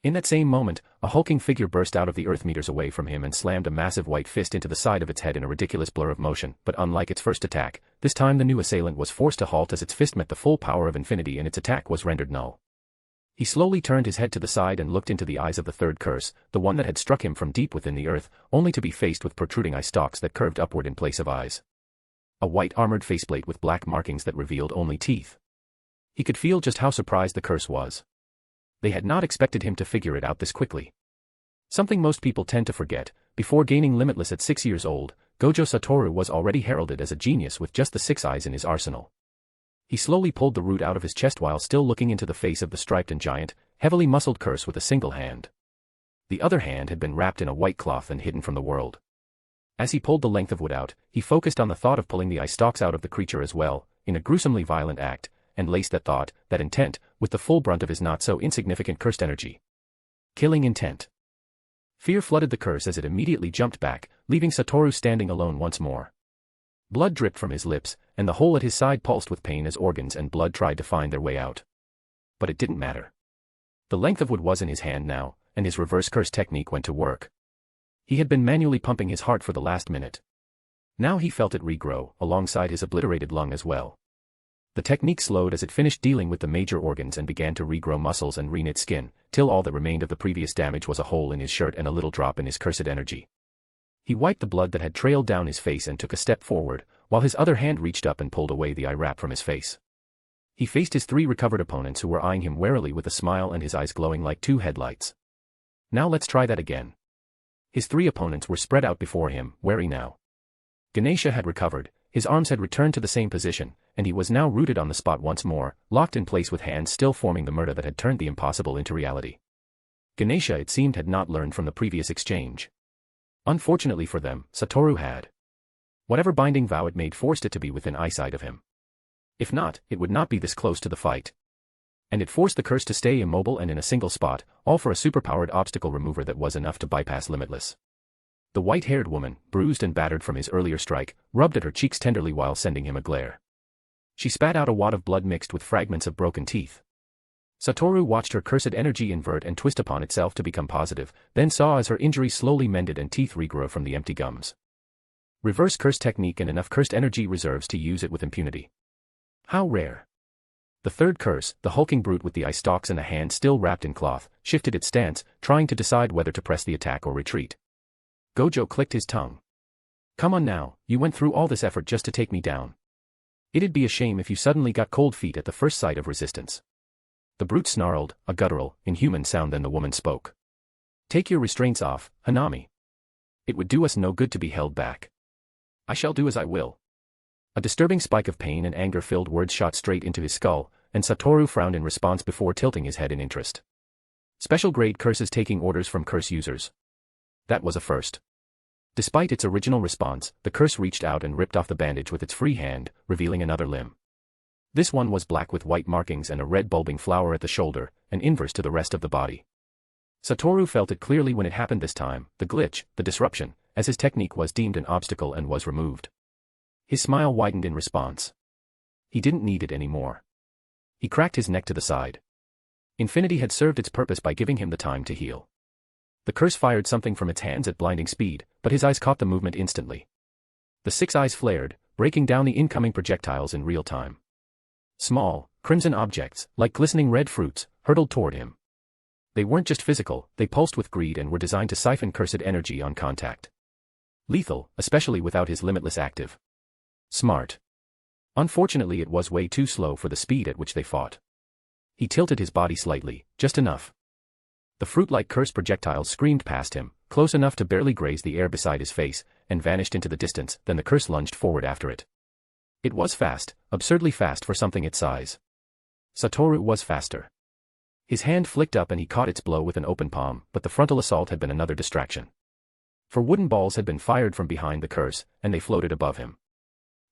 S3: In that same moment, a hulking figure burst out of the earth meters away from him and slammed a massive white fist into the side of its head in a ridiculous blur of motion, but unlike its first attack, this time the new assailant was forced to halt as its fist met the full power of infinity and its attack was rendered null. He slowly turned his head to the side and looked into the eyes of the third curse, the one that had struck him from deep within the earth, only to be faced with protruding eye stalks that curved upward in place of eyes. A white armored faceplate with black markings that revealed only teeth. He could feel just how surprised the curse was. They had not expected him to figure it out this quickly. Something most people tend to forget, before gaining Limitless at 6 years old, Gojo Satoru was already heralded as a genius with just the 6 eyes in his arsenal. He slowly pulled the root out of his chest while still looking into the face of the striped and giant, heavily muscled curse with a single hand. The other hand had been wrapped in a white cloth and hidden from the world. As he pulled the length of wood out, he focused on the thought of pulling the eye stalks out of the creature as well, in a gruesomely violent act, and laced that thought, that intent, with the full brunt of his not-so-insignificant cursed energy. Killing intent. Fear flooded the curse as it immediately jumped back, leaving Satoru standing alone once more. Blood dripped from his lips, and the hole at his side pulsed with pain as organs and blood tried to find their way out. But it didn't matter. The length of wood was in his hand now, and his reverse curse technique went to work. He had been manually pumping his heart for the last minute. Now he felt it regrow, alongside his obliterated lung as well. The technique slowed as it finished dealing with the major organs and began to regrow muscles and reknit skin, till all that remained of the previous damage was a hole in his shirt and a little drop in his cursed energy. He wiped the blood that had trailed down his face and took a step forward, while his other hand reached up and pulled away the eye wrap from his face. He faced his 3 recovered opponents who were eyeing him warily with a smile and his eyes glowing like 2 headlights. Now let's try that again. His 3 opponents were spread out before him, wary now. Ganesha had recovered, his arms had returned to the same position, and he was now rooted on the spot once more, locked in place with hands still forming the murder that had turned the impossible into reality. Ganesha, it seemed, had not learned from the previous exchange. Unfortunately for them, Satoru had. Whatever binding vow it made forced it to be within eyesight of him. If not, it would not be this close to the fight. And it forced the curse to stay immobile and in a single spot, all for a superpowered obstacle remover that was enough to bypass Limitless. The white-haired woman, bruised and battered from his earlier strike, rubbed at her cheeks tenderly while sending him a glare. She spat out a wad of blood mixed with fragments of broken teeth. Satoru watched her cursed energy invert and twist upon itself to become positive, then saw as her injury slowly mended and teeth regrow from the empty gums. Reverse curse technique and enough cursed energy reserves to use it with impunity. How rare. The third curse, the hulking brute with the eye stalks and a hand still wrapped in cloth, shifted its stance, trying to decide whether to press the attack or retreat. Gojo clicked his tongue. Come on now, you went through all this effort just to take me down. It'd be a shame if you suddenly got cold feet at the first sight of resistance. The brute snarled, a guttural, inhuman sound. Then the woman spoke. Take your restraints off, Hanami. It would do us no good to be held back. I shall do as I will. A disturbing spike of pain and anger-filled words shot straight into his skull, and Satoru frowned in response before tilting his head in interest. Special grade curses taking orders from curse users. That was a first. Despite its original response, the curse reached out and ripped off the bandage with its free hand, revealing another limb. This one was black with white markings and a red bulbing flower at the shoulder, an inverse to the rest of the body. Satoru felt it clearly when it happened this time, the glitch, the disruption, as his technique was deemed an obstacle and was removed. His smile widened in response. He didn't need it anymore. He cracked his neck to the side. Infinity had served its purpose by giving him the time to heal. The curse fired something from its hands at blinding speed, but his eyes caught the movement instantly. The 6 eyes flared, breaking down the incoming projectiles in real time. Small, crimson objects, like glistening red fruits, hurtled toward him. They weren't just physical, they pulsed with greed and were designed to siphon cursed energy on contact. Lethal, especially without his limitless active. Smart. Unfortunately, it was way too slow for the speed at which they fought. He tilted his body slightly, just enough. The fruit-like curse projectiles screamed past him, close enough to barely graze the air beside his face, and vanished into the distance. Then the curse lunged forward after it. It was fast, absurdly fast for something its size. Satoru was faster. His hand flicked up and he caught its blow with an open palm, but the frontal assault had been another distraction. For wooden balls had been fired from behind the curse, and they floated above him.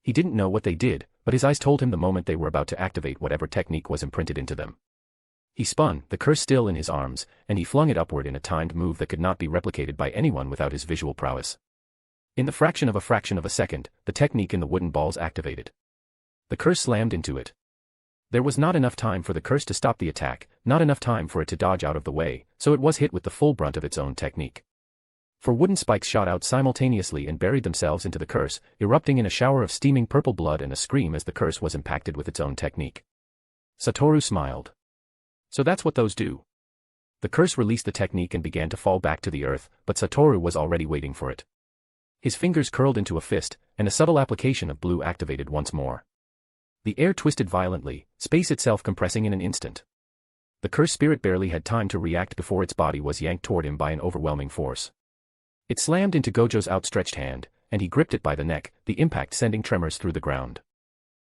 S3: He didn't know what they did, but his eyes told him the moment they were about to activate whatever technique was imprinted into them. He spun, the curse still in his arms, and he flung it upward in a timed move that could not be replicated by anyone without his visual prowess. In the fraction of a second, the technique in the wooden balls activated. The curse slammed into it. There was not enough time for the curse to stop the attack, not enough time for it to dodge out of the way, so it was hit with the full brunt of its own technique. Four wooden spikes shot out simultaneously and buried themselves into the curse, erupting in a shower of steaming purple blood and a scream as the curse was impacted with its own technique. Satoru smiled. So that's what those do. The curse released the technique and began to fall back to the earth, but Satoru was already waiting for it. His fingers curled into a fist, and a subtle application of blue activated once more. The air twisted violently, space itself compressing in an instant. The cursed spirit barely had time to react before its body was yanked toward him by an overwhelming force. It slammed into Gojo's outstretched hand, and he gripped it by the neck, the impact sending tremors through the ground.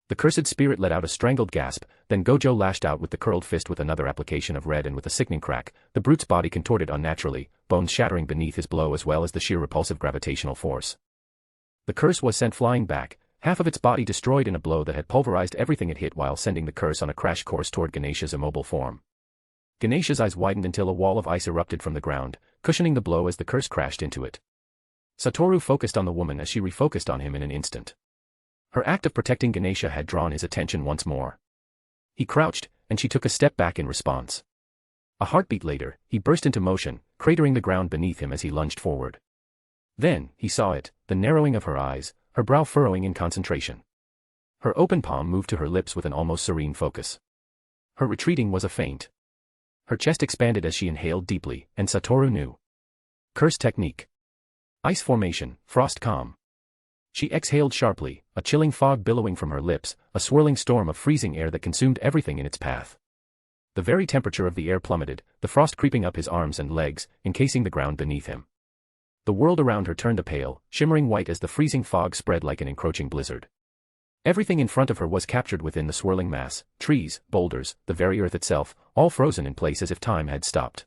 S3: The cursed spirit let out a strangled gasp, then Gojo lashed out with the curled fist with another application of red, and with a sickening crack, the brute's body contorted unnaturally, bones shattering beneath his blow as well as the sheer repulsive gravitational force. The curse was sent flying back, half of its body destroyed in a blow that had pulverized everything it hit, while sending the curse on a crash course toward Ganesha's immobile form. Ganesha's eyes widened until a wall of ice erupted from the ground, cushioning the blow as the curse crashed into it. Satoru focused on the woman as she refocused on him in an instant. Her act of protecting Ganesha had drawn his attention once more. He crouched, and she took a step back in response. A heartbeat later, he burst into motion, cratering the ground beneath him as he lunged forward. Then, he saw it, the narrowing of her eyes, her brow furrowing in concentration. Her open palm moved to her lips with an almost serene focus. Her retreating was a feint. Her chest expanded as she inhaled deeply, and Satoru knew. Curse technique. Ice formation, frost calm. She exhaled sharply, a chilling fog billowing from her lips, a swirling storm of freezing air that consumed everything in its path. The very temperature of the air plummeted, the frost creeping up his arms and legs, encasing the ground beneath him. The world around her turned a pale, shimmering white as the freezing fog spread like an encroaching blizzard. Everything in front of her was captured within the swirling mass, trees, boulders, the very earth itself, all frozen in place as if time had stopped.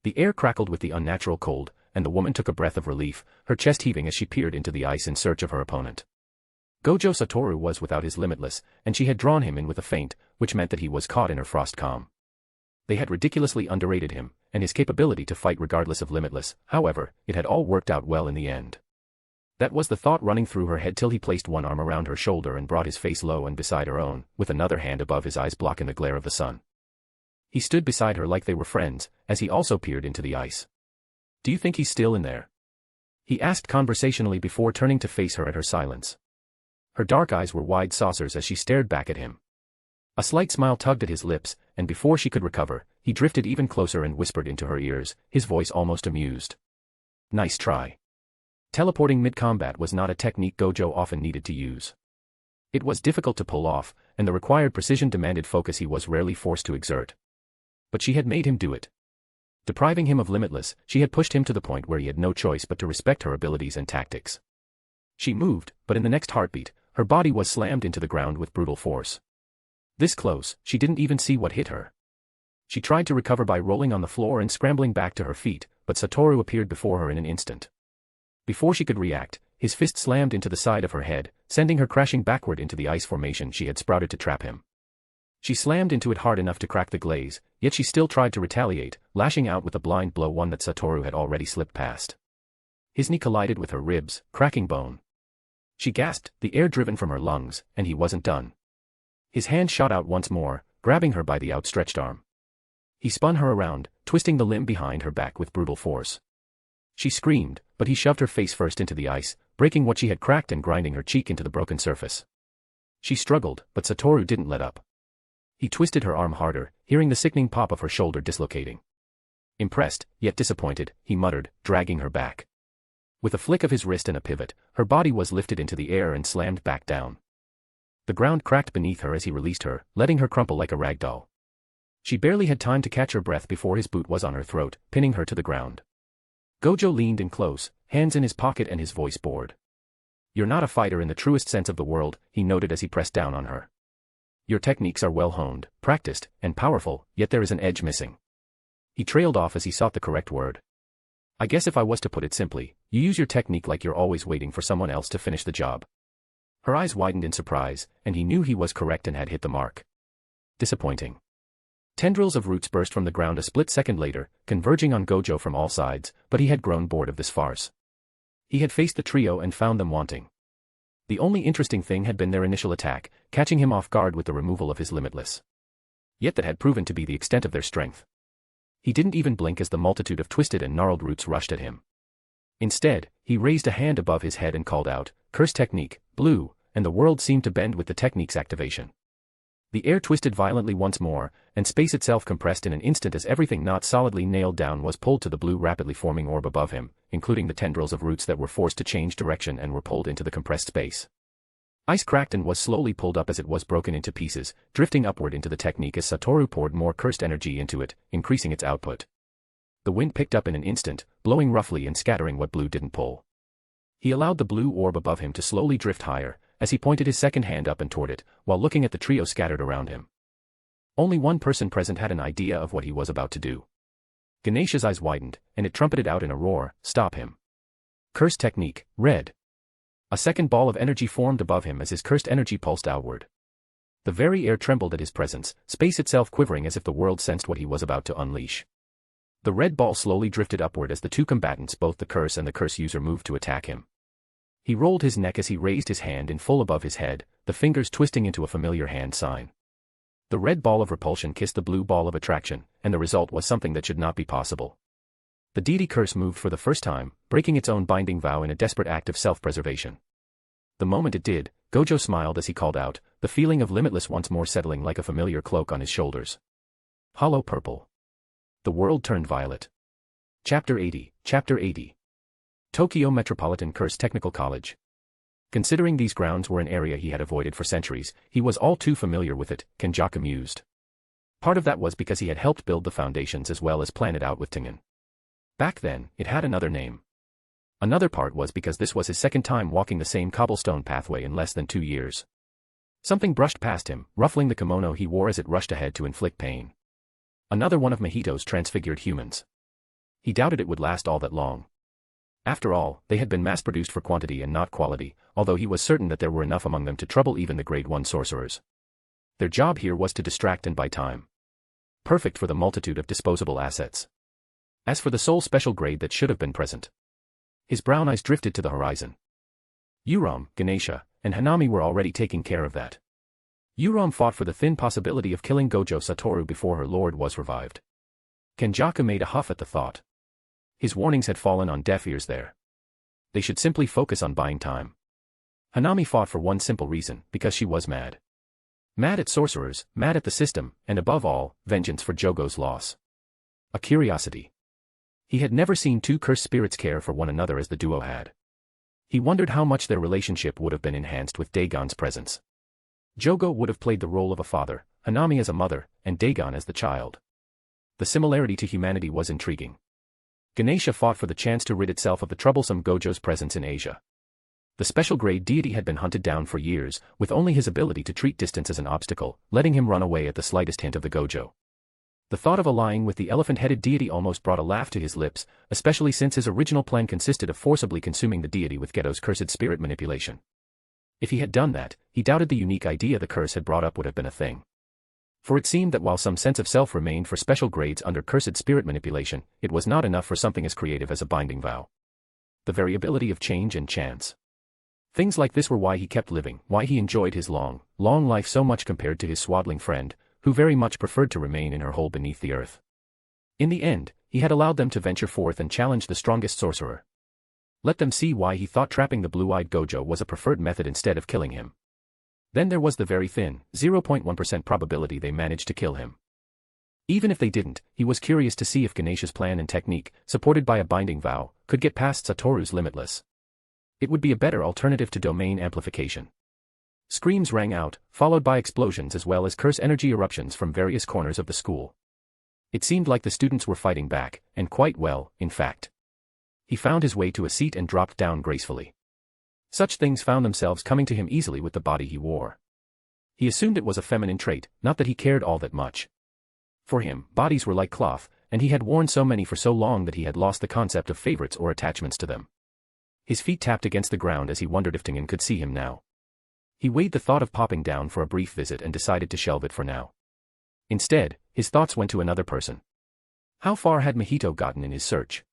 S3: The air crackled with the unnatural cold, and the woman took a breath of relief, her chest heaving as she peered into the ice in search of her opponent. Gojo Satoru was without his limitless, and she had drawn him in with a feint, which meant that he was caught in her frost calm. They had ridiculously underrated him, and his capability to fight regardless of limitless. However, it had all worked out well in the end. That was the thought running through her head till he placed one arm around her shoulder and brought his face low and beside her own, with another hand above his eyes blocking the glare of the sun. He stood beside her like they were friends, as he also peered into the ice. "Do you think he's still in there?" he asked conversationally before turning to face her at her silence. Her dark eyes were wide saucers as she stared back at him. A slight smile tugged at his lips, and before she could recover, he drifted even closer and whispered into her ears, his voice almost amused. "Nice try." Teleporting mid-combat was not a technique Gojo often needed to use. It was difficult to pull off, and the required precision demanded focus he was rarely forced to exert. But she had made him do it. Depriving him of limitless, she had pushed him to the point where he had no choice but to respect her abilities and tactics. She moved, but in the next heartbeat, her body was slammed into the ground with brutal force. This close, she didn't even see what hit her. She tried to recover by rolling on the floor and scrambling back to her feet, but Satoru appeared before her in an instant. Before she could react, his fist slammed into the side of her head, sending her crashing backward into the ice formation she had sprouted to trap him. She slammed into it hard enough to crack the glaze, yet she still tried to retaliate, lashing out with a blind blow, one that Satoru had already slipped past. His knee collided with her ribs, cracking bone. She gasped, the air driven from her lungs, and he wasn't done. His hand shot out once more, grabbing her by the outstretched arm. He spun her around, twisting the limb behind her back with brutal force. She screamed, but he shoved her face first into the ice, breaking what she had cracked and grinding her cheek into the broken surface. She struggled, but Satoru didn't let up. He twisted her arm harder, hearing the sickening pop of her shoulder dislocating. Impressed, yet disappointed, he muttered, dragging her back. With a flick of his wrist and a pivot, her body was lifted into the air and slammed back down. The ground cracked beneath her as he released her, letting her crumple like a rag doll. She barely had time to catch her breath before his boot was on her throat, pinning her to the ground. Gojo leaned in close, hands in his pocket and his voice bored. "You're not a fighter in the truest sense of the word," he noted as he pressed down on her. "Your techniques are well honed, practiced, and powerful, yet there is an edge missing." He trailed off as he sought the correct word. "I guess if I was to put it simply, you use your technique like you're always waiting for someone else to finish the job." Her eyes widened in surprise, and he knew he was correct and had hit the mark. Disappointing. Tendrils of roots burst from the ground a split second later, converging on Gojo from all sides, but he had grown bored of this farce. He had faced the trio and found them wanting. The only interesting thing had been their initial attack, catching him off guard with the removal of his limitless. Yet that had proven to be the extent of their strength. He didn't even blink as the multitude of twisted and gnarled roots rushed at him. Instead, he raised a hand above his head and called out, "Curse technique, blue," and the world seemed to bend with the technique's activation. The air twisted violently once more, and space itself compressed in an instant as everything not solidly nailed down was pulled to the blue rapidly forming orb above him, including the tendrils of roots that were forced to change direction and were pulled into the compressed space. Ice cracked and was slowly pulled up as it was broken into pieces, drifting upward into the technique as Satoru poured more cursed energy into it, increasing its output. The wind picked up in an instant, blowing roughly and scattering what blue didn't pull. He allowed the blue orb above him to slowly drift higher, as he pointed his second hand up and toward it, while looking at the trio scattered around him. Only one person present had an idea of what he was about to do. Ganesha's eyes widened, and it trumpeted out in a roar, "Stop him. Curse technique, red." A second ball of energy formed above him as his cursed energy pulsed outward. The very air trembled at his presence, space itself quivering as if the world sensed what he was about to unleash. The red ball slowly drifted upward as the two combatants, both the curse and the curse user, moved to attack him. He rolled his neck as he raised his hand in full above his head, the fingers twisting into a familiar hand sign. The red ball of repulsion kissed the blue ball of attraction, and the result was something that should not be possible. The deity curse moved for the first time, breaking its own binding vow in a desperate act of self-preservation. The moment it did, Gojo smiled as he called out, the feeling of limitless once more settling like a familiar cloak on his shoulders. Hollow purple. The world turned violet. Chapter 80. Chapter 80. Tokyo Metropolitan Curse Technical College. Considering these grounds were an area he had avoided for centuries, he was all too familiar with it, Kenjaku mused. Part of that was because he had helped build the foundations as well as plan it out with Tengen. Back then, it had another name. Another part was because this was his second time walking the same cobblestone pathway in less than 2 years. Something brushed past him, ruffling the kimono he wore as it rushed ahead to inflict pain. Another one of Mahito's transfigured humans. He doubted it would last all that long. After all, they had been mass-produced for quantity and not quality, although he was certain that there were enough among them to trouble even the Grade 1 sorcerers. Their job here was to distract and buy time. Perfect for the multitude of disposable assets. As for the sole special grade that should have been present, his brown eyes drifted to the horizon. Uram, Ganesha, and Hanami were already taking care of that. Uram fought for the thin possibility of killing Gojo Satoru before her lord was revived. Kenjaku made a huff at the thought. His warnings had fallen on deaf ears there. They should simply focus on buying time. Hanami fought for one simple reason, because she was mad. Mad at sorcerers, mad at the system, and above all, vengeance for Jogo's loss. A curiosity. He had never seen two cursed spirits care for one another as the duo had. He wondered how much their relationship would have been enhanced with Dagon's presence. Jogo would have played the role of a father, Hanami as a mother, and Dagon as the child. The similarity to humanity was intriguing. Ganesha fought for the chance to rid itself of the troublesome Gojo's presence in Asia. The special grade deity had been hunted down for years, with only his ability to treat distance as an obstacle, letting him run away at the slightest hint of the Gojo. The thought of allying with the elephant-headed deity almost brought a laugh to his lips, especially since his original plan consisted of forcibly consuming the deity with Geto's cursed spirit manipulation. If he had done that, he doubted the unique idea the curse had brought up would have been a thing. For it seemed that while some sense of self remained for special grades under cursed spirit manipulation, it was not enough for something as creative as a binding vow. The variability of change and chance. Things like this were why he kept living, why he enjoyed his long life so much compared to his swaddling friend, who very much preferred to remain in her hole beneath the earth. In the end, he had allowed them to venture forth and challenge the strongest sorcerer. Let them see why he thought trapping the blue-eyed Gojo was a preferred method instead of killing him. Then there was the very thin, 0.1% probability they managed to kill him. Even if they didn't, he was curious to see if Ganesha's plan and technique, supported by a binding vow, could get past Satoru's limitless. It would be a better alternative to domain amplification. Screams rang out, followed by explosions as well as curse energy eruptions from various corners of the school. It seemed like the students were fighting back, and quite well, in fact. He found his way to a seat and dropped down gracefully. Such things found themselves coming to him easily with the body he wore. He assumed it was a feminine trait, not that he cared all that much. For him, bodies were like cloth, and he had worn so many for so long that he had lost the concept of favorites or attachments to them. His feet tapped against the ground as he wondered if Tengen could see him now. He weighed the thought of popping down for a brief visit and decided to shelve it for now. Instead, his thoughts went to another person. How far had Mahito gotten in his search?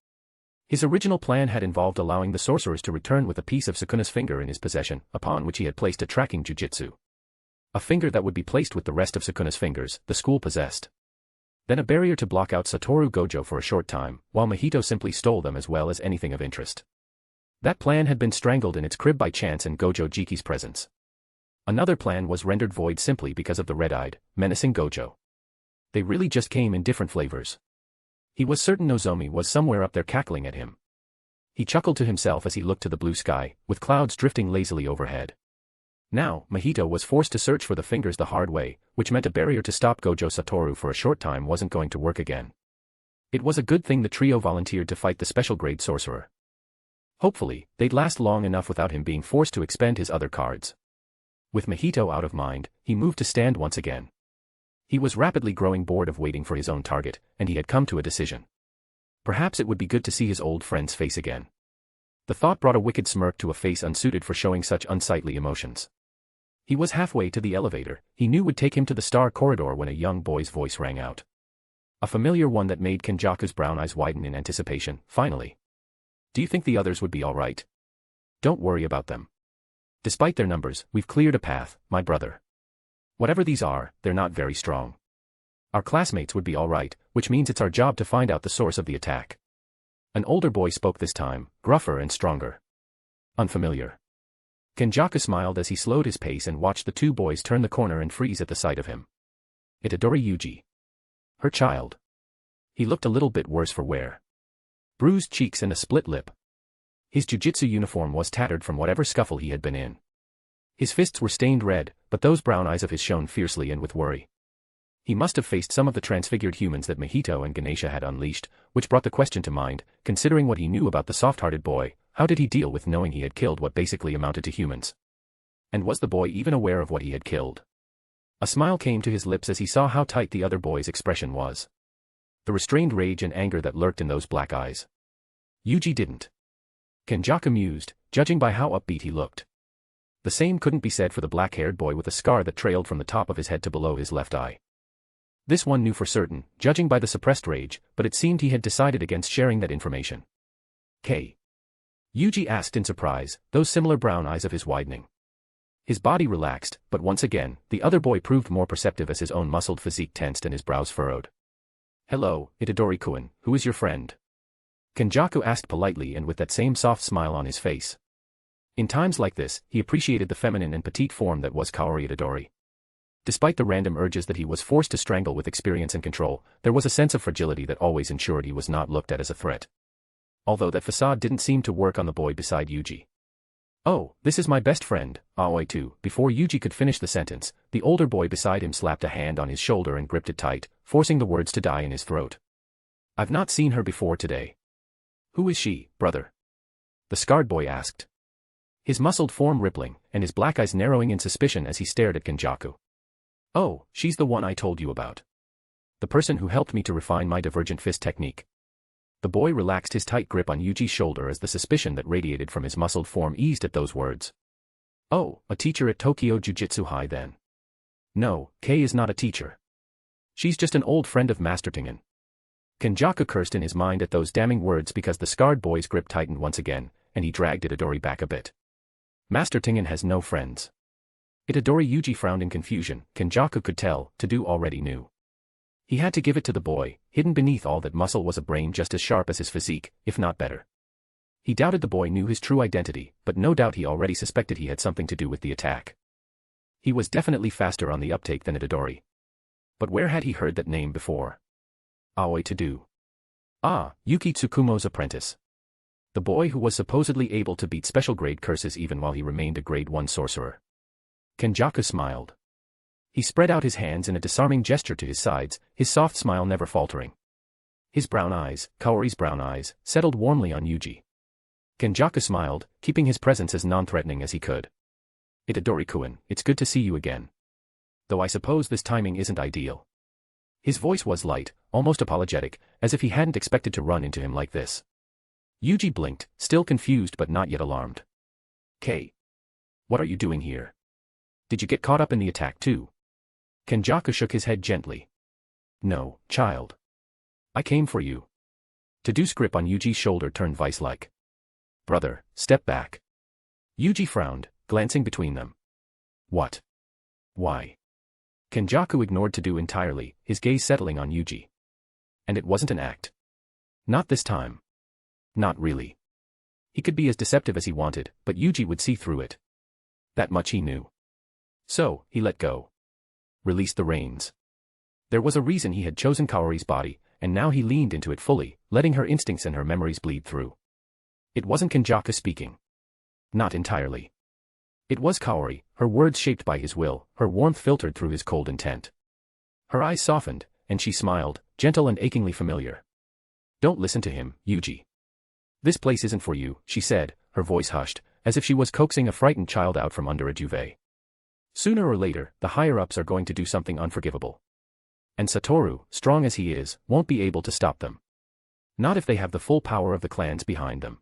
S3: His original plan had involved allowing the sorcerers to return with a piece of Sukuna's finger in his possession, upon which he had placed a tracking jujitsu. A finger that would be placed with the rest of Sukuna's fingers, the school possessed. Then a barrier to block out Satoru Gojo for a short time, while Mahito simply stole them as well as anything of interest. That plan had been strangled in its crib by chance and Gojo Jiki's presence. Another plan was rendered void simply because of the red-eyed, menacing Gojo. They really just came in different flavors. He was certain Nozomi was somewhere up there cackling at him. He chuckled to himself as he looked to the blue sky, with clouds drifting lazily overhead. Now, Mahito was forced to search for the fingers the hard way, which meant a barrier to stop Gojo Satoru for a short time wasn't going to work again. It was a good thing the trio volunteered to fight the special grade sorcerer. Hopefully, they'd last long enough without him being forced to expend his other cards. With Mahito out of mind, he moved to stand once again. He was rapidly growing bored of waiting for his own target, and he had come to a decision. Perhaps it would be good to see his old friend's face again. The thought brought a wicked smirk to a face unsuited for showing such unsightly emotions. He was halfway to the elevator, he knew would take him to the star corridor when a young boy's voice rang out. A familiar one that made Kenjaku's brown eyes widen in anticipation, finally. Do you think the others would be all right? Don't worry about them. Despite their numbers, we've cleared a path, my brother. Whatever these are, they're not very strong. Our classmates would be all right, which means it's our job to find out the source of the attack. An older boy spoke this time, gruffer and stronger. Unfamiliar. Kenjaku smiled as he slowed his pace and watched the two boys turn the corner and freeze at the sight of him. Itadori Yuji. Her child. He looked a little bit worse for wear. Bruised cheeks and a split lip. His jujitsu uniform was tattered from whatever scuffle he had been in. His fists were stained red, but those brown eyes of his shone fiercely and with worry. He must have faced some of the transfigured humans that Mahito and Ganesha had unleashed, which brought the question to mind, considering what he knew about the soft-hearted boy, how did he deal with knowing he had killed what basically amounted to humans? And was the boy even aware of what he had killed? A smile came to his lips as he saw how tight the other boy's expression was. The restrained rage and anger that lurked in those black eyes. Yuji didn't. Kenjaku mused, judging by how upbeat he looked. The same couldn't be said for the black-haired boy with a scar that trailed from the top of his head to below his left eye. This one knew for certain, judging by the suppressed rage, but it seemed he had decided against sharing that information. K. Yuji asked in surprise, those similar brown eyes of his widening. His body relaxed, but once again, the other boy proved more perceptive as his own muscled physique tensed and his brows furrowed. Hello, Itadori-kun, who is your friend? Kenjaku asked politely and with that same soft smile on his face. In times like this, he appreciated the feminine and petite form that was Kaori Itadori. Despite the random urges that he was forced to strangle with experience and control, there was a sense of fragility that always ensured he was not looked at as a threat. Although that facade didn't seem to work on the boy beside Yuji. Oh, this is my best friend, Aoi too. Before Yuji could finish the sentence, the older boy beside him slapped a hand on his shoulder and gripped it tight, forcing the words to die in his throat. I've not seen her before today. Who is she, brother? The scarred boy asked. His muscled form rippling, and his black eyes narrowing in suspicion as he stared at Kenjaku. Oh, she's the one I told you about. The person who helped me to refine my divergent fist technique. The boy relaxed his tight grip on Yuji's shoulder as the suspicion that radiated from his muscled form eased at those words. Oh, a teacher at Tokyo Jujitsu High then. No, Kei is not a teacher. She's just an old friend of Master Tingen. Kenjaku cursed in his mind at those damning words because the scarred boy's grip tightened once again, and he dragged Itadori back a bit. Master Tingen has no friends. Itadori Yuji frowned in confusion. Kenjaku could tell, Todo already knew. He had to give it to the boy, hidden beneath all that muscle was a brain just as sharp as his physique, if not better. He doubted the boy knew his true identity, but no doubt he already suspected he had something to do with the attack. He was definitely faster on the uptake than Itadori. But where had he heard that name before? Aoi Todo. Ah, Yuki Tsukumo's apprentice. The boy who was supposedly able to beat special grade curses even while he remained a grade 1 sorcerer. Kenjaku smiled. He spread out his hands in a disarming gesture to his sides, his soft smile never faltering. His brown eyes, Kaori's brown eyes, settled warmly on Yuji. Kenjaku smiled, keeping his presence as non-threatening as he could. Itadori-kun, it's good to see you again. Though I suppose this timing isn't ideal. His voice was light, almost apologetic, as if he hadn't expected to run into him like this. Yuji blinked, still confused but not yet alarmed. Kei. What are you doing here? Did you get caught up in the attack too? Kenjaku shook his head gently. No, child. I came for you. Todo's grip on Yuji's shoulder turned vice-like. Brother, step back. Yuji frowned, glancing between them. What? Why? Kenjaku ignored Todo entirely, his gaze settling on Yuji. And it wasn't an act. Not this time. Not really. He could be as deceptive as he wanted, but Yuji would see through it. That much he knew. So, he let go. Released the reins. There was a reason he had chosen Kaori's body, and now he leaned into it fully, letting her instincts and her memories bleed through. It wasn't Kenjaku speaking. Not entirely. It was Kaori, her words shaped by his will, her warmth filtered through his cold intent. Her eyes softened, and she smiled, gentle and achingly familiar. Don't listen to him, Yuji. This place isn't for you, she said, her voice hushed, as if she was coaxing a frightened child out from under a duvet. Sooner or later, the higher-ups are going to do something unforgivable. And Satoru, strong as he is, won't be able to stop them. Not if they have the full power of the clans behind them.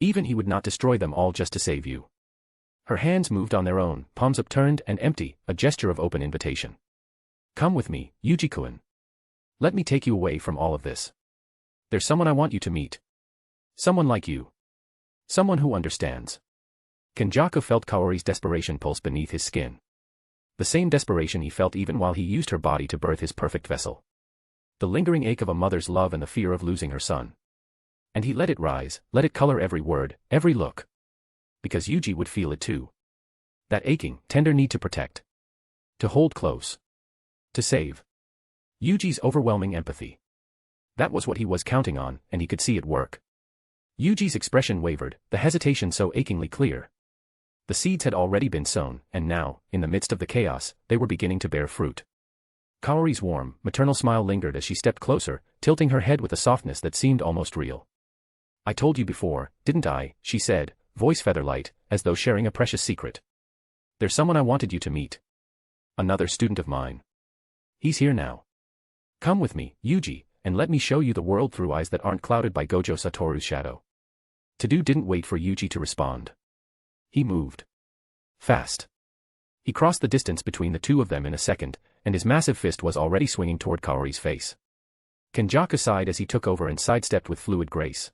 S3: Even he would not destroy them all just to save you. Her hands moved on their own, palms upturned and empty, a gesture of open invitation. Come with me, Yuji-kun. Let me take you away from all of this. There's someone I want you to meet. Someone like you. Someone who understands. Kenjaku felt Kaori's desperation pulse beneath his skin. The same desperation he felt even while he used her body to birth his perfect vessel. The lingering ache of a mother's love and the fear of losing her son. And he let it rise, let it color every word, every look. Because Yuji would feel it too. That aching, tender need to protect. To hold close. To save. Yuji's overwhelming empathy. That was what he was counting on, and he could see it work. Yuji's expression wavered, the hesitation so achingly clear. The seeds had already been sown, and now, in the midst of the chaos, they were beginning to bear fruit. Kaori's warm, maternal smile lingered as she stepped closer, tilting her head with a softness that seemed almost real. I told you before, didn't I, she said, voice feather-light, as though sharing a precious secret. There's someone I wanted you to meet. Another student of mine. He's here now. Come with me, Yuji, and let me show you the world through eyes that aren't clouded by Gojo Satoru's shadow. Todo didn't wait for Yuji to respond. He moved. Fast. He crossed the distance between the two of them in a second, and his massive fist was already swinging toward Kaori's face. Kenjaku sighed as he took over and sidestepped with fluid grace.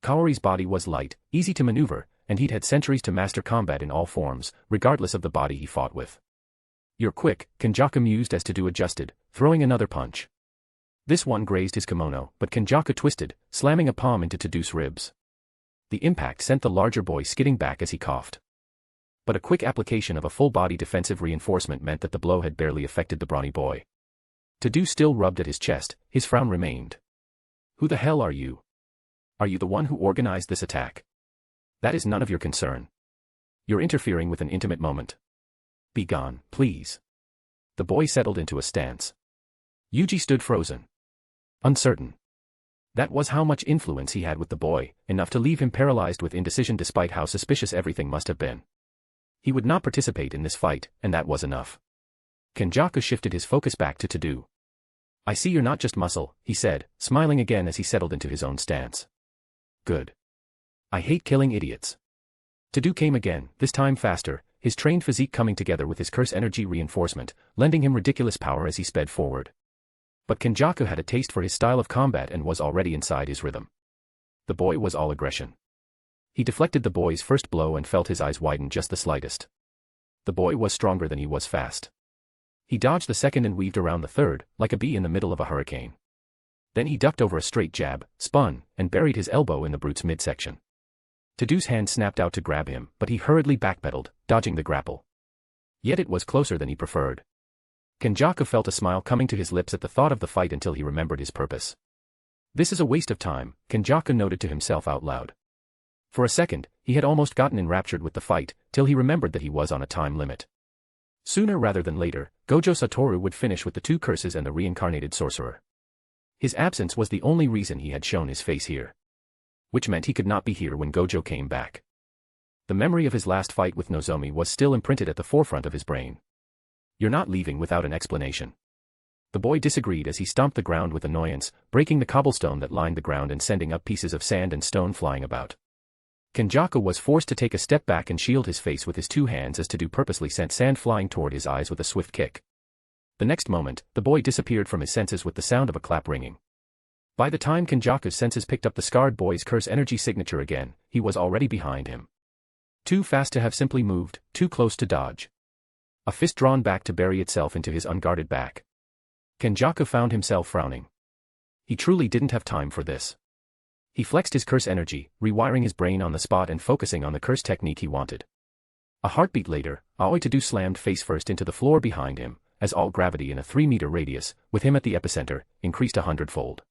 S3: Kaori's body was light, easy to maneuver, and he'd had centuries to master combat in all forms, regardless of the body he fought with. You're quick, Kenjaku mused as Todo adjusted, throwing another punch. This one grazed his kimono, but Kenjaku twisted, slamming a palm into Todo's ribs. The impact sent the larger boy skidding back as he coughed. But a quick application of a full-body defensive reinforcement meant that the blow had barely affected the brawny boy. Todo still rubbed at his chest, his frown remained. Who the hell are you? Are you the one who organized this attack? That is none of your concern. You're interfering with an intimate moment. Be gone, please. The boy settled into a stance. Yuji stood frozen. Uncertain. That was how much influence he had with the boy, enough to leave him paralyzed with indecision despite how suspicious everything must have been. He would not participate in this fight, and that was enough. Kenjaku shifted his focus back to Todo. I see you're not just muscle, he said, smiling again as he settled into his own stance. Good. I hate killing idiots. Todo came again, this time faster, his trained physique coming together with his curse energy reinforcement, lending him ridiculous power as he sped forward. But Kenjaku had a taste for his style of combat and was already inside his rhythm. The boy was all aggression. He deflected the boy's first blow and felt his eyes widen just the slightest. The boy was stronger than he was fast. He dodged the second and weaved around the third, like a bee in the middle of a hurricane. Then he ducked over a straight jab, spun, and buried his elbow in the brute's midsection. Todo's hand snapped out to grab him, but he hurriedly backpedaled, dodging the grapple. Yet it was closer than he preferred. Kenjaku felt a smile coming to his lips at the thought of the fight until he remembered his purpose. This is a waste of time, Kenjaku noted to himself out loud. For a second, he had almost gotten enraptured with the fight, till he remembered that he was on a time limit. Sooner rather than later, Gojo Satoru would finish with the two curses and the reincarnated sorcerer. His absence was the only reason he had shown his face here. Which meant he could not be here when Gojo came back. The memory of his last fight with Nozomi was still imprinted at the forefront of his brain. You're not leaving without an explanation. The boy disagreed as he stomped the ground with annoyance, breaking the cobblestone that lined the ground and sending up pieces of sand and stone flying about. Kenjaku was forced to take a step back and shield his face with his two hands as Todo purposely sent sand flying toward his eyes with a swift kick. The next moment, the boy disappeared from his senses with the sound of a clap ringing. By the time Kenjaku's senses picked up the scarred boy's curse energy signature again, he was already behind him. Too fast to have simply moved, too close to dodge. A fist drawn back to bury itself into his unguarded back. Kenjaku found himself frowning. He truly didn't have time for this. He flexed his curse energy, rewiring his brain on the spot and focusing on the curse technique he wanted. A heartbeat later, Aoi Todo slammed face first into the floor behind him, as all gravity in a 3-meter radius, with him at the epicenter, increased 100-fold.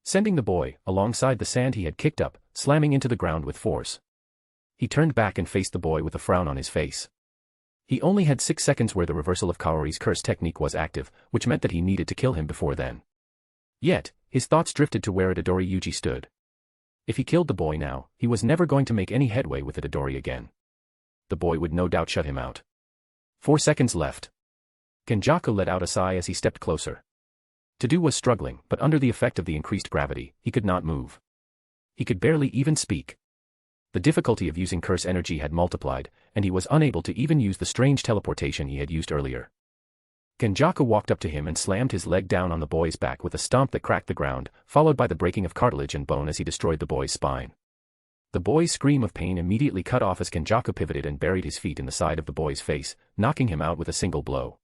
S3: Sending the boy, alongside the sand he had kicked up, slamming into the ground with force. He turned back and faced the boy with a frown on his face. He only had 6 seconds where the reversal of Kaori's curse technique was active, which meant that he needed to kill him before then. Yet, his thoughts drifted to where Itadori Yuji stood. If he killed the boy now, he was never going to make any headway with Itadori again. The boy would no doubt shut him out. 4 seconds left. Kenjaku let out a sigh as he stepped closer. Todo was struggling, but under the effect of the increased gravity, he could not move. He could barely even speak. The difficulty of using curse energy had multiplied, and he was unable to even use the strange teleportation he had used earlier. Kenjaku walked up to him and slammed his leg down on the boy's back with a stomp that cracked the ground, followed by the breaking of cartilage and bone as he destroyed the boy's spine. The boy's scream of pain immediately cut off as Kenjaku pivoted and buried his feet in the side of the boy's face, knocking him out with a single blow.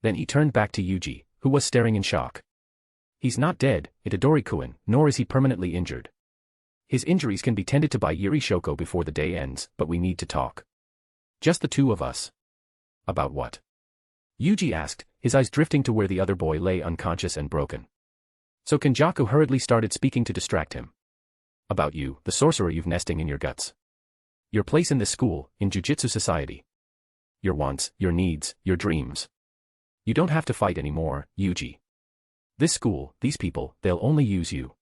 S3: Then he turned back to Yuji, who was staring in shock. He's not dead, Itadori-kun, nor is he permanently injured. His injuries can be tended to by Yuri Shoko before the day ends, but we need to talk. Just the two of us. About what? Yuji asked, his eyes drifting to where the other boy lay unconscious and broken. So Kenjaku hurriedly started speaking to distract him. About you, the sorcerer you've nesting in your guts. Your place in this school, in Jujutsu society. Your wants, your needs, your dreams. You don't have to fight anymore, Yuji. This school, these people, they'll only use you.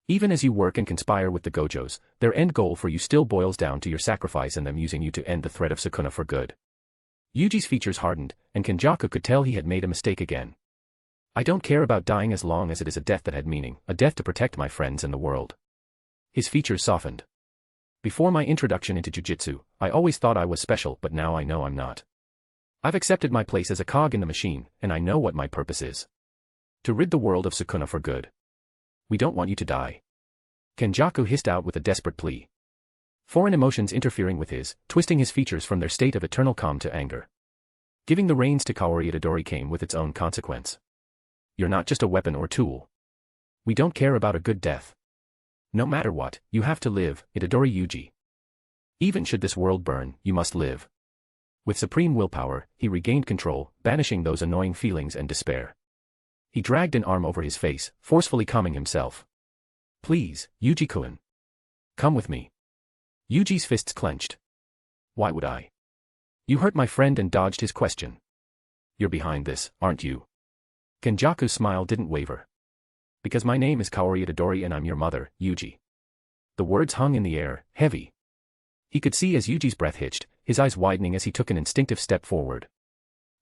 S3: Even as you work and conspire with the Gojos, their end goal for you still boils down to your sacrifice and them using you to end the threat of Sukuna for good. Yuji's features hardened, and Kenjaku could tell he had made a mistake again. I don't care about dying as long as it is a death that had meaning, a death to protect my friends and the world. His features softened. Before my introduction into Jujutsu, I always thought I was special, but now I know I'm not. I've accepted my place as a cog in the machine, and I know what my purpose is. To rid the world of Sukuna for good. We don't want you to die. Kenjaku hissed out with a desperate plea. Foreign emotions interfering with his, twisting his features from their state of eternal calm to anger. Giving the reins to Kaori Itadori came with its own consequence. You're not just a weapon or tool. We don't care about a good death. No matter what, you have to live, Itadori Yuji. Even should this world burn, you must live. With supreme willpower, he regained control, banishing those annoying feelings and despair. He dragged an arm over his face, forcefully calming himself. Please, Yuji-kun. Come with me. Yuji's fists clenched. Why would I? You hurt my friend and dodged his question. You're behind this, aren't you? Kenjaku's smile didn't waver. Because my name is Kaori Itadori and I'm your mother, Yuji. The words hung in the air, heavy. He could see as Yuji's breath hitched, his eyes widening as he took an instinctive step forward.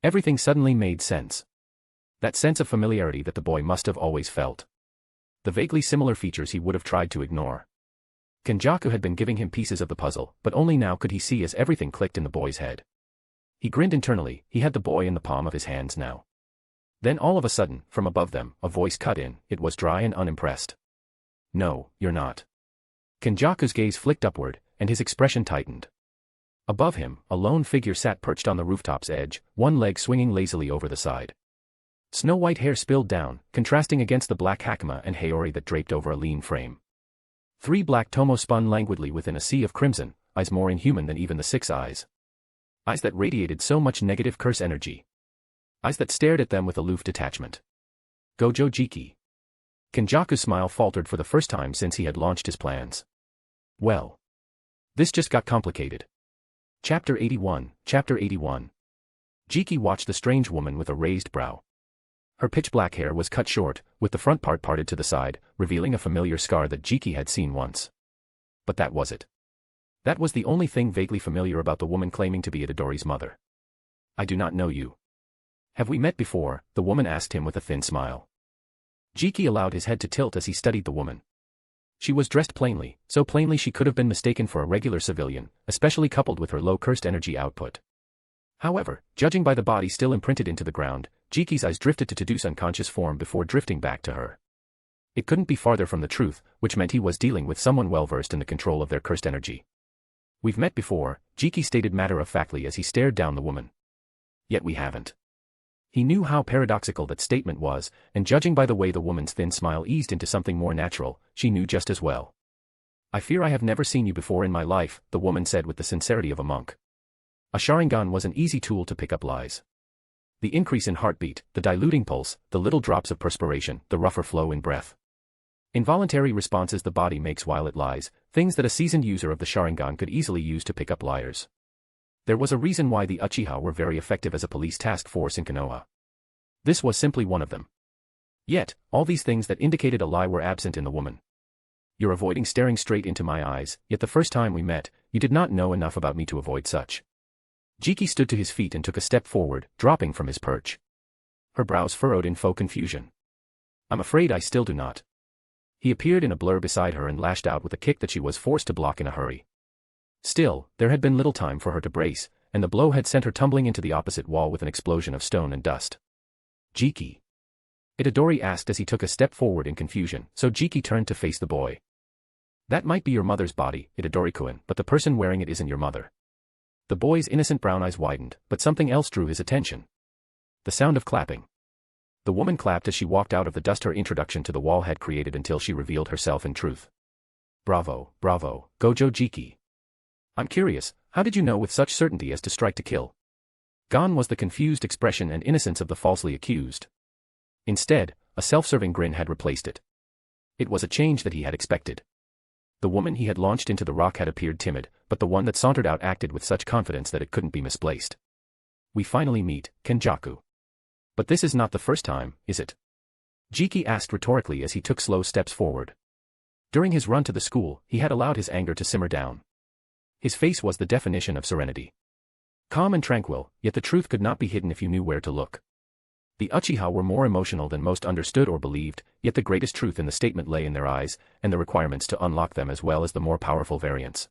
S3: Everything suddenly made sense. That sense of familiarity that the boy must have always felt. The vaguely similar features he would have tried to ignore. Kenjaku had been giving him pieces of the puzzle, but only now could he see as everything clicked in the boy's head. He grinned internally, he had the boy in the palm of his hands now. Then all of a sudden, from above them, a voice cut in, it was dry and unimpressed. No, you're not. Kenjaku's gaze flicked upward, and his expression tightened. Above him, a lone figure sat perched on the rooftop's edge, one leg swinging lazily over the side. Snow-white hair spilled down, contrasting against the black hakama and haori that draped over a lean frame. 3 black tomo spun languidly within a sea of crimson, eyes more inhuman than even the 6 eyes. Eyes that radiated so much negative curse energy. Eyes that stared at them with aloof detachment. Gojo Jiki. Kenjaku's smile faltered for the first time since he had launched his plans. Well. This just got complicated. Chapter 81, Chapter 81. Jiki watched the strange woman with a raised brow. Her pitch-black hair was cut short, with the front part parted to the side, revealing a familiar scar that Jiki had seen once. But that was it. That was the only thing vaguely familiar about the woman claiming to be Itadori's mother. I do not know you. Have we met before? The woman asked him with a thin smile. Jiki allowed his head to tilt as he studied the woman. She was dressed plainly, so plainly she could have been mistaken for a regular civilian, especially coupled with her low cursed energy output. However, judging by the body still imprinted into the ground, Jiki's eyes drifted to Todo's unconscious form before drifting back to her. It couldn't be farther from the truth, which meant he was dealing with someone well-versed in the control of their cursed energy. "We've met before," Jiki stated matter-of-factly as he stared down the woman. "Yet we haven't." He knew how paradoxical that statement was, and judging by the way the woman's thin smile eased into something more natural, she knew just as well. "I fear I have never seen you before in my life," the woman said with the sincerity of a monk. A Sharingan was an easy tool to pick up lies. The increase in heartbeat, the diluting pulse, the little drops of perspiration, the rougher flow in breath. Involuntary responses the body makes while it lies, things that a seasoned user of the Sharingan could easily use to pick up liars. There was a reason why the Uchiha were very effective as a police task force in Konoha. This was simply one of them. Yet, all these things that indicated a lie were absent in the woman. "You're avoiding staring straight into my eyes, yet the first time we met, you did not know enough about me to avoid such." Jiki stood to his feet and took a step forward, dropping from his perch. Her brows furrowed in faux confusion. "I'm afraid I still do not." He appeared in a blur beside her and lashed out with a kick that she was forced to block in a hurry. Still, there had been little time for her to brace, and the blow had sent her tumbling into the opposite wall with an explosion of stone and dust. "Jiki?" Itadori asked as he took a step forward in confusion, so Jiki turned to face the boy. "That might be your mother's body, Itadori-kun, but the person wearing it isn't your mother." The boy's innocent brown eyes widened, but something else drew his attention. The sound of clapping. The woman clapped as she walked out of the dust her introduction to the wall had created until she revealed herself in truth. "Bravo, bravo, Gojo Jiki. I'm curious, how did you know with such certainty as to strike to kill?" Gone was the confused expression and innocence of the falsely accused. Instead, a self-serving grin had replaced it. It was a change that he had expected. The woman he had launched into the rock had appeared timid, but the one that sauntered out acted with such confidence that it couldn't be misplaced. "We finally meet, Kenjaku. But this is not the first time, is it?" Jiki asked rhetorically as he took slow steps forward. During his run to the school, he had allowed his anger to simmer down. His face was the definition of serenity. Calm and tranquil, yet the truth could not be hidden if you knew where to look. The Uchiha were more emotional than most understood or believed, yet the greatest truth in the statement lay in their eyes, and the requirements to unlock them as well as the more powerful variants.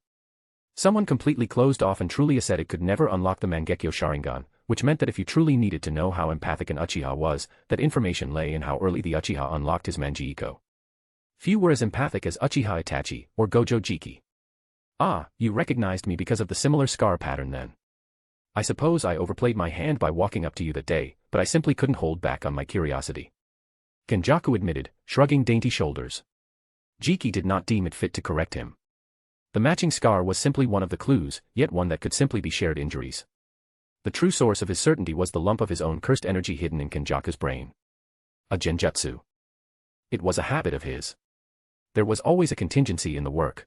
S3: Someone completely closed off and truly ascetic could never unlock the Mangekyo Sharingan, which meant that if you truly needed to know how empathic an Uchiha was, that information lay in how early the Uchiha unlocked his Manjiiko. Few were as empathic as Uchiha Itachi, or Gojo Jiki. "Ah, you recognized me because of the similar scar pattern then. I suppose I overplayed my hand by walking up to you that day, but I simply couldn't hold back on my curiosity." Kenjaku admitted, shrugging dainty shoulders. Jiki did not deem it fit to correct him. The matching scar was simply one of the clues, yet one that could simply be shared injuries. The true source of his certainty was the lump of his own cursed energy hidden in Kenjaku's brain. A genjutsu. It was a habit of his. There was always a contingency in the work.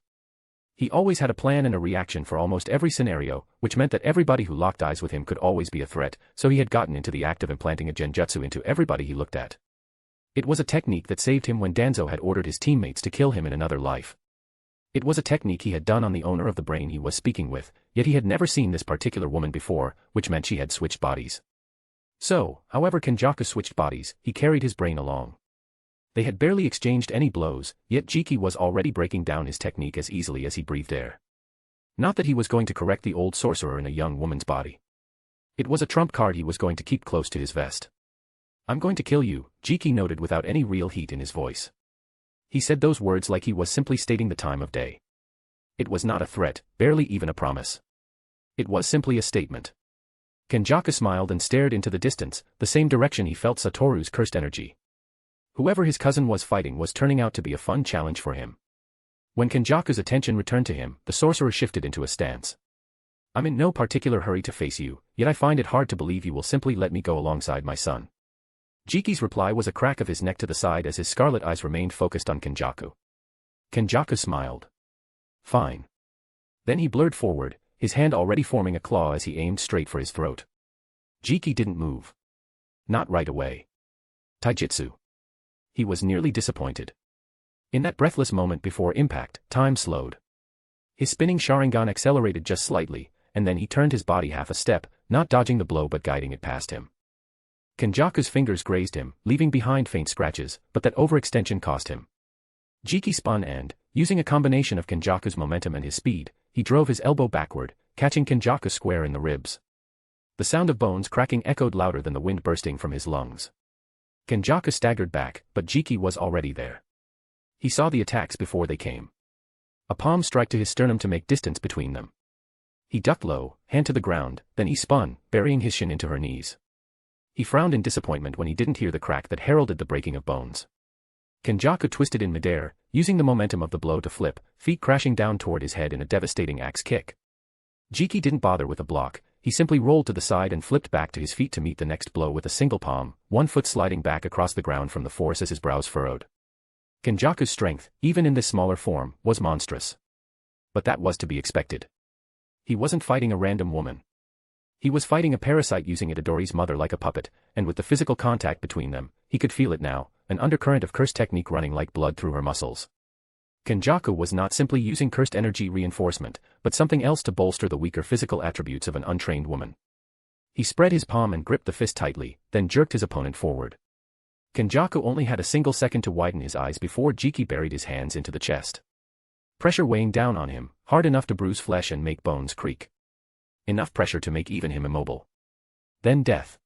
S3: He always had a plan and a reaction for almost every scenario, which meant that everybody who locked eyes with him could always be a threat, so he had gotten into the act of implanting a genjutsu into everybody he looked at. It was a technique that saved him when Danzo had ordered his teammates to kill him in another life. It was a technique he had done on the owner of the brain he was speaking with, yet he had never seen this particular woman before, which meant she had switched bodies. So, however Kenjaku switched bodies, he carried his brain along. They had barely exchanged any blows, yet Jiki was already breaking down his technique as easily as he breathed air. Not that he was going to correct the old sorcerer in a young woman's body. It was a trump card he was going to keep close to his vest. "I'm going to kill you," Jiki noted without any real heat in his voice. He said those words like he was simply stating the time of day. It was not a threat, barely even a promise. It was simply a statement. Kenjaku smiled and stared into the distance, the same direction he felt Satoru's cursed energy. Whoever his cousin was fighting was turning out to be a fun challenge for him. When Kenjaku's attention returned to him, the sorcerer shifted into a stance. "I'm in no particular hurry to face you, yet I find it hard to believe you will simply let me go alongside my son." Jiki's reply was a crack of his neck to the side as his scarlet eyes remained focused on Kenjaku. Kenjaku smiled. "Fine." Then he blurred forward, his hand already forming a claw as he aimed straight for his throat. Jiki didn't move. Not right away. Taijutsu. He was nearly disappointed. In that breathless moment before impact, time slowed. His spinning Sharingan accelerated just slightly, and then he turned his body half a step, not dodging the blow but guiding it past him. Kenjaku's fingers grazed him, leaving behind faint scratches, but that overextension cost him. Jiki spun and, using a combination of Kenjaku's momentum and his speed, he drove his elbow backward, catching Kenjaku square in the ribs. The sound of bones cracking echoed louder than the wind bursting from his lungs. Kenjaku staggered back, but Jiki was already there. He saw the attacks before they came. A palm strike to his sternum to make distance between them. He ducked low, hand to the ground, then he spun, burying his shin into her knees. He frowned in disappointment when he didn't hear the crack that heralded the breaking of bones. Kenjaku twisted in midair, using the momentum of the blow to flip, feet crashing down toward his head in a devastating axe kick. Jiki didn't bother with a block, he simply rolled to the side and flipped back to his feet to meet the next blow with a single palm, one foot sliding back across the ground from the force as his brows furrowed. Kenjaku's strength, even in this smaller form, was monstrous. But that was to be expected. He wasn't fighting a random woman. He was fighting a parasite using Itadori's mother like a puppet, and with the physical contact between them, he could feel it now, an undercurrent of cursed technique running like blood through her muscles. Kenjaku was not simply using cursed energy reinforcement, but something else to bolster the weaker physical attributes of an untrained woman. He spread his palm and gripped the fist tightly, then jerked his opponent forward. Kenjaku only had a single second to widen his eyes before Jiki buried his hands into the chest. Pressure weighing down on him, hard enough to bruise flesh and make bones creak. Enough pressure to make even him immobile. Then death.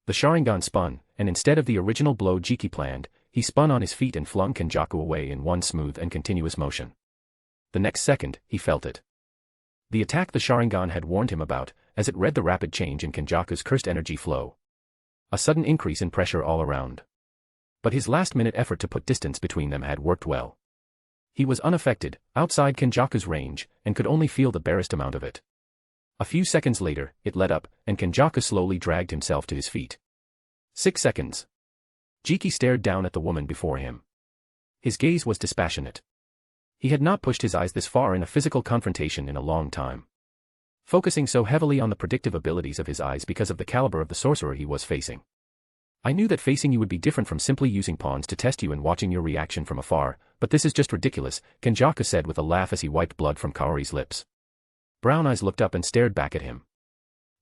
S3: The Sharingan spun, and instead of the original blow Jiki planned, he spun on his feet and flung Kenjaku away in one smooth and continuous motion. The next second, he felt it. The attack the Sharingan had warned him about, as it read the rapid change in Kenjaku's cursed energy flow. A sudden increase in pressure all around. But his last-minute effort to put distance between them had worked well. He was unaffected, outside Kenjaku's range, and could only feel the barest amount of it. A few seconds later, it let up, and Kenjaku slowly dragged himself to his feet. 6 seconds. Jiki stared down at the woman before him. His gaze was dispassionate. He had not pushed his eyes this far in a physical confrontation in a long time. Focusing so heavily on the predictive abilities of his eyes because of the caliber of the sorcerer he was facing. I knew that facing you would be different from simply using pawns to test you and watching your reaction from afar, but this is just ridiculous, Kenjaku said with a laugh as he wiped blood from Kaori's lips. Brown eyes looked up and stared back at him.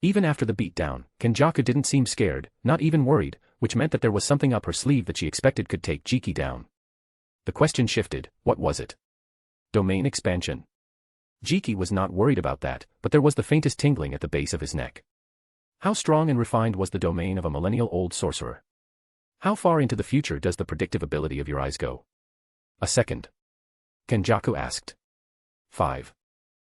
S3: Even after the beatdown, Kenjaku didn't seem scared, not even worried, which meant that there was something up her sleeve that she expected could take Jiki down. The question shifted, what was it? Domain expansion. Jiki was not worried about that, but there was the faintest tingling at the base of his neck. How strong and refined was the domain of a millennial-old sorcerer? How far into the future does the predictive ability of your eyes go? A second. Kenjaku asked. 5.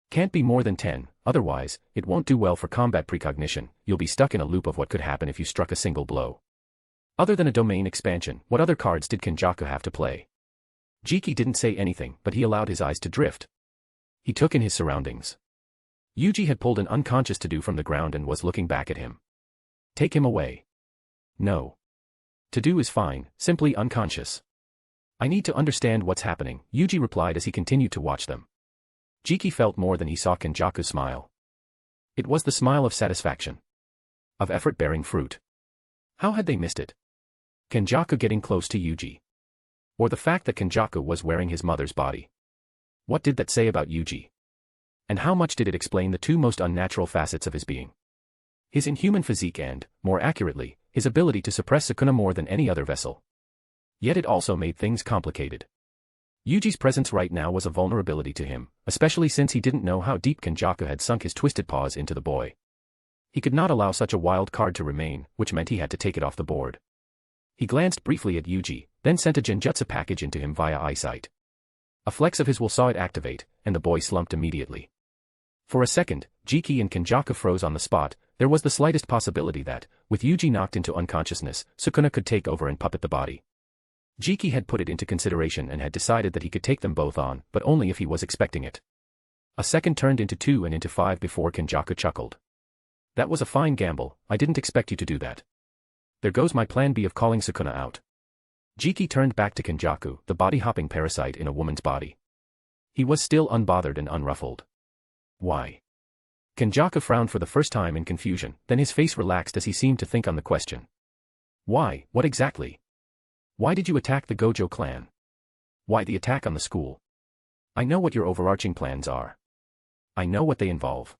S3: Can't be more than 10, otherwise, it won't do well for combat precognition, you'll be stuck in a loop of what could happen if you struck a single blow. Other than a domain expansion, what other cards did Kenjaku have to play? Jiki didn't say anything, but he allowed his eyes to drift. He took in his surroundings. Yuji had pulled an unconscious to-do from the ground and was looking back at him. Take him away. No. To-do is fine, simply unconscious. I need to understand what's happening, Yuji replied as he continued to watch them. Jiki felt more than he saw Kenjaku smile. It was the smile of satisfaction. Of effort bearing fruit. How had they missed it? Kenjaku getting close to Yuji. Or the fact that Kenjaku was wearing his mother's body. What did that say about Yuji? And how much did it explain the two most unnatural facets of his being? His inhuman physique and, more accurately, his ability to suppress Sukuna more than any other vessel. Yet it also made things complicated. Yuji's presence right now was a vulnerability to him, especially since he didn't know how deep Kenjaku had sunk his twisted paws into the boy. He could not allow such a wild card to remain, which meant he had to take it off the board. He glanced briefly at Yuji, then sent a genjutsu package into him via eyesight. A flex of his will saw it activate, and the boy slumped immediately. For a second, Jiki and Kenjaku froze on the spot. There was the slightest possibility that, with Yuji knocked into unconsciousness, Sukuna could take over and puppet the body. Jiki had put it into consideration and had decided that he could take them both on, but only if he was expecting it. A second turned into 2 and into 5 before Kenjaku chuckled. That was a fine gamble, I didn't expect you to do that. There goes my plan B of calling Sukuna out. Jiki turned back to Kenjaku, the body-hopping parasite in a woman's body. He was still unbothered and unruffled. Why? Kenjaku frowned for the first time in confusion, then his face relaxed as he seemed to think on the question. Why, what exactly? Why did you attack the Gojo clan? Why the attack on the school? I know what your overarching plans are. I know what they involve.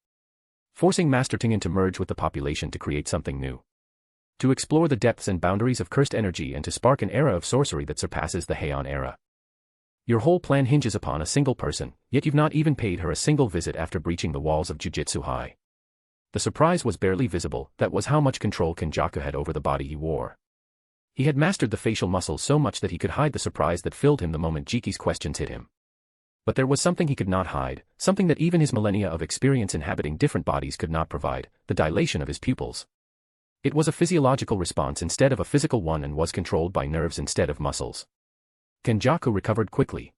S3: Forcing Master Tengen to merge with the population to create something new. To explore the depths and boundaries of cursed energy and to spark an era of sorcery that surpasses the Heian era. Your whole plan hinges upon a single person, yet you've not even paid her a single visit after breaching the walls of Jujutsu High. The surprise was barely visible, that was how much control Kenjaku had over the body he wore. He had mastered the facial muscles so much that he could hide the surprise that filled him the moment Jiki's questions hit him. But there was something he could not hide, something that even his millennia of experience inhabiting different bodies could not provide, the dilation of his pupils. It was a physiological response instead of a physical one and was controlled by nerves instead of muscles. Kenjaku recovered quickly.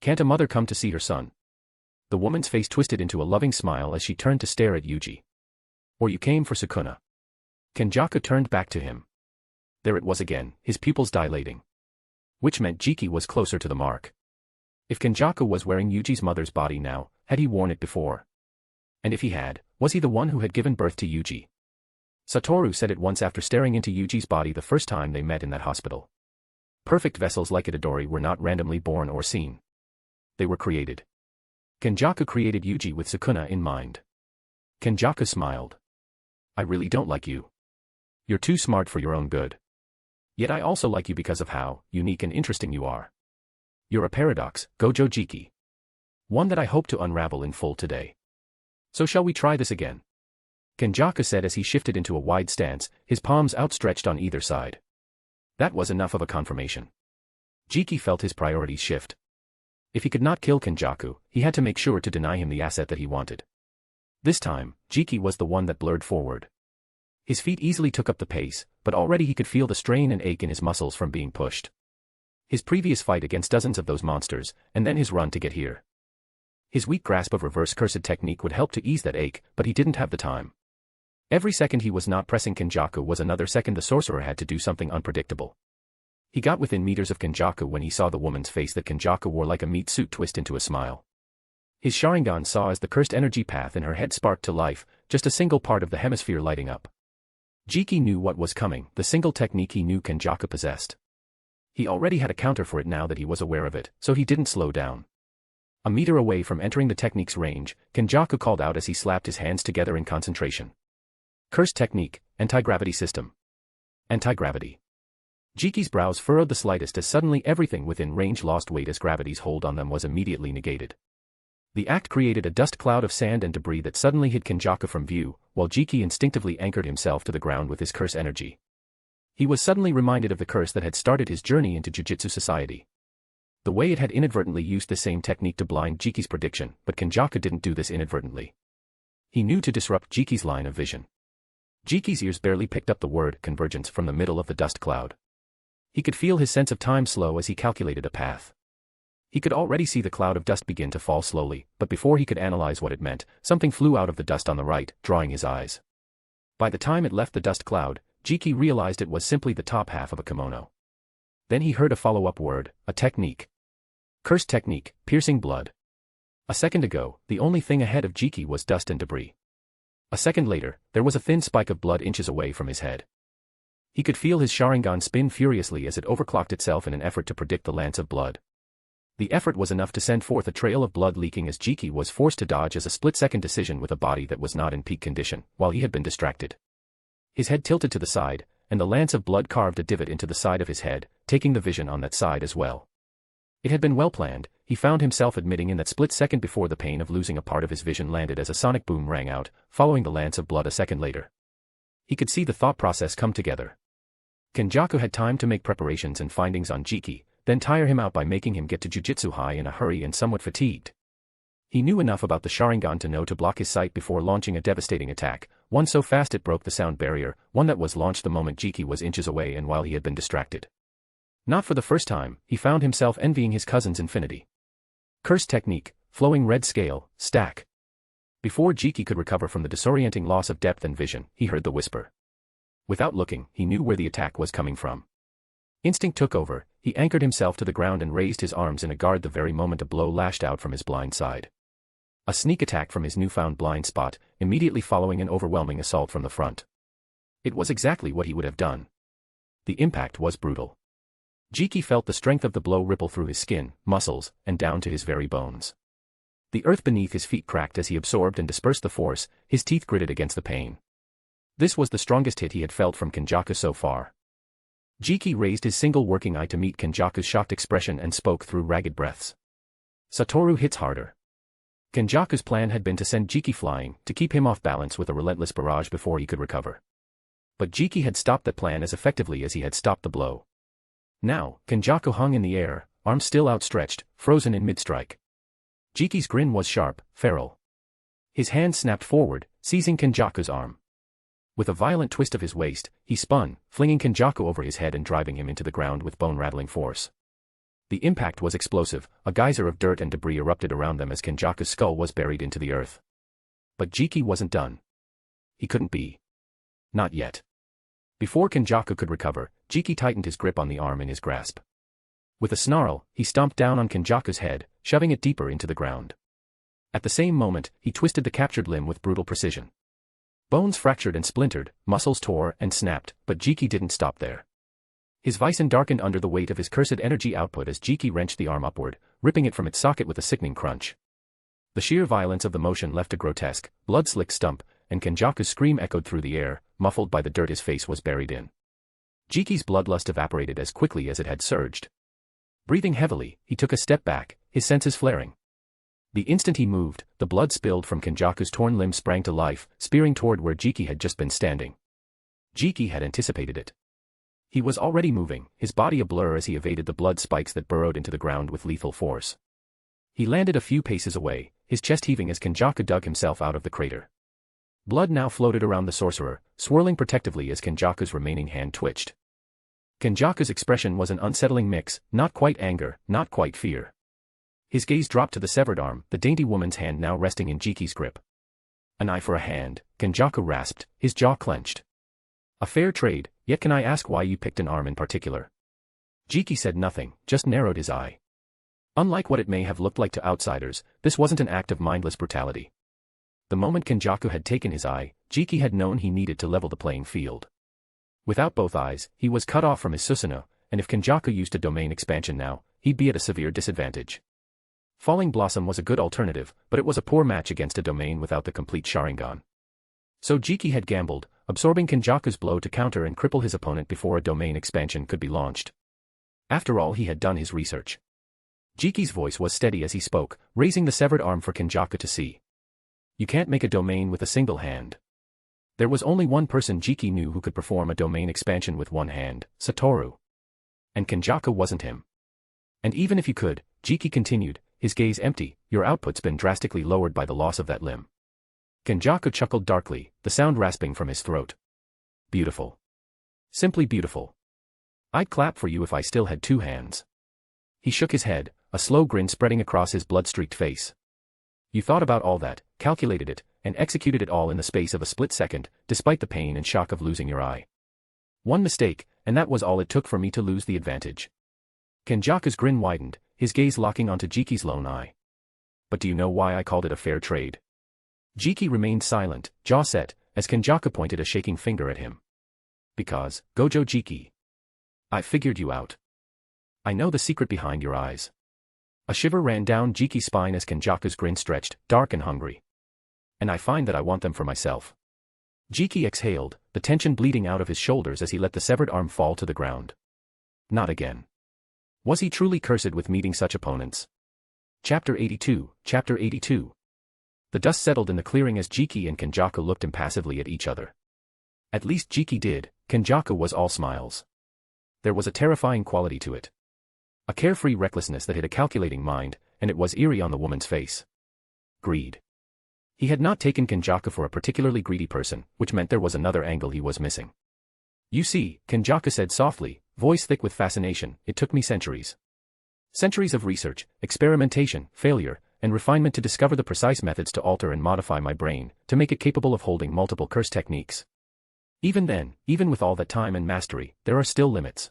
S3: Can't a mother come to see her son? The woman's face twisted into a loving smile as she turned to stare at Yuji. Or you came for Sukuna? Kenjaku turned back to him. There it was again, his pupils dilating. Which meant Jiki was closer to the mark. If Kenjaku was wearing Yuji's mother's body now, had he worn it before? And if he had, was he the one who had given birth to Yuji? Satoru said it once after staring into Yuji's body the first time they met in that hospital. Perfect vessels like Itadori were not randomly born or seen. They were created. Kenjaku created Yuji with Sukuna in mind. Kenjaku smiled. I really don't like you. You're too smart for your own good. Yet I also like you because of how unique and interesting you are. You're a paradox, Gojo Jiki. One that I hope to unravel in full today. So shall we try this again? Kenjaku said as he shifted into a wide stance, his palms outstretched on either side. That was enough of a confirmation. Jiki felt his priorities shift. If he could not kill Kenjaku, he had to make sure to deny him the asset that he wanted. This time, Jiki was the one that blurred forward. His feet easily took up the pace, but already he could feel the strain and ache in his muscles from being pushed. His previous fight against dozens of those monsters, and then his run to get here. His weak grasp of reverse cursed technique would help to ease that ache, but he didn't have the time. Every second he was not pressing Kenjaku was another second the sorcerer had to do something unpredictable. He got within meters of Kenjaku when he saw the woman's face that Kenjaku wore like a meat suit twist into a smile. His Sharingan saw as the cursed energy path in her head sparked to life, just a single part of the hemisphere lighting up. Jiki knew what was coming, the single technique he knew Kenjaku possessed. He already had a counter for it now that he was aware of it, so he didn't slow down. A meter away from entering the technique's range, Kenjaku called out as he slapped his hands together in concentration. Cursed technique, anti-gravity system. Anti-gravity. Jiki's brows furrowed the slightest as suddenly everything within range lost weight as gravity's hold on them was immediately negated. The act created a dust cloud of sand and debris that suddenly hid Kenjaku from view, while Jiki instinctively anchored himself to the ground with his curse energy. He was suddenly reminded of the curse that had started his journey into Jujutsu society. The way it had inadvertently used the same technique to blind Jiki's prediction, but Kenjaku didn't do this inadvertently. He knew to disrupt Jiki's line of vision. Jiki's ears barely picked up the word convergence from the middle of the dust cloud. He could feel his sense of time slow as he calculated a path. He could already see the cloud of dust begin to fall slowly, but before he could analyze what it meant, something flew out of the dust on the right, drawing his eyes. By the time it left the dust cloud, Jiki realized it was simply the top half of a kimono. Then he heard a follow-up word, a technique. Cursed technique, piercing blood. A second ago, the only thing ahead of Jiki was dust and debris. A second later, there was a thin spike of blood inches away from his head. He could feel his Sharingan spin furiously as it overclocked itself in an effort to predict the lance of blood. The effort was enough to send forth a trail of blood leaking as Jiki was forced to dodge as a split-second decision with a body that was not in peak condition, while he had been distracted. His head tilted to the side, and the lance of blood carved a divot into the side of his head, taking the vision on that side as well. It had been well planned, he found himself admitting in that split second before the pain of losing a part of his vision landed as a sonic boom rang out, following the lance of blood a second later. He could see the thought process come together. Kenjaku had time to make preparations and findings on Jiki, then tire him out by making him get to Jujutsu High in a hurry and somewhat fatigued. He knew enough about the Sharingan to know to block his sight before launching a devastating attack, one so fast it broke the sound barrier, one that was launched the moment Jiki was inches away and while he had been distracted. Not for the first time, he found himself envying his cousin's infinity. Cursed technique, flowing red scale, stack. Before Jiki could recover from the disorienting loss of depth and vision, he heard the whisper. Without looking, he knew where the attack was coming from. Instinct took over, he anchored himself to the ground and raised his arms in a guard the very moment a blow lashed out from his blind side. A sneak attack from his newfound blind spot, immediately following an overwhelming assault from the front. It was exactly what he would have done. The impact was brutal. Jiki felt the strength of the blow ripple through his skin, muscles, and down to his very bones. The earth beneath his feet cracked as he absorbed and dispersed the force, his teeth gritted against the pain. This was the strongest hit he had felt from Kenjaku so far. Jiki raised his single working eye to meet Kenjaku's shocked expression and spoke through ragged breaths. Satoru hits harder. Kenjaku's plan had been to send Jiki flying, to keep him off balance with a relentless barrage before he could recover. But Jiki had stopped that plan as effectively as he had stopped the blow. Now, Kenjaku hung in the air, arms still outstretched, frozen in mid-strike. Jiki's grin was sharp, feral. His hand snapped forward, seizing Kenjaku's arm. With a violent twist of his waist, he spun, flinging Kenjaku over his head and driving him into the ground with bone-rattling force. The impact was explosive, a geyser of dirt and debris erupted around them as Kenjaku's skull was buried into the earth. But Jiki wasn't done. He couldn't be. Not yet. Before Kenjaku could recover, Jiki tightened his grip on the arm in his grasp. With a snarl, he stomped down on Kenjaku's head, shoving it deeper into the ground. At the same moment, he twisted the captured limb with brutal precision. Bones fractured and splintered, muscles tore and snapped, but Jiki didn't stop there. His viscera darkened under the weight of his cursed energy output as Jiki wrenched the arm upward, ripping it from its socket with a sickening crunch. The sheer violence of the motion left a grotesque, blood-slick stump, and Kenjaku's scream echoed through the air, muffled by the dirt his face was buried in. Jiki's bloodlust evaporated as quickly as it had surged. Breathing heavily, he took a step back, his senses flaring. The instant he moved, the blood spilled from Kenjaku's torn limb sprang to life, spearing toward where Jiki had just been standing. Jiki had anticipated it. He was already moving, his body a blur as he evaded the blood spikes that burrowed into the ground with lethal force. He landed a few paces away, his chest heaving as Kenjaku dug himself out of the crater. Blood now floated around the sorcerer, swirling protectively as Kenjaku's remaining hand twitched. Kenjaku's expression was an unsettling mix, not quite anger, not quite fear. His gaze dropped to the severed arm, the dainty woman's hand now resting in Jiki's grip. An eye for a hand, Kenjaku rasped, his jaw clenched. A fair trade, yet can I ask why you picked an arm in particular? Jiki said nothing, just narrowed his eye. Unlike what it may have looked like to outsiders, this wasn't an act of mindless brutality. The moment Kenjaku had taken his eye, Jiki had known he needed to level the playing field. Without both eyes, he was cut off from his Susanoo, and if Kenjaku used a domain expansion now, he'd be at a severe disadvantage. Falling Blossom was a good alternative, but it was a poor match against a domain without the complete Sharingan. So Jiki had gambled, absorbing Kenjaku's blow to counter and cripple his opponent before a domain expansion could be launched. After all, he had done his research. Jiki's voice was steady as he spoke, raising the severed arm for Kenjaku to see. You can't make a domain with a single hand. There was only one person Jiki knew who could perform a domain expansion with one hand, Satoru. And Kenjaku wasn't him. And even if you could, Jiki continued, his gaze empty, your output's been drastically lowered by the loss of that limb. Kenjaku chuckled darkly, the sound rasping from his throat. Beautiful. Simply beautiful. I'd clap for you if I still had two hands. He shook his head, a slow grin spreading across his blood-streaked face. You thought about all that, calculated it, and executed it all in the space of a split second, despite the pain and shock of losing your eye. One mistake, and that was all it took for me to lose the advantage. Kenjaku's grin widened, his gaze locking onto Jiki's lone eye. But do you know why I called it a fair trade? Jiki remained silent, jaw set, as Kenjaku pointed a shaking finger at him. Because, Gojo Jiki. I figured you out. I know the secret behind your eyes. A shiver ran down Jiki's spine as Kenjaku's grin stretched, dark and hungry. And I find that I want them for myself. Jiki exhaled, the tension bleeding out of his shoulders as he let the severed arm fall to the ground. Not again. Was he truly cursed with meeting such opponents? Chapter 82, Chapter 82. The dust settled in the clearing as Jiki and Kenjaku looked impassively at each other. At least Jiki did, Kenjaku was all smiles. There was a terrifying quality to it. A carefree recklessness that hid a calculating mind, and it was eerie on the woman's face. Greed. He had not taken Kenjaku for a particularly greedy person, which meant there was another angle he was missing. You see, Kenjaku said softly, voice thick with fascination, it took me centuries. Centuries of research, experimentation, failure, and refinement to discover the precise methods to alter and modify my brain, to make it capable of holding multiple curse techniques. Even then, even with all that time and mastery, there are still limits.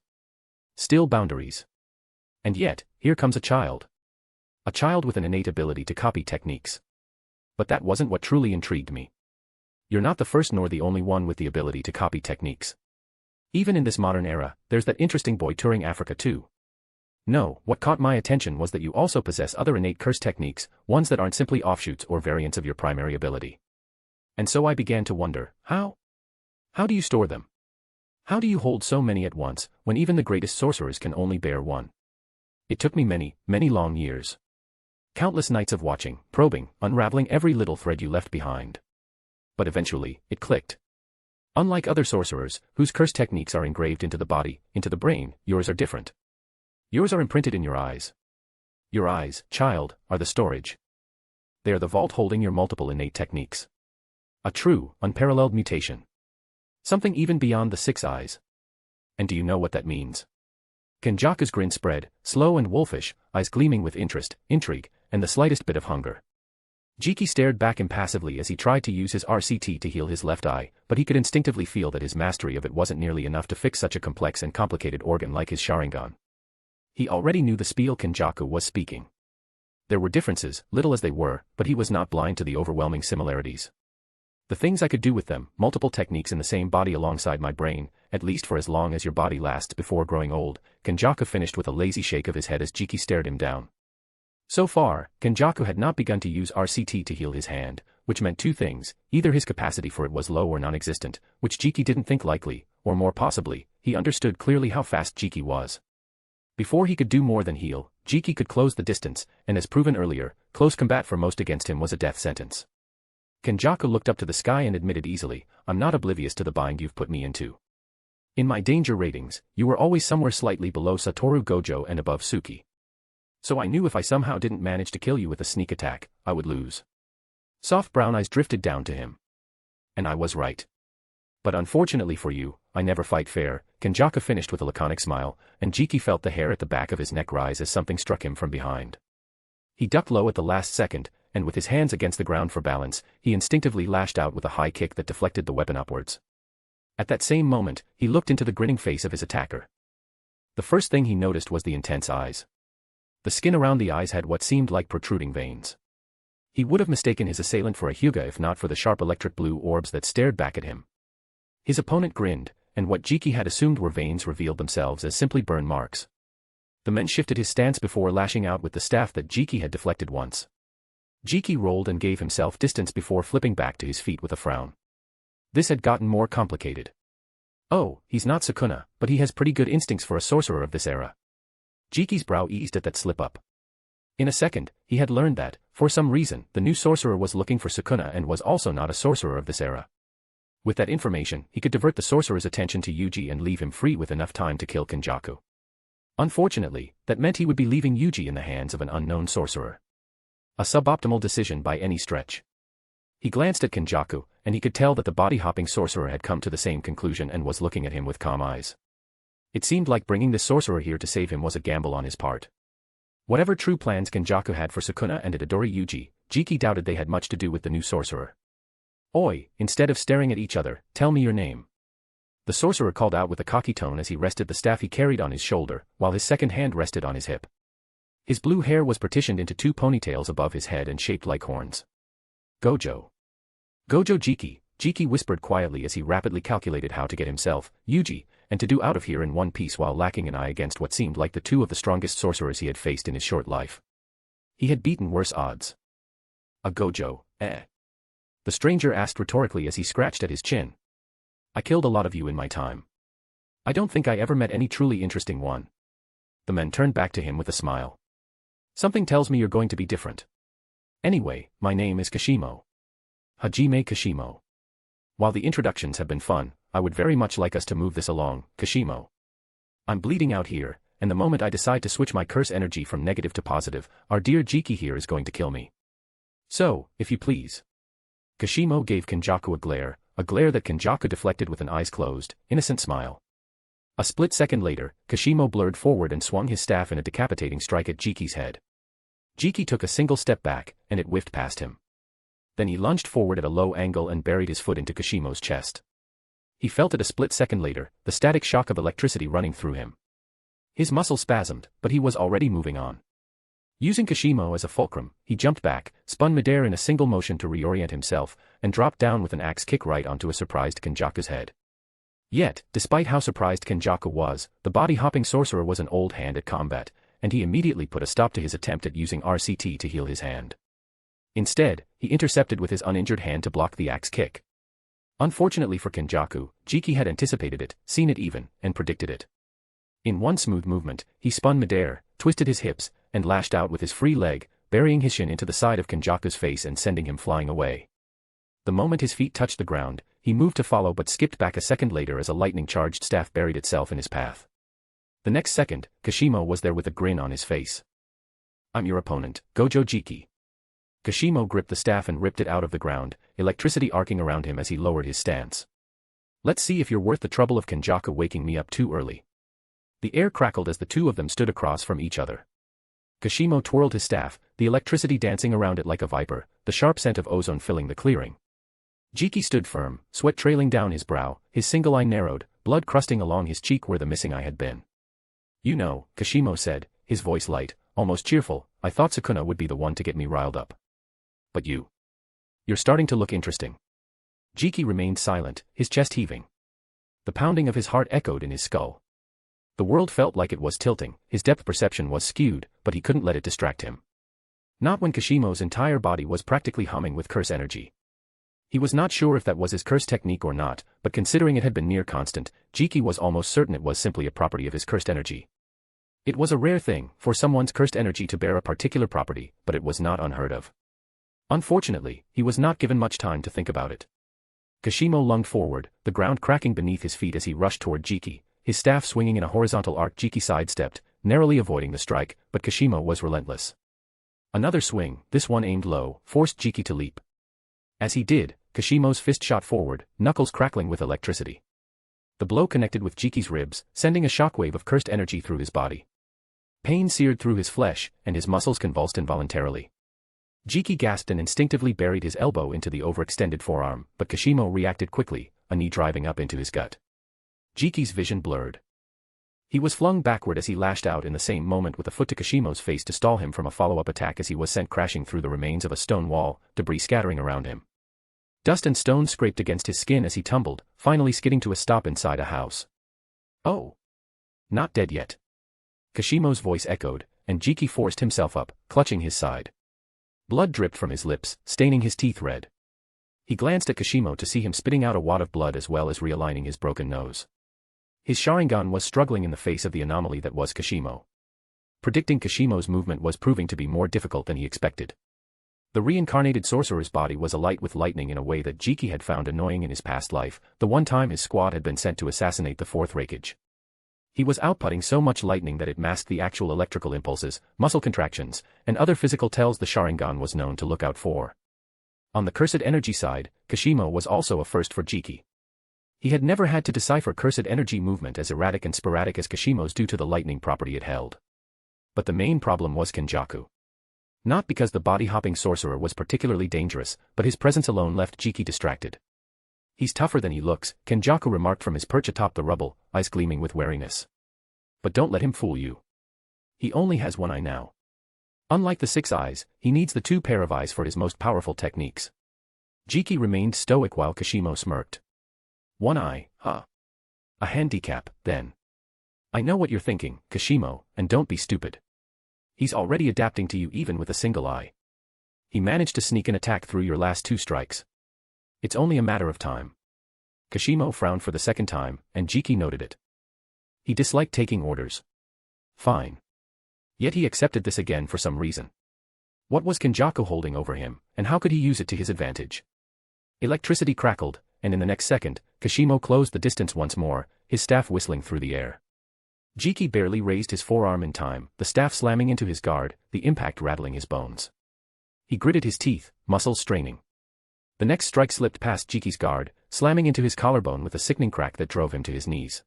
S3: Still boundaries. And yet, here comes a child. A child with an innate ability to copy techniques. But that wasn't what truly intrigued me. You're not the first nor the only one with the ability to copy techniques. Even in this modern era, there's that interesting boy touring Africa too. No, what caught my attention was that you also possess other innate curse techniques, ones that aren't simply offshoots or variants of your primary ability. And so I began to wonder, how? How do you store them? How do you hold so many at once, when even the greatest sorcerers can only bear one? It took me many, many long years. Countless nights of watching, probing, unraveling every little thread you left behind. But eventually, it clicked. Unlike other sorcerers, whose curse techniques are engraved into the body, into the brain, yours are different. Yours are imprinted in your eyes. Your eyes, child, are the storage. They are the vault holding your multiple innate techniques. A true, unparalleled mutation. Something even beyond the 6 eyes. And do you know what that means? Kenjaku's grin spread, slow and wolfish, eyes gleaming with interest, intrigue, and the slightest bit of hunger. Jiki stared back impassively as he tried to use his RCT to heal his left eye, but he could instinctively feel that his mastery of it wasn't nearly enough to fix such a complex and complicated organ like his Sharingan. He already knew the spiel Kenjaku was speaking. There were differences, little as they were, but he was not blind to the overwhelming similarities. The things I could do with them, multiple techniques in the same body alongside my brain, at least for as long as your body lasts before growing old, Kenjaku finished with a lazy shake of his head as Jiki stared him down. So far, Kenjaku had not begun to use RCT to heal his hand, which meant 2 things, either his capacity for it was low or non-existent, which Jiki didn't think likely, or more possibly, he understood clearly how fast Jiki was. Before he could do more than heal, Jiki could close the distance, and as proven earlier, close combat for most against him was a death sentence. Kenjaku looked up to the sky and admitted easily, I'm not oblivious to the bind you've put me into. In my danger ratings, you were always somewhere slightly below Satoru Gojo and above Suki. So I knew if I somehow didn't manage to kill you with a sneak attack, I would lose. Soft brown eyes drifted down to him. And I was right. But unfortunately for you, I never fight fair, Kenjaku finished with a laconic smile, and Jiki felt the hair at the back of his neck rise as something struck him from behind. He ducked low at the last second, and with his hands against the ground for balance, he instinctively lashed out with a high kick that deflected the weapon upwards. At that same moment, he looked into the grinning face of his attacker. The first thing he noticed was the intense eyes. The skin around the eyes had what seemed like protruding veins. He would have mistaken his assailant for a Hyuga if not for the sharp electric blue orbs that stared back at him. His opponent grinned, and what Jiki had assumed were veins revealed themselves as simply burn marks. The man shifted his stance before lashing out with the staff that Jiki had deflected once. Jiki rolled and gave himself distance before flipping back to his feet with a frown. This had gotten more complicated. Oh, he's not Sukuna, but he has pretty good instincts for a sorcerer of this era. Jiki's brow eased at that slip-up. In a second, he had learned that, for some reason, the new sorcerer was looking for Sukuna and was also not a sorcerer of this era. With that information, he could divert the sorcerer's attention to Yuji and leave him free with enough time to kill Kenjaku. Unfortunately, that meant he would be leaving Yuji in the hands of an unknown sorcerer. A suboptimal decision by any stretch. He glanced at Kenjaku, and he could tell that the body-hopping sorcerer had come to the same conclusion and was looking at him with calm eyes. It seemed like bringing this sorcerer here to save him was a gamble on his part. Whatever true plans Kenjaku had for Sukuna and Itadori Yuji, Jiki doubted they had much to do with the new sorcerer. Oi, instead of staring at each other, tell me your name. The sorcerer called out with a cocky tone as he rested the staff he carried on his shoulder, while his second hand rested on his hip. His blue hair was partitioned into 2 ponytails above his head and shaped like horns. Gojo. Gojo Jiki, Jiki whispered quietly as he rapidly calculated how to get himself, Yuji, and to do out of here in one piece while lacking an eye against what seemed like the 2 of the strongest sorcerers he had faced in his short life. He had beaten worse odds. A Gojo, eh? The stranger asked rhetorically as he scratched at his chin. I killed a lot of you in my time. I don't think I ever met any truly interesting one. The man turned back to him with a smile. Something tells me you're going to be different. Anyway, my name is Kashimo. Hajime Kashimo. While the introductions have been fun, I would very much like us to move this along, Kashimo. I'm bleeding out here, and the moment I decide to switch my curse energy from negative to positive, our dear Jiki here is going to kill me. So, if you please. Kashimo gave Kenjaku a glare that Kenjaku deflected with an eyes closed, innocent smile. A split second later, Kashimo blurred forward and swung his staff in a decapitating strike at Jiki's head. Jiki took a single step back, and it whiffed past him. Then he lunged forward at a low angle and buried his foot into Kashimo's chest. He felt it a split second later, the static shock of electricity running through him. His muscles spasmed, but he was already moving on. Using Kashimo as a fulcrum, he jumped back, spun midair in a single motion to reorient himself, and dropped down with an axe kick right onto a surprised Kenjaku's head. Yet, despite how surprised Kenjaku was, the body-hopping sorcerer was an old hand at combat, and he immediately put a stop to his attempt at using RCT to heal his hand. Instead, he intercepted with his uninjured hand to block the axe kick. Unfortunately for Kenjaku, Jiki had anticipated it, seen it even, and predicted it. In one smooth movement, he spun midair, twisted his hips, and lashed out with his free leg, burying his shin into the side of Kenjaku's face and sending him flying away. The moment his feet touched the ground, He moved to follow but skipped back a second later as a lightning-charged staff buried itself in his path. The next second, Kashimo was there with a grin on his face. "I'm your opponent, Gojo Jiki." Kashimo gripped the staff and ripped it out of the ground, electricity arcing around him as he lowered his stance. "Let's see if you're worth the trouble of Kenjaku waking me up too early." The air crackled as the two of them stood across from each other. Kashimo twirled his staff, the electricity dancing around it like a viper, the sharp scent of ozone filling the clearing. Jiki stood firm, sweat trailing down his brow, his single eye narrowed, blood crusting along his cheek where the missing eye had been. "You know," Kashimo said, his voice light, almost cheerful, "I thought Sukuna would be the one to get me riled up. But you're starting to look interesting." Jiki remained silent, his chest heaving. The pounding of his heart echoed in his skull. The world felt like it was tilting, his depth perception was skewed, but he couldn't let it distract him. Not when Kashimo's entire body was practically humming with curse energy. He was not sure if that was his curse technique or not, but considering it had been near constant, Jiki was almost certain it was simply a property of his cursed energy. It was a rare thing for someone's cursed energy to bear a particular property, but it was not unheard of. Unfortunately, he was not given much time to think about it. Kashimo lunged forward, the ground cracking beneath his feet as he rushed toward Jiki, his staff swinging in a horizontal arc. Jiki sidestepped, narrowly avoiding the strike, but Kashimo was relentless. Another swing, this one aimed low, forced Jiki to leap. As he did, Kashimo's fist shot forward, knuckles crackling with electricity. The blow connected with Jiki's ribs, sending a shockwave of cursed energy through his body. Pain seared through his flesh, and his muscles convulsed involuntarily. Jiki gasped and instinctively buried his elbow into the overextended forearm, but Kashimo reacted quickly, a knee driving up into his gut. Jiki's vision blurred. He was flung backward as he lashed out in the same moment with a foot to Kashimo's face to stall him from a follow-up attack as he was sent crashing through the remains of a stone wall, debris scattering around him. Dust and stone scraped against his skin as he tumbled, finally skidding to a stop inside a house. "Oh. Not dead yet." Kashimo's voice echoed, and Jiki forced himself up, clutching his side. Blood dripped from his lips, staining his teeth red. He glanced at Kashimo to see him spitting out a wad of blood as well as realigning his broken nose. His Sharingan was struggling in the face of the anomaly that was Kashimo. Predicting Kashimo's movement was proving to be more difficult than he expected. The reincarnated sorcerer's body was alight with lightning in a way that Jiki had found annoying in his past life, the one time his squad had been sent to assassinate the fourth Raikage. He was outputting so much lightning that it masked the actual electrical impulses, muscle contractions, and other physical tells the Sharingan was known to look out for. On the cursed energy side, Kashimo was also a first for Jiki. He had never had to decipher cursed energy movement as erratic and sporadic as Kashimo's due to the lightning property it held. But the main problem was Kenjaku. Not because the body-hopping sorcerer was particularly dangerous, but his presence alone left Jiki distracted. "He's tougher than he looks," Kenjaku remarked from his perch atop the rubble, eyes gleaming with wariness. "But don't let him fool you. He only has one eye now. Unlike the 6 eyes, he needs the 2 pair of eyes for his most powerful techniques." Jiki remained stoic while Kashimo smirked. "1 eye, huh? A handicap, then." "I know what you're thinking, Kashimo, and don't be stupid. He's already adapting to you even with a single eye. He managed to sneak an attack through your last 2 strikes. It's only a matter of time." Kashimo frowned for the second time, and Jiki noted it. He disliked taking orders. Fine. Yet he accepted this again for some reason. What was Kenjaku holding over him, and how could he use it to his advantage? Electricity crackled, and in the next second, Kashimo closed the distance once more, his staff whistling through the air. Jiki barely raised his forearm in time, the staff slamming into his guard, the impact rattling his bones. He gritted his teeth, muscles straining. The next strike slipped past Jiki's guard, slamming into his collarbone with a sickening crack that drove him to his knees.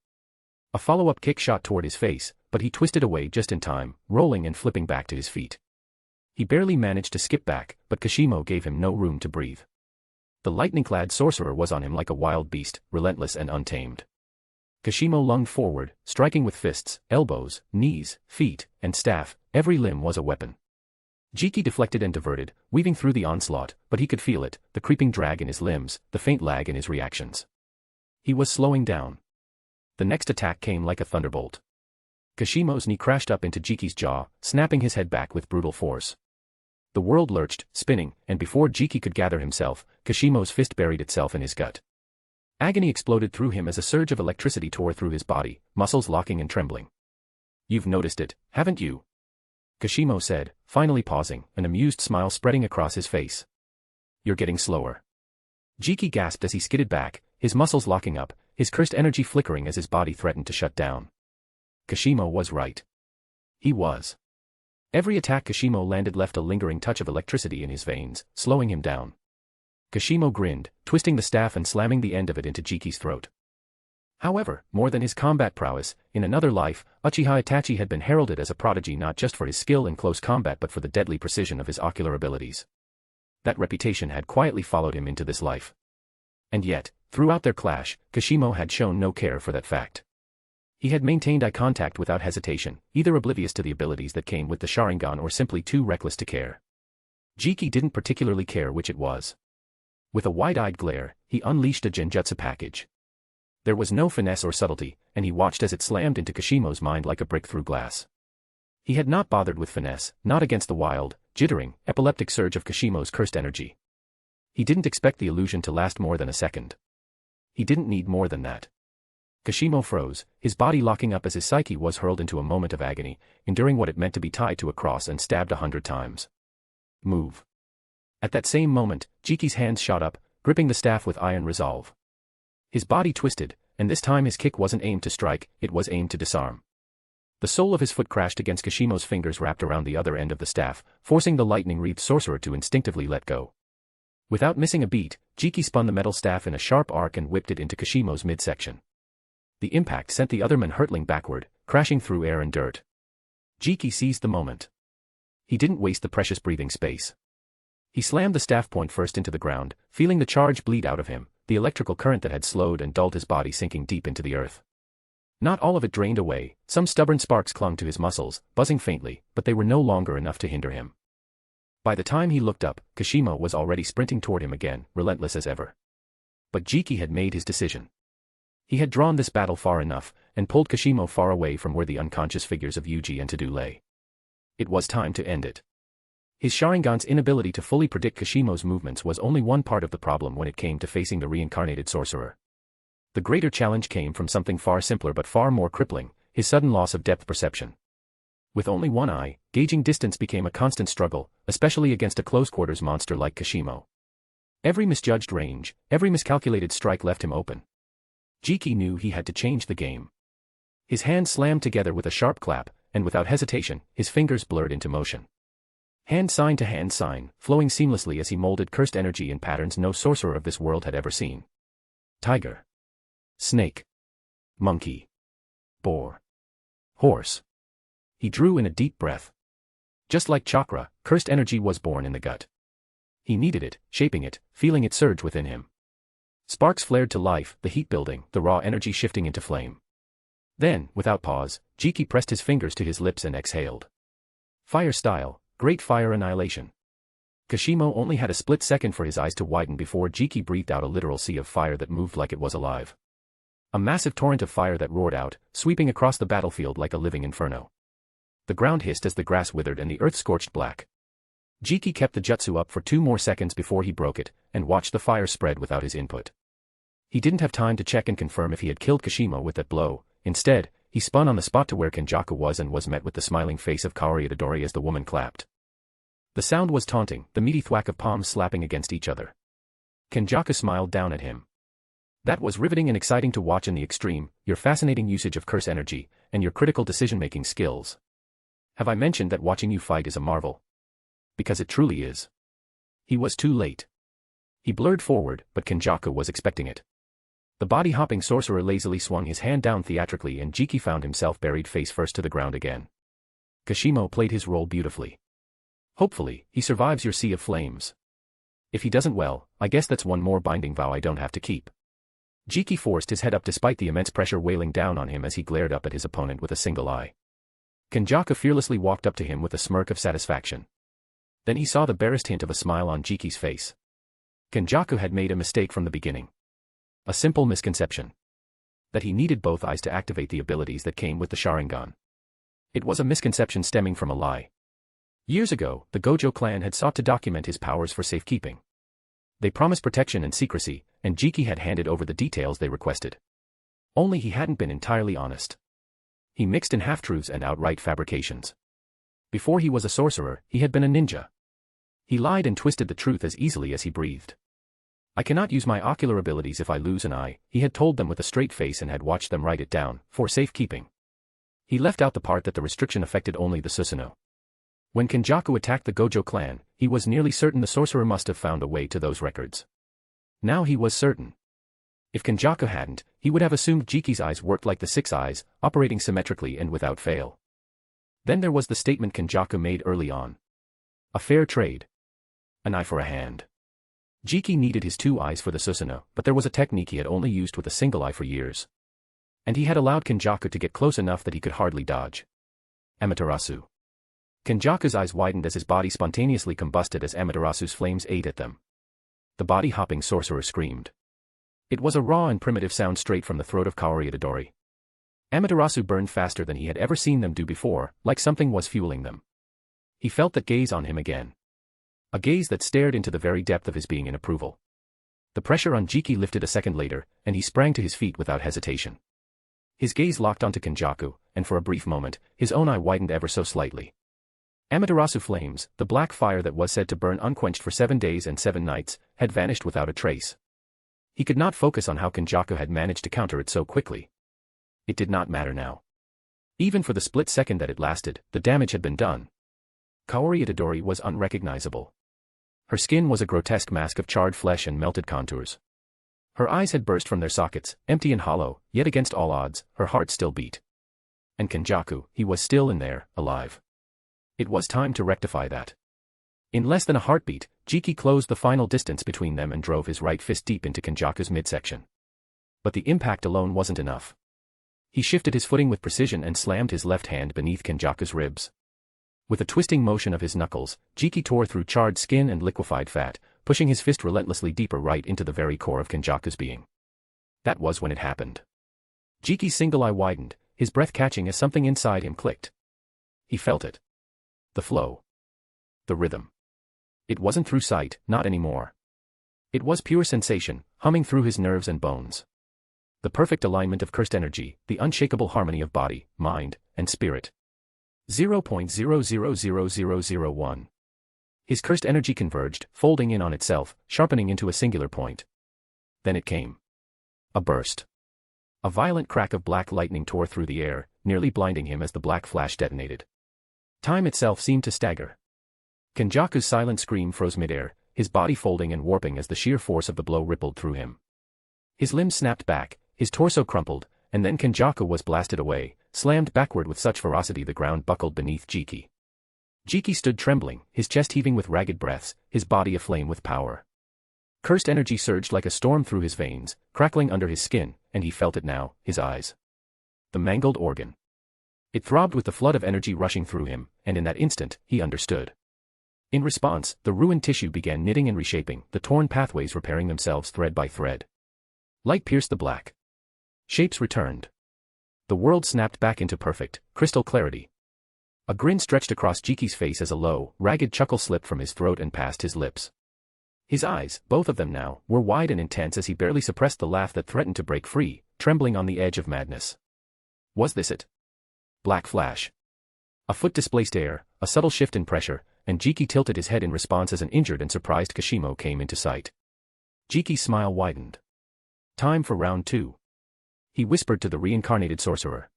S3: A follow-up kick shot toward his face, but he twisted away just in time, rolling and flipping back to his feet. He barely managed to skip back, but Kashimo gave him no room to breathe. The lightning-clad sorcerer was on him like a wild beast, relentless and untamed. Kashimo lunged forward, striking with fists, elbows, knees, feet, and staff. Every limb was a weapon. Jiki deflected and diverted, weaving through the onslaught, but he could feel it, the creeping drag in his limbs, the faint lag in his reactions. He was slowing down. The next attack came like a thunderbolt. Kashimo's knee crashed up into Jiki's jaw, snapping his head back with brutal force. The world lurched, spinning, and before Jiki could gather himself, Kashimo's fist buried itself in his gut. Agony exploded through him as a surge of electricity tore through his body, muscles locking and trembling. "You've noticed it, haven't you?" Kashimo said, finally pausing, an amused smile spreading across his face. "You're getting slower." Jiki gasped as he skidded back, his muscles locking up, his cursed energy flickering as his body threatened to shut down. Kashimo was right. He was. Every attack Kashimo landed left a lingering touch of electricity in his veins, slowing him down. Kashimo grinned, twisting the staff and slamming the end of it into Jiki's throat. However, more than his combat prowess, in another life, Uchiha Itachi had been heralded as a prodigy not just for his skill in close combat but for the deadly precision of his ocular abilities. That reputation had quietly followed him into this life. And yet, throughout their clash, Kashimo had shown no care for that fact. He had maintained eye contact without hesitation, either oblivious to the abilities that came with the Sharingan or simply too reckless to care. Jiki didn't particularly care which it was. With a wide-eyed glare, he unleashed a genjutsu package. There was no finesse or subtlety, and he watched as it slammed into Kashimo's mind like a brick through glass. He had not bothered with finesse, not against the wild, jittering, epileptic surge of Kashimo's cursed energy. He didn't expect the illusion to last more than a second. He didn't need more than that. Kashimo froze, his body locking up as his psyche was hurled into a moment of agony, enduring what it meant to be tied to a cross and stabbed 100 times. Move. At that same moment, Jiki's hands shot up, gripping the staff with iron resolve. His body twisted, and this time his kick wasn't aimed to strike, it was aimed to disarm. The sole of his foot crashed against Kashimo's fingers wrapped around the other end of the staff, forcing the lightning-wreathed sorcerer to instinctively let go. Without missing a beat, Jiki spun the metal staff in a sharp arc and whipped it into Kashimo's midsection. The impact sent the other man hurtling backward, crashing through air and dirt. Jiki seized the moment. He didn't waste the precious breathing space. He slammed the staff point first into the ground, feeling the charge bleed out of him, the electrical current that had slowed and dulled his body sinking deep into the earth. Not all of it drained away, some stubborn sparks clung to his muscles, buzzing faintly, but they were no longer enough to hinder him. By the time he looked up, Kashimo was already sprinting toward him again, relentless as ever. But Jiki had made his decision. He had drawn this battle far enough, and pulled Kashimo far away from where the unconscious figures of Yuji and Todo lay. It was time to end it. His Sharingan's inability to fully predict Kashimo's movements was only one part of the problem when it came to facing the reincarnated sorcerer. The greater challenge came from something far simpler but far more crippling, his sudden loss of depth perception. With only one eye, gauging distance became a constant struggle, especially against a close-quarters monster like Kashimo. Every misjudged range, every miscalculated strike left him open. Jiki knew he had to change the game. His hands slammed together with a sharp clap, and without hesitation, his fingers blurred into motion. Hand sign to hand sign, flowing seamlessly as he molded cursed energy in patterns no sorcerer of this world had ever seen. Tiger. Snake. Monkey. Boar. Horse. He drew in a deep breath. Just like chakra, cursed energy was born in the gut. He needed it, shaping it, feeling it surge within him. Sparks flared to life, the heat building, the raw energy shifting into flame. Then, without pause, Jiki pressed his fingers to his lips and exhaled. Fire style, great fire annihilation. Kashimo only had a split second for his eyes to widen before Jiki breathed out a literal sea of fire that moved like it was alive. A massive torrent of fire that roared out, sweeping across the battlefield like a living inferno. The ground hissed as the grass withered and the earth scorched black. Jiki kept the jutsu up for 2 more seconds before he broke it, and watched the fire spread without his input. He didn't have time to check and confirm if he had killed Kashimo with that blow. Instead, he spun on the spot to where Kenjaku was and was met with the smiling face of Kaori Itadori as the woman clapped. The sound was taunting, the meaty thwack of palms slapping against each other. Kenjaku smiled down at him. That was riveting and exciting to watch in the extreme, your fascinating usage of curse energy, and your critical decision-making skills. Have I mentioned that watching you fight is a marvel? Because it truly is. He was too late. He blurred forward, but Kenjaku was expecting it. The body-hopping sorcerer lazily swung his hand down theatrically and Jiki found himself buried face first to the ground again. Kashimo played his role beautifully. Hopefully, he survives your sea of flames. If he doesn't, well, I guess that's one more binding vow I don't have to keep. Jiki forced his head up despite the immense pressure weighing down on him as he glared up at his opponent with a single eye. Kenjaku fearlessly walked up to him with a smirk of satisfaction. Then he saw the barest hint of a smile on Jiki's face. Kenjaku had made a mistake from the beginning. A simple misconception. That he needed both eyes to activate the abilities that came with the Sharingan. It was a misconception stemming from a lie. Years ago, the Gojo clan had sought to document his powers for safekeeping. They promised protection and secrecy, and Jiki had handed over the details they requested. Only he hadn't been entirely honest. He mixed in half-truths and outright fabrications. Before he was a sorcerer, he had been a ninja. He lied and twisted the truth as easily as he breathed. I cannot use my ocular abilities if I lose an eye, he had told them with a straight face and had watched them write it down, for safekeeping. He left out the part that the restriction affected only the Susanoo. When Kenjaku attacked the Gojo clan, he was nearly certain the sorcerer must have found a way to those records. Now he was certain. If Kenjaku hadn't, he would have assumed Jiki's eyes worked like the six eyes, operating symmetrically and without fail. Then there was the statement Kenjaku made early on. A fair trade. An eye for a hand. Jiki needed his two eyes for the Susanoo, but there was a technique he had only used with a single eye for years. And he had allowed Kenjaku to get close enough that he could hardly dodge. Amaterasu. Kenjaku's eyes widened as his body spontaneously combusted as Amaterasu's flames ate at them. The body-hopping sorcerer screamed. It was a raw and primitive sound straight from the throat of Kaori Itadori. Amaterasu burned faster than he had ever seen them do before, like something was fueling them. He felt that gaze on him again. A gaze that stared into the very depth of his being in approval. The pressure on Jiki lifted a second later, and he sprang to his feet without hesitation. His gaze locked onto Kenjaku, and for a brief moment, his own eye widened ever so slightly. Amaterasu flames, the black fire that was said to burn unquenched for 7 days and 7 nights, had vanished without a trace. He could not focus on how Kenjaku had managed to counter it so quickly. It did not matter now. Even for the split second that it lasted, the damage had been done. Kaori Itadori was unrecognizable. Her skin was a grotesque mask of charred flesh and melted contours. Her eyes had burst from their sockets, empty and hollow, yet against all odds, her heart still beat. And Kenjaku, he was still in there, alive. It was time to rectify that. In less than a heartbeat, Jiki closed the final distance between them and drove his right fist deep into Kenjaku's midsection. But the impact alone wasn't enough. He shifted his footing with precision and slammed his left hand beneath Kenjaku's ribs. With a twisting motion of his knuckles, Jiki tore through charred skin and liquefied fat, pushing his fist relentlessly deeper right into the very core of Kenjaku's being. That was when it happened. Jiki's single eye widened, his breath catching as something inside him clicked. He felt it. The flow. The rhythm. It wasn't through sight, not anymore. It was pure sensation, humming through his nerves and bones. The perfect alignment of cursed energy, the unshakable harmony of body, mind, and spirit. 0.000001. His cursed energy converged, folding in on itself, sharpening into a singular point. Then it came. A burst. A violent crack of black lightning tore through the air, nearly blinding him as the black flash detonated. Time itself seemed to stagger. Kenjaku's silent scream froze midair, his body folding and warping as the sheer force of the blow rippled through him. His limbs snapped back, his torso crumpled, and then Kenjaku was blasted away, slammed backward with such ferocity the ground buckled beneath Jiki. Jiki stood trembling, his chest heaving with ragged breaths, his body aflame with power. Cursed energy surged like a storm through his veins, crackling under his skin, and he felt it now, his eyes. The mangled organ. It throbbed with the flood of energy rushing through him, and in that instant, he understood. In response, the ruined tissue began knitting and reshaping, the torn pathways repairing themselves thread by thread. Light pierced the black. Shapes returned. The world snapped back into perfect, crystal clarity. A grin stretched across Jiki's face as a low, ragged chuckle slipped from his throat and past his lips. His eyes, both of them now, were wide and intense as he barely suppressed the laugh that threatened to break free, trembling on the edge of madness. Was this it? Black flash. A foot displaced air, a subtle shift in pressure, and Jiki tilted his head in response as an injured and surprised Kashimo came into sight. Jiki's smile widened. Time for round 2. He whispered to the reincarnated sorcerer.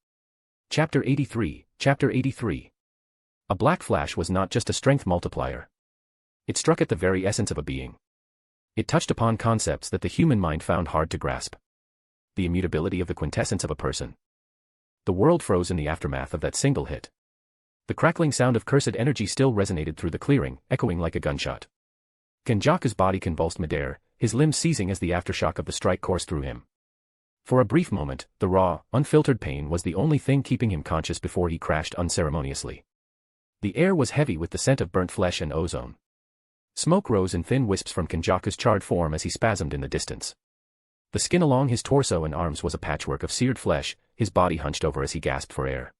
S3: Chapter 83, Chapter 83. A black flash was not just a strength multiplier. It struck at the very essence of a being. It touched upon concepts that the human mind found hard to grasp. The immutability of the quintessence of a person. The world froze in the aftermath of that single hit. The crackling sound of cursed energy still resonated through the clearing, echoing like a gunshot. Kenjaku's body convulsed midair, his limbs seizing as the aftershock of the strike coursed through him. For a brief moment, the raw, unfiltered pain was the only thing keeping him conscious before he crashed unceremoniously. The air was heavy with the scent of burnt flesh and ozone. Smoke rose in thin wisps from Kenjaku's charred form as he spasmed in the distance. The skin along his torso and arms was a patchwork of seared flesh, his body hunched over as he gasped for air.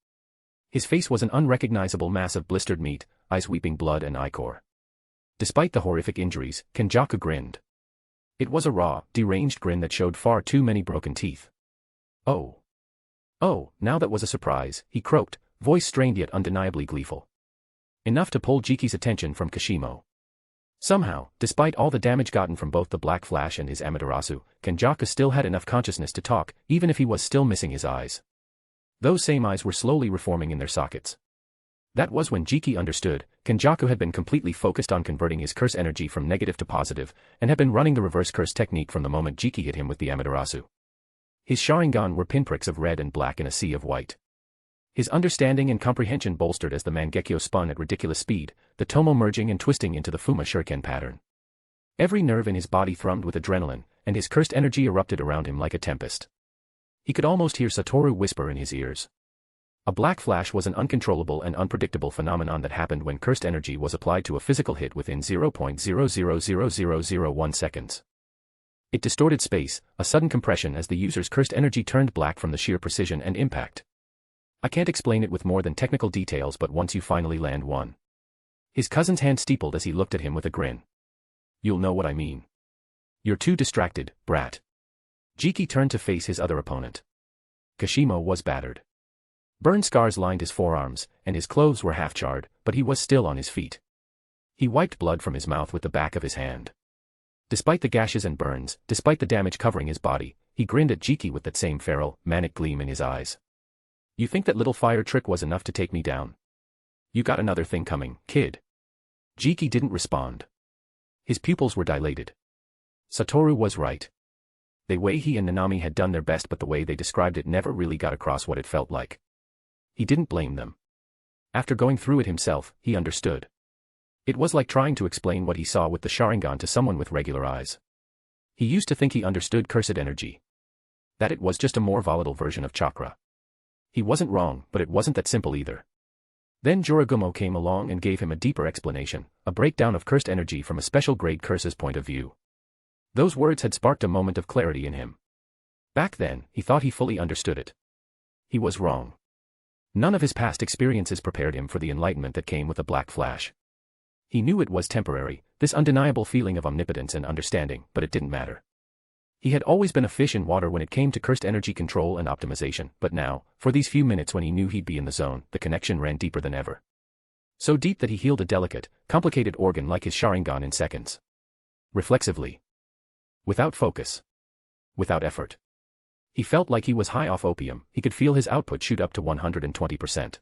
S3: His face was an unrecognizable mass of blistered meat, eyes weeping blood and ichor. Despite the horrific injuries, Kenjaku grinned. It was a raw, deranged grin that showed far too many broken teeth. Oh. Oh, now that was a surprise, he croaked, voice strained yet undeniably gleeful. Enough to pull Jiki's attention from Kashimo. Somehow, despite all the damage gotten from both the Black Flash and his Amaterasu, Kenjaku still had enough consciousness to talk, even if he was still missing his eyes. Those same eyes were slowly reforming in their sockets. That was when Jiki understood. Kenjaku had been completely focused on converting his curse energy from negative to positive, and had been running the reverse curse technique from the moment Jiki hit him with the Amaterasu. His Sharingan were pinpricks of red and black in a sea of white. His understanding and comprehension bolstered as the Mangekyo spun at ridiculous speed, the Tomo merging and twisting into the Fuma Shuriken pattern. Every nerve in his body thrummed with adrenaline, and his cursed energy erupted around him like a tempest. He could almost hear Satoru whisper in his ears. A black flash was an uncontrollable and unpredictable phenomenon that happened when cursed energy was applied to a physical hit within 0.000001 seconds. It distorted space, a sudden compression as the user's cursed energy turned black from the sheer precision and impact. I can't explain it with more than technical details, but once you finally land one. His cousin's hand steepled as he looked at him with a grin. You'll know what I mean. You're too distracted, brat. Jiki turned to face his other opponent. Kashimo was battered. Burn scars lined his forearms, and his clothes were half-charred, but he was still on his feet. He wiped blood from his mouth with the back of his hand. Despite the gashes and burns, despite the damage covering his body, he grinned at Jiki with that same feral, manic gleam in his eyes. You think that little fire trick was enough to take me down? You got another thing coming, kid. Jiki didn't respond. His pupils were dilated. Satoru was right. The way he and Nanami had done their best, but the way they described it never really got across what it felt like. He didn't blame them. After going through it himself, he understood. It was like trying to explain what he saw with the Sharingan to someone with regular eyes. He used to think he understood cursed energy. That it was just a more volatile version of chakra. He wasn't wrong, but it wasn't that simple either. Then Joragumo came along and gave him a deeper explanation, a breakdown of cursed energy from a special grade curse's point of view. Those words had sparked a moment of clarity in him. Back then, he thought he fully understood it. He was wrong. None of his past experiences prepared him for the enlightenment that came with a black flash. He knew it was temporary, this undeniable feeling of omnipotence and understanding, but it didn't matter. He had always been a fish in water when it came to cursed energy control and optimization, but now, for these few minutes when he knew he'd be in the zone, the connection ran deeper than ever. So deep that he healed a delicate, complicated organ like his Sharingan in seconds. Reflexively. Without focus. Without effort. He felt like he was high off opium. He could feel his output shoot up to 120%.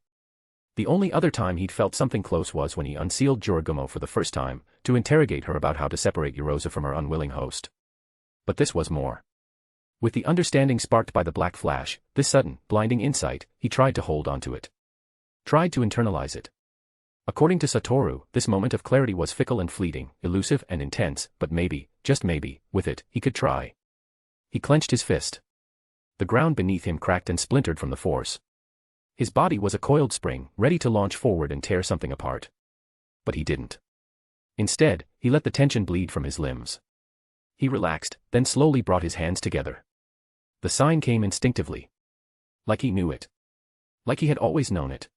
S3: The only other time he'd felt something close was when he unsealed Joragumo for the first time, to interrogate her about how to separate Yoroza from her unwilling host. But this was more. With the understanding sparked by the black flash, this sudden, blinding insight, he tried to hold onto it. Tried to internalize it. According to Satoru, this moment of clarity was fickle and fleeting, elusive and intense, but maybe, just maybe, with it, he could try. He clenched his fist. The ground beneath him cracked and splintered from the force. His body was a coiled spring, ready to launch forward and tear something apart. But he didn't. Instead, he let the tension bleed from his limbs. He relaxed, then slowly brought his hands together. The sign came instinctively. Like he knew it. Like he had always known it.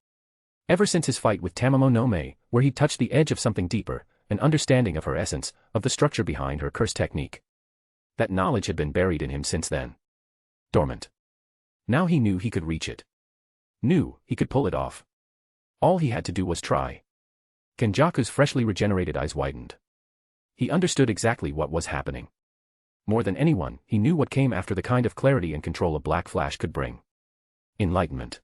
S3: Ever since his fight with Tamamo no Mae, where he touched the edge of something deeper, an understanding of her essence, of the structure behind her curse technique. That knowledge had been buried in him since then. Dormant. Now he knew he could reach it. Knew he could pull it off. All he had to do was try. Kenjaku's freshly regenerated eyes widened. He understood exactly what was happening. More than anyone, he knew what came after the kind of clarity and control a black flash could bring. Enlightenment.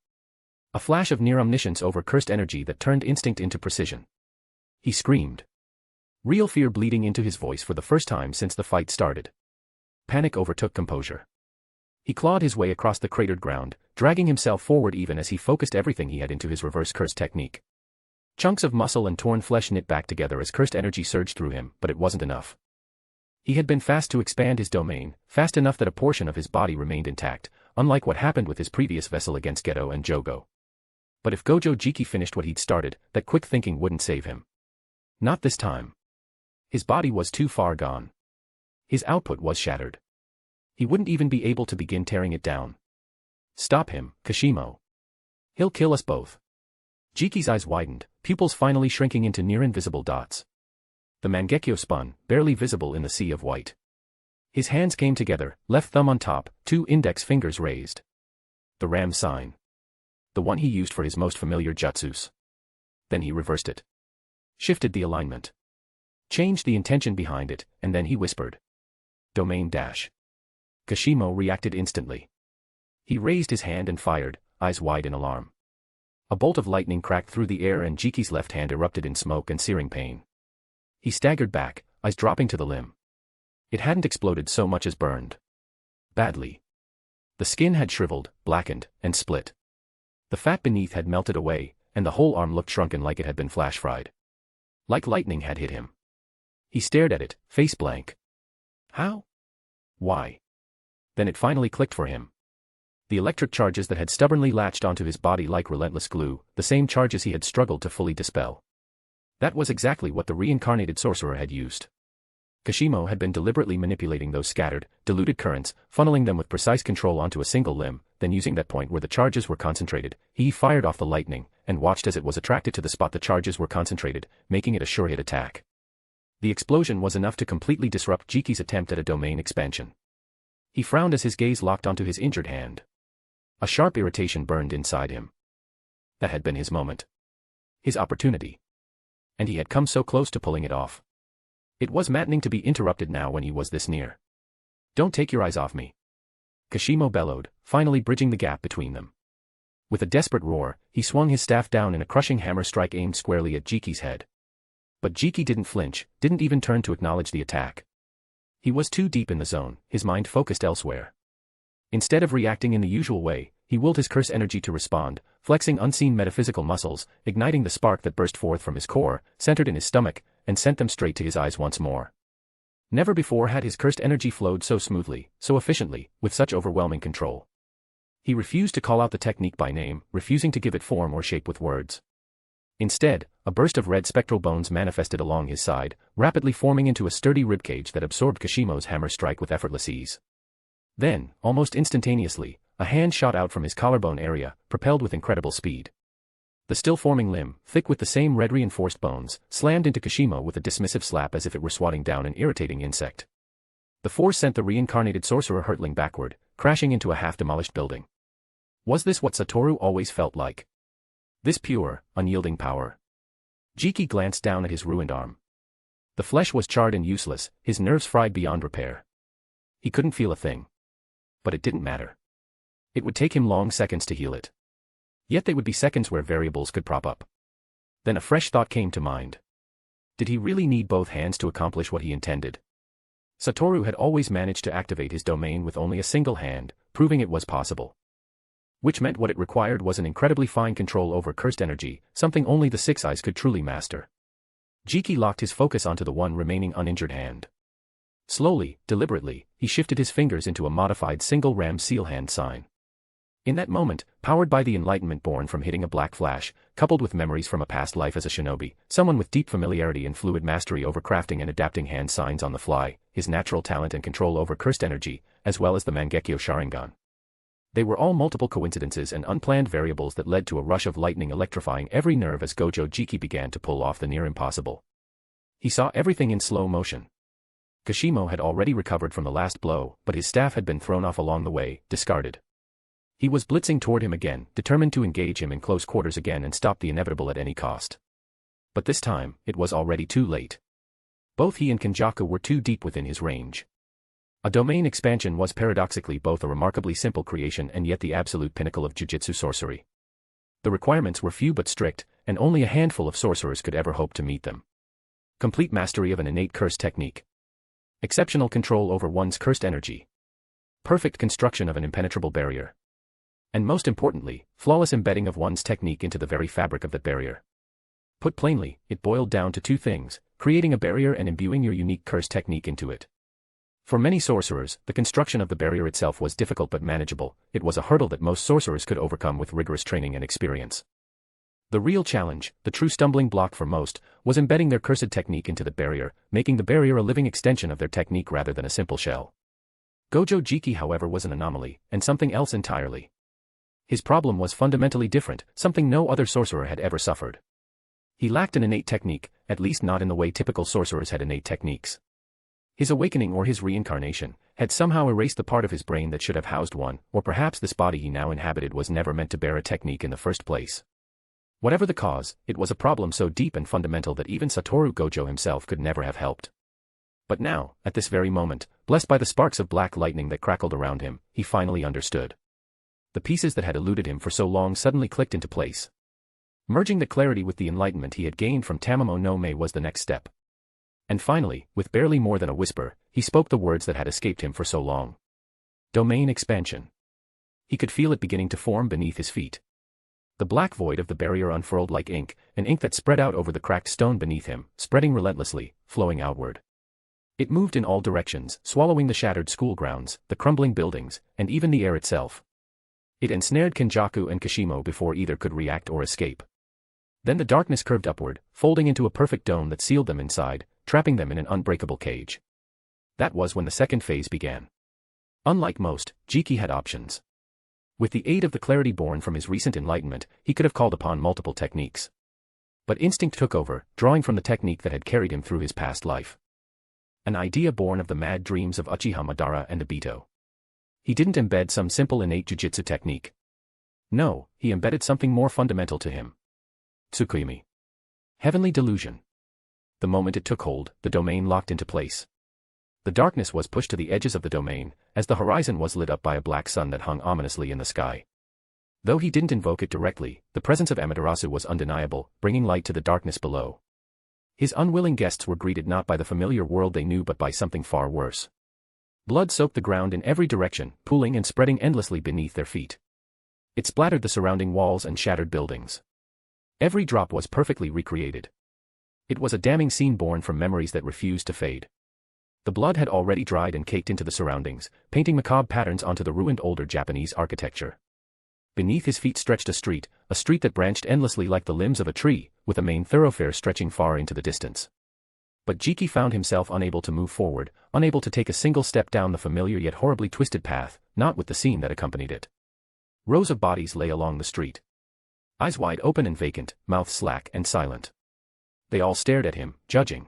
S3: A flash of near omniscience over cursed energy that turned instinct into precision. He screamed. Real fear bleeding into his voice for the first time since the fight started. Panic overtook composure. He clawed his way across the cratered ground, dragging himself forward even as he focused everything he had into his reverse curse technique. Chunks of muscle and torn flesh knit back together as cursed energy surged through him, but it wasn't enough. He had been fast to expand his domain, fast enough that a portion of his body remained intact, unlike what happened with his previous vessel against Geto and Jogo. But if Gojo Jiki finished what he'd started, that quick thinking wouldn't save him. Not this time. His body was too far gone. His output was shattered. He wouldn't even be able to begin tearing it down. Stop him, Kashimo. He'll kill us both. Jiki's eyes widened, pupils finally shrinking into near-invisible dots. The Mangekyo spun, barely visible in the sea of white. His hands came together, left thumb on top, 2 index fingers raised. The ram sign. The one he used for his most familiar jutsus. Then he reversed it. Shifted the alignment. changed the intention behind it, and then he whispered. Domain dash. Kashimo reacted instantly. He raised his hand and fired, eyes wide in alarm. A bolt of lightning cracked through the air and Jiki's left hand erupted in smoke and searing pain. He staggered back, eyes dropping to the limb. It hadn't exploded so much as burned. Badly. The skin had shriveled, blackened, and split. The fat beneath had melted away, and the whole arm looked shrunken like it had been flash-fried. Like lightning had hit him. He stared at it, face blank. How? Why? Then it finally clicked for him. The electric charges that had stubbornly latched onto his body like relentless glue, the same charges he had struggled to fully dispel. That was exactly what the reincarnated sorcerer had used. Kashimo had been deliberately manipulating those scattered, diluted currents, funneling them with precise control onto a single limb, then using that point where the charges were concentrated, he fired off the lightning, and watched as it was attracted to the spot the charges were concentrated, making it a sure-hit attack. The explosion was enough to completely disrupt Jiki's attempt at a domain expansion. He frowned as his gaze locked onto his injured hand. A sharp irritation burned inside him. That had been his moment. His opportunity. And he had come so close to pulling it off. It was maddening to be interrupted now when he was this near. Don't take your eyes off me. Kashimo bellowed, finally bridging the gap between them. With a desperate roar, he swung his staff down in a crushing hammer strike aimed squarely at Jiki's head. But Jiki didn't flinch, didn't even turn to acknowledge the attack. He was too deep in the zone, his mind focused elsewhere. Instead of reacting in the usual way, he willed his curse energy to respond, flexing unseen metaphysical muscles, igniting the spark that burst forth from his core, centered in his stomach, and sent them straight to his eyes once more. Never before had his cursed energy flowed so smoothly, so efficiently, with such overwhelming control. He refused to call out the technique by name, refusing to give it form or shape with words. Instead, a burst of red spectral bones manifested along his side, rapidly forming into a sturdy ribcage that absorbed Kashimo's hammer strike with effortless ease. Then, almost instantaneously, a hand shot out from his collarbone area, propelled with incredible speed. The still-forming limb, thick with the same red-reinforced bones, slammed into Kashimo with a dismissive slap as if it were swatting down an irritating insect. The force sent the reincarnated sorcerer hurtling backward, crashing into a half-demolished building. Was this what Satoru always felt like? This pure, unyielding power? Jiki glanced down at his ruined arm. The flesh was charred and useless, his nerves fried beyond repair. He couldn't feel a thing. But it didn't matter. It would take him long seconds to heal it. Yet they would be seconds where variables could prop up. Then a fresh thought came to mind. Did he really need both hands to accomplish what he intended? Satoru had always managed to activate his domain with only a single hand, proving it was possible. Which meant what it required was an incredibly fine control over cursed energy, something only the Six Eyes could truly master. Jiki locked his focus onto the one remaining uninjured hand. Slowly, deliberately, he shifted his fingers into a modified single ram seal hand sign. In that moment, powered by the enlightenment born from hitting a black flash, coupled with memories from a past life as a shinobi, someone with deep familiarity and fluid mastery over crafting and adapting hand signs on the fly, his natural talent and control over cursed energy, as well as the Mangekyo Sharingan. They were all multiple coincidences and unplanned variables that led to a rush of lightning electrifying every nerve as Gojo Jiki began to pull off the near impossible. He saw everything in slow motion. Kashimo had already recovered from the last blow, but his staff had been thrown off along the way, discarded. He was blitzing toward him again, determined to engage him in close quarters again and stop the inevitable at any cost. But this time, it was already too late. Both he and Kenjaku were too deep within his range. A domain expansion was paradoxically both a remarkably simple creation and yet the absolute pinnacle of jujitsu sorcery. The requirements were few but strict, and only a handful of sorcerers could ever hope to meet them. Complete mastery of an innate curse technique. Exceptional control over one's cursed energy. Perfect construction of an impenetrable barrier. And most importantly, flawless embedding of one's technique into the very fabric of that barrier. Put plainly, it boiled down to two things, creating a barrier and imbuing your unique curse technique into it. For many sorcerers, the construction of the barrier itself was difficult but manageable. It was a hurdle that most sorcerers could overcome with rigorous training and experience. The real challenge, the true stumbling block for most, was embedding their cursed technique into the barrier, making the barrier a living extension of their technique rather than a simple shell. Gojo Jiki, however, was an anomaly, and something else entirely. His problem was fundamentally different, something no other sorcerer had ever suffered. He lacked an innate technique, at least not in the way typical sorcerers had innate techniques. His awakening or his reincarnation had somehow erased the part of his brain that should have housed one, or perhaps this body he now inhabited was never meant to bear a technique in the first place. Whatever the cause, it was a problem so deep and fundamental that even Satoru Gojo himself could never have helped. But now, at this very moment, blessed by the sparks of black lightning that crackled around him, he finally understood. The pieces that had eluded him for so long suddenly clicked into place. Merging the clarity with the enlightenment he had gained from Tamamo no Mae was the next step. And finally, with barely more than a whisper, he spoke the words that had escaped him for so long. Domain expansion. He could feel it beginning to form beneath his feet. The black void of the barrier unfurled like ink, an ink that spread out over the cracked stone beneath him, spreading relentlessly, flowing outward. It moved in all directions, swallowing the shattered school grounds, the crumbling buildings, and even the air itself. It ensnared Kenjaku and Kashimo before either could react or escape. Then the darkness curved upward, folding into a perfect dome that sealed them inside, trapping them in an unbreakable cage. That was when the second phase began. Unlike most, Jiki had options. With the aid of the clarity born from his recent enlightenment, he could have called upon multiple techniques. But instinct took over, drawing from the technique that had carried him through his past life. An idea born of the mad dreams of Uchiha Madara and Obito. He didn't embed some simple innate jujitsu technique. No, he embedded something more fundamental to him. Tsukuyomi. Heavenly delusion. The moment it took hold, the domain locked into place. The darkness was pushed to the edges of the domain, as the horizon was lit up by a black sun that hung ominously in the sky. Though he didn't invoke it directly, the presence of Amaterasu was undeniable, bringing light to the darkness below. His unwilling guests were greeted not by the familiar world they knew but by something far worse. Blood soaked the ground in every direction, pooling and spreading endlessly beneath their feet. It splattered the surrounding walls and shattered buildings. Every drop was perfectly recreated. It was a damning scene born from memories that refused to fade. The blood had already dried and caked into the surroundings, painting macabre patterns onto the ruined older Japanese architecture. Beneath his feet stretched a street that branched endlessly like the limbs of a tree, with a main thoroughfare stretching far into the distance. But Jiki found himself unable to move forward, unable to take a single step down the familiar yet horribly twisted path, not with the scene that accompanied it. Rows of bodies lay along the street. Eyes wide open and vacant, mouths slack and silent. They all stared at him, judging.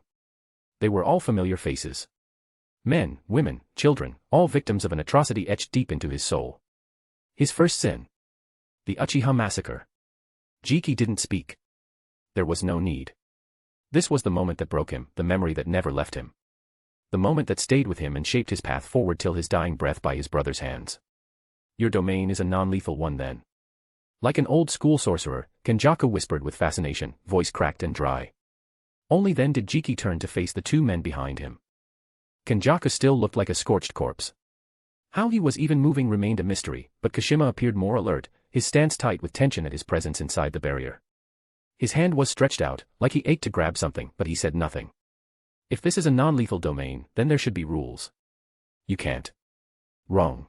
S3: They were all familiar faces. Men, women, children, all victims of an atrocity etched deep into his soul. His first sin. The Uchiha massacre. Jiki didn't speak. There was no need. This was the moment that broke him, the memory that never left him. The moment that stayed with him and shaped his path forward till his dying breath by his brother's hands. Your domain is a non-lethal one then. Like an old-school sorcerer, Kenjaku whispered with fascination, voice cracked and dry. Only then did Jiki turn to face the two men behind him. Kenjaku still looked like a scorched corpse. How he was even moving remained a mystery, but Kashimo appeared more alert, his stance tight with tension at his presence inside the barrier. His hand was stretched out, like he ached to grab something, but he said nothing. If this is a non-lethal domain, then there should be rules. You can't. Wrong.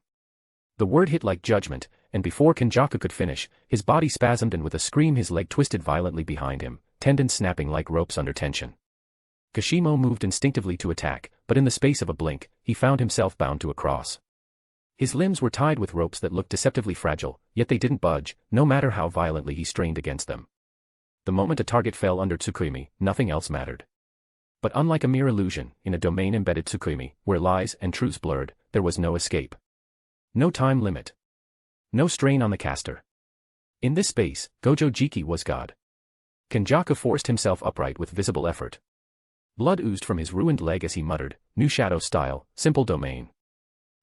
S3: The word hit like judgment, and before Kenjaku could finish, his body spasmed and with a scream his leg twisted violently behind him, tendons snapping like ropes under tension. Kashimo moved instinctively to attack, but in the space of a blink, he found himself bound to a cross. His limbs were tied with ropes that looked deceptively fragile, yet they didn't budge, no matter how violently he strained against them. The moment a target fell under Tsukuyomi, nothing else mattered. But unlike a mere illusion, in a domain-embedded Tsukuyomi, where lies and truths blurred, there was no escape. No time limit. No strain on the caster. In this space, Gojo Jiki was God. Kenjaku forced himself upright with visible effort. Blood oozed from his ruined leg as he muttered, new shadow style, simple domain.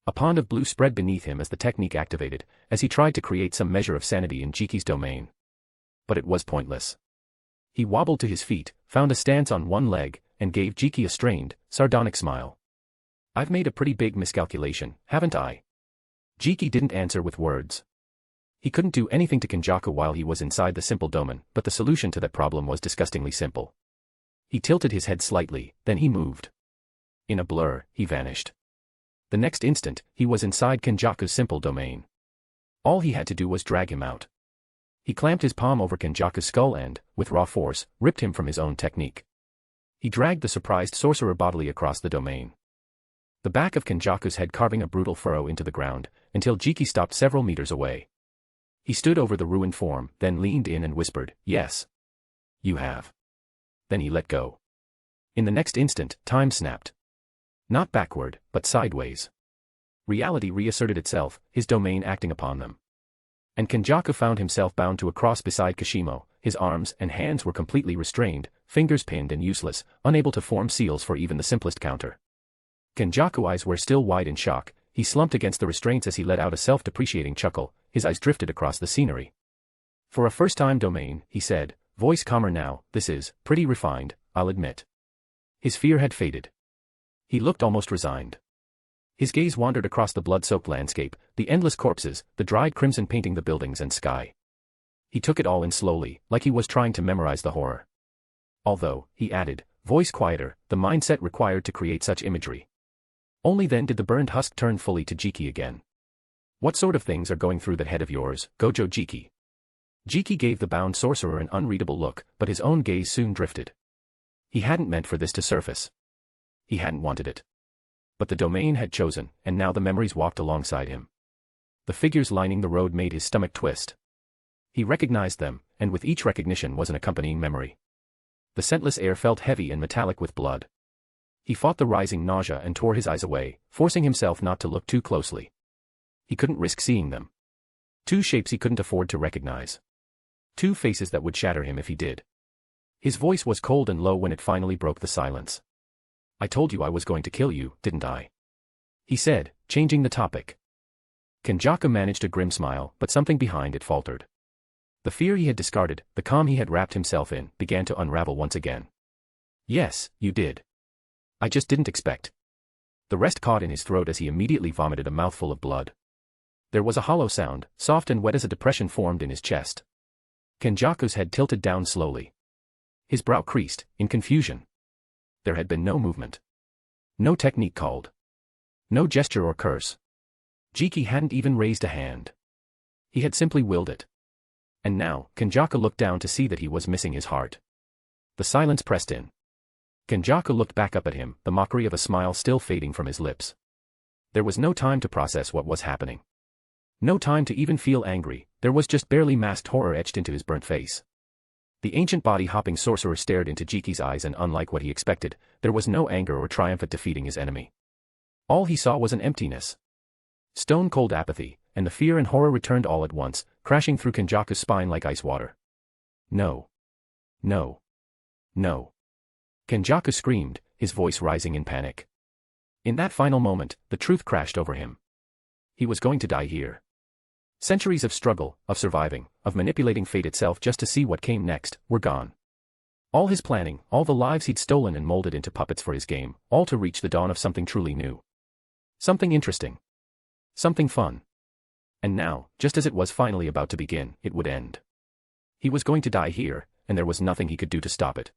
S3: A pond of blue spread beneath him as the technique activated, as he tried to create some measure of sanity in Jiki's domain. But it was pointless. He wobbled to his feet, found a stance on one leg, and gave Jiki a strained, sardonic smile. I've made a pretty big miscalculation, haven't I? Jiki didn't answer with words. He couldn't do anything to Kenjaku while he was inside the simple domain, but the solution to that problem was disgustingly simple. He tilted his head slightly, then he moved. In a blur, he vanished. The next instant, he was inside Kenjaku's simple domain. All he had to do was drag him out. He clamped his palm over Kenjaku's skull and, with raw force, ripped him from his own technique. He dragged the surprised sorcerer bodily across the domain. The back of Kenjaku's head carving a brutal furrow into the ground, until Jiki stopped several meters away. He stood over the ruined form, then leaned in and whispered, "Yes. You have." Then he let go. In the next instant, time snapped. Not backward, but sideways. Reality reasserted itself, his domain acting upon them. And Kenjaku found himself bound to a cross beside Kashimo, his arms and hands were completely restrained, fingers pinned and useless, unable to form seals for even the simplest counter. Kenjaku's eyes were still wide in shock. He slumped against the restraints as he let out a self-depreciating chuckle. His eyes drifted across the scenery. For a first-time domain, he said, voice calmer now, this is pretty refined, I'll admit. His fear had faded. He looked almost resigned. His gaze wandered across the blood-soaked landscape, the endless corpses, the dried crimson painting the buildings and sky. He took it all in slowly, like he was trying to memorize the horror. Although, he added, voice quieter, the mindset required to create such imagery. Only then did the burned husk turn fully to Jiki again. What sort of things are going through that head of yours, Gojo Jiki? Jiki gave the bound sorcerer an unreadable look, but his own gaze soon drifted. He hadn't meant for this to surface. He hadn't wanted it. But the domain had chosen, and now the memories walked alongside him. The figures lining the road made his stomach twist. He recognized them, and with each recognition was an accompanying memory. The scentless air felt heavy and metallic with blood. He fought the rising nausea and tore his eyes away, forcing himself not to look too closely. He couldn't risk seeing them. Two shapes he couldn't afford to recognize. Two faces that would shatter him if he did. His voice was cold and low when it finally broke the silence. I told you I was going to kill you, didn't I? He said, changing the topic. Kenjaku managed a grim smile, but something behind it faltered. The fear he had discarded, the calm he had wrapped himself in, began to unravel once again. Yes, you did. I just didn't expect. The rest caught in his throat as he immediately vomited a mouthful of blood. There was a hollow sound, soft and wet as a depression formed in his chest. Kenjaku's head tilted down slowly. His brow creased, in confusion. There had been no movement. No technique called. No gesture or curse. Jiki hadn't even raised a hand. He had simply willed it. And now, Kenjaku looked down to see that he was missing his heart. The silence pressed in. Kenjaku looked back up at him, the mockery of a smile still fading from his lips. There was no time to process what was happening. No time to even feel angry, there was just barely masked horror etched into his burnt face. The ancient body-hopping sorcerer stared into Jiki's eyes and unlike what he expected, there was no anger or triumph at defeating his enemy. All he saw was an emptiness. Stone-cold apathy, and the fear and horror returned all at once, crashing through Kenjaku's spine like ice water. No. No. No. Kenjaku screamed, his voice rising in panic. In that final moment, the truth crashed over him. He was going to die here. Centuries of struggle, of surviving, of manipulating fate itself just to see what came next, were gone. All his planning, all the lives he'd stolen and molded into puppets for his game, all to reach the dawn of something truly new. Something interesting. Something fun. And now, just as it was finally about to begin, it would end. He was going to die here, and there was nothing he could do to stop it.